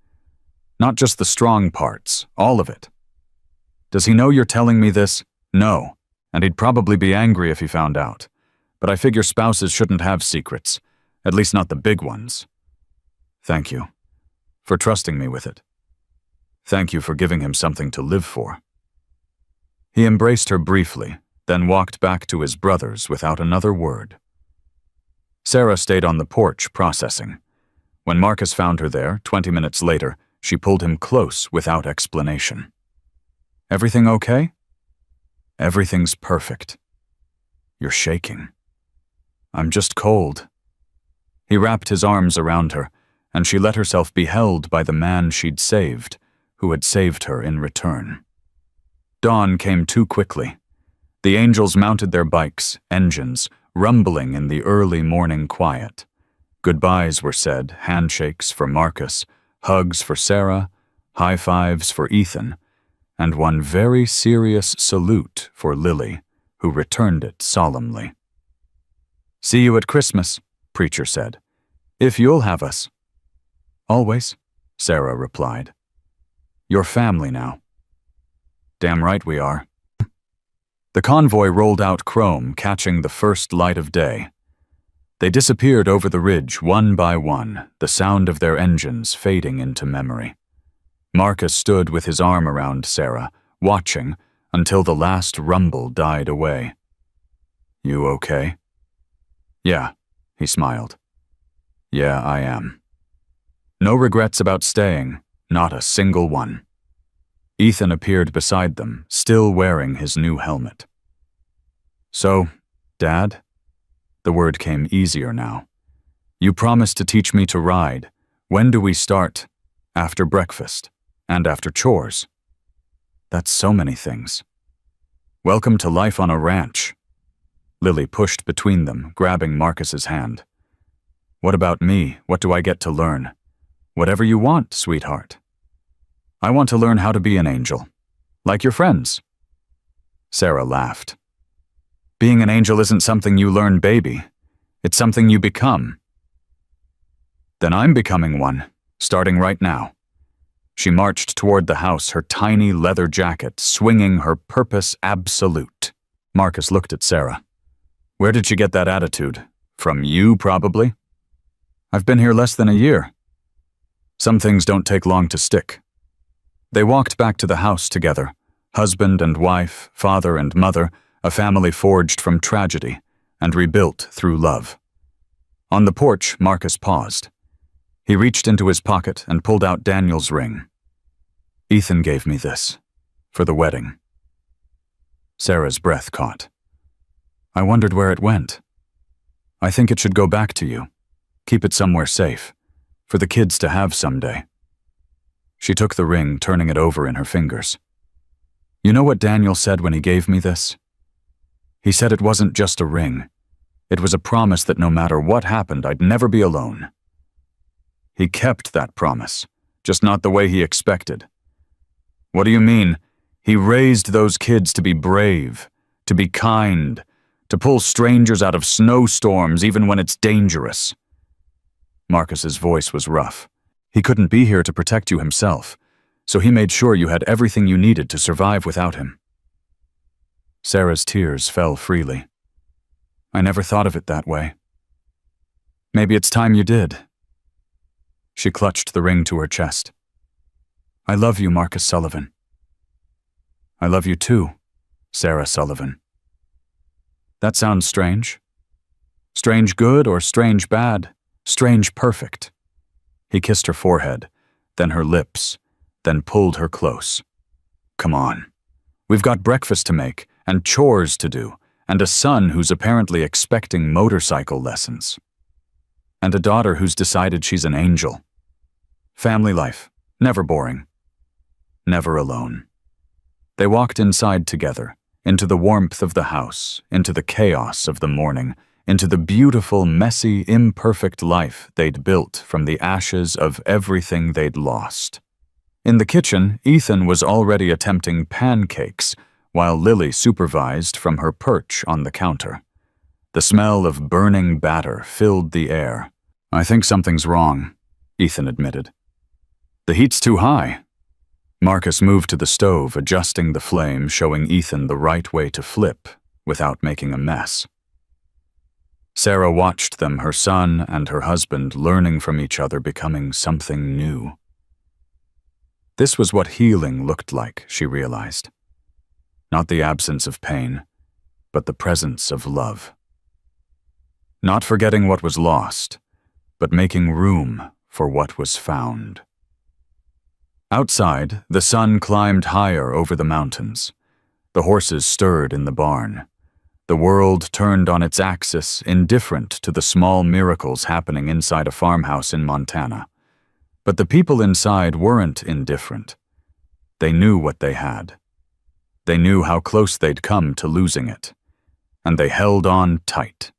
Speaker 1: Not just the strong parts, all of it. Does he know you're telling me this? No, and he'd probably be angry if he found out. But I figure spouses shouldn't have secrets, at least not the big ones. Thank you for trusting me with it. Thank you for giving him something to live for." He embraced her briefly, then walked back to his brothers without another word. Sarah stayed on the porch processing. When Marcus found her there, 20 minutes later, she pulled him close without explanation. "Everything okay?" "Everything's perfect." "You're shaking." "I'm just cold." He wrapped his arms around her, and she let herself be held by the man she'd saved, who had saved her in return. Dawn came too quickly. The angels mounted their bikes, engines, rumbling in the early morning quiet. Goodbyes were said, handshakes for Marcus, hugs for Sarah, high fives for Ethan, and one very serious salute for Lily, who returned it solemnly. "See you at Christmas," Preacher said. "If you'll have us." "Always," Sarah replied. "You're family now." "Damn right we are." The convoy rolled out Chrome, catching the first light of day. They disappeared over the ridge one by one, the sound of their engines fading into memory. Marcus stood with his arm around Sarah, watching until the last rumble died away. "You okay?" "Yeah," he smiled. "Yeah, I am. No regrets about staying, not a single one." Ethan appeared beside them, still wearing his new helmet. "So, Dad?" The word came easier now. "You promised to teach me to ride. When do we start? After breakfast. And after chores." "That's so many things." "Welcome to life on a ranch." Lily pushed between them, grabbing Marcus's hand. "What about me? What do I get to learn?" "Whatever you want, sweetheart." "I want to learn how to be an angel. Like your friends." Sarah laughed. "Being an angel isn't something you learn, baby. It's something you become." "Then I'm becoming one, starting right now." She marched toward the house, her tiny leather jacket swinging her purpose absolute. Marcus looked at Sarah. "Where did she get that attitude? From you, probably?" "I've been here less than a year." "Some things don't take long to stick." They walked back to the house together, husband and wife, father and mother, a family forged from tragedy and rebuilt through love. On the porch, Marcus paused. He reached into his pocket and pulled out Daniel's ring. "Ethan gave me this, for the wedding." Sarah's breath caught. "I wondered where it went. I think it should go back to you. Keep it somewhere safe, for the kids to have someday." She took the ring, turning it over in her fingers. "You know what Daniel said when he gave me this? He said it wasn't just a ring. It was a promise that no matter what happened, I'd never be alone. He kept that promise, just not the way he expected." "What do you mean? He raised those kids to be brave, to be kind, to pull strangers out of snowstorms even when it's dangerous." Marcus's voice was rough. "He couldn't be here to protect you himself, so he made sure you had everything you needed to survive without him." Sarah's tears fell freely. "I never thought of it that way. Maybe it's time you did." She clutched the ring to her chest. "I love you, Marcus Sullivan." "I love you too, Sarah Sullivan." "That sounds strange. Strange good or strange bad? Strange perfect." He kissed her forehead, then her lips, then pulled her close. "Come on. We've got breakfast to make, and chores to do, and a son who's apparently expecting motorcycle lessons. And a daughter who's decided she's an angel. Family life, never boring. Never alone." They walked inside together, into the warmth of the house, into the chaos of the morning, into the beautiful, messy, imperfect life they'd built from the ashes of everything they'd lost. In the kitchen, Ethan was already attempting pancakes, while Lily supervised from her perch on the counter. The smell of burning batter filled the air. "I think something's wrong," Ethan admitted. "The heat's too high." Marcus moved to the stove, adjusting the flame, showing Ethan the right way to flip without making a mess. Sarah watched them, her son and her husband, learning from each other, becoming something new. This was what healing looked like, she realized. Not the absence of pain, but the presence of love. Not forgetting what was lost, but making room for what was found. Outside, the sun climbed higher over the mountains. The horses stirred in the barn. The world turned on its axis, indifferent to the small miracles happening inside a farmhouse in Montana. But the people inside weren't indifferent. They knew what they had. They knew how close they'd come to losing it. And they held on tight.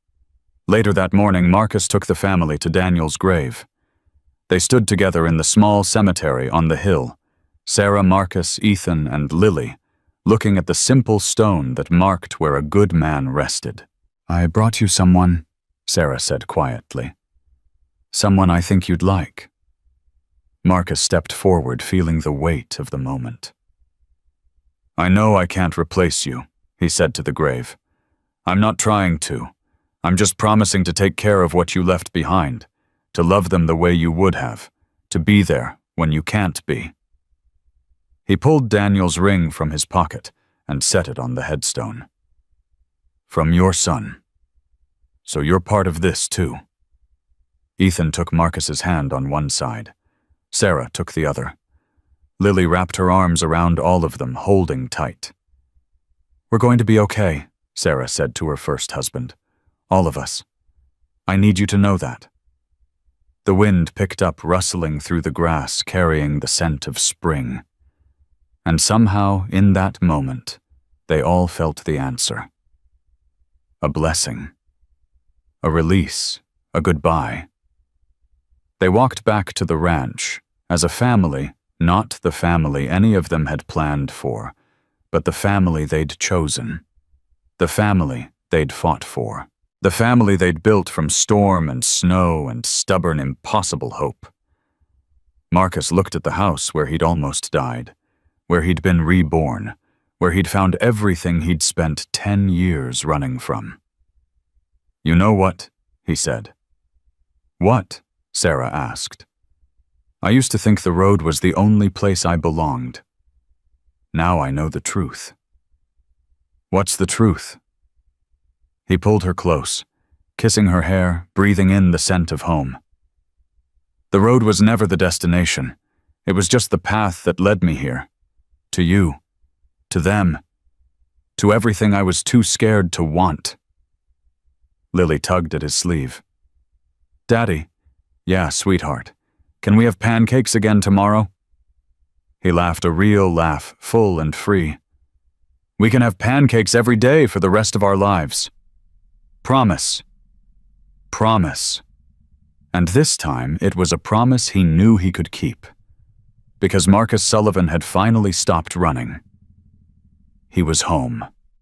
Speaker 1: Later that morning, Marcus took the family to Daniel's grave. They stood together in the small cemetery on the hill, Sarah, Marcus, Ethan, and Lily, looking at the simple stone that marked where a good man rested. "I brought you someone," Sarah said quietly. "Someone I think you'd like." Marcus stepped forward, feeling the weight of the moment. "I know I can't replace you," he said to the grave. "I'm not trying to. I'm just promising to take care of what you left behind, to love them the way you would have, to be there when you can't be." He pulled Daniel's ring from his pocket and set it on the headstone. "From your son. So you're part of this too." Ethan took Marcus's hand on one side. Sarah took the other. Lily wrapped her arms around all of them, holding tight. "We're going to be okay," Sarah said to her first husband. "All of us. I need you to know that." The wind picked up, rustling through the grass, carrying the scent of spring. And somehow, in that moment, they all felt the answer. A blessing. A release. A goodbye. They walked back to the ranch, as a family, not the family any of them had planned for, but the family they'd chosen. The family they'd fought for. The family they'd built from storm and snow and stubborn, impossible hope. Marcus looked at the house where he'd almost died, where he'd been reborn, where he'd found everything he'd spent 10 years running from. "You know what?" he said. "What?" Sarah asked. "I used to think the road was the only place I belonged. Now I know the truth." "What's the truth?" He pulled her close, kissing her hair, breathing in the scent of home. "The road was never the destination. It was just the path that led me here. To you. To them. To everything I was too scared to want." Lily tugged at his sleeve. "Daddy." "Yeah, sweetheart. Can we have pancakes again tomorrow?" He laughed, a real laugh, full and free. "We can have pancakes every day for the rest of our lives. Promise." Promise. And this time it was a promise he knew he could keep. Because Marcus Sullivan had finally stopped running. He was home.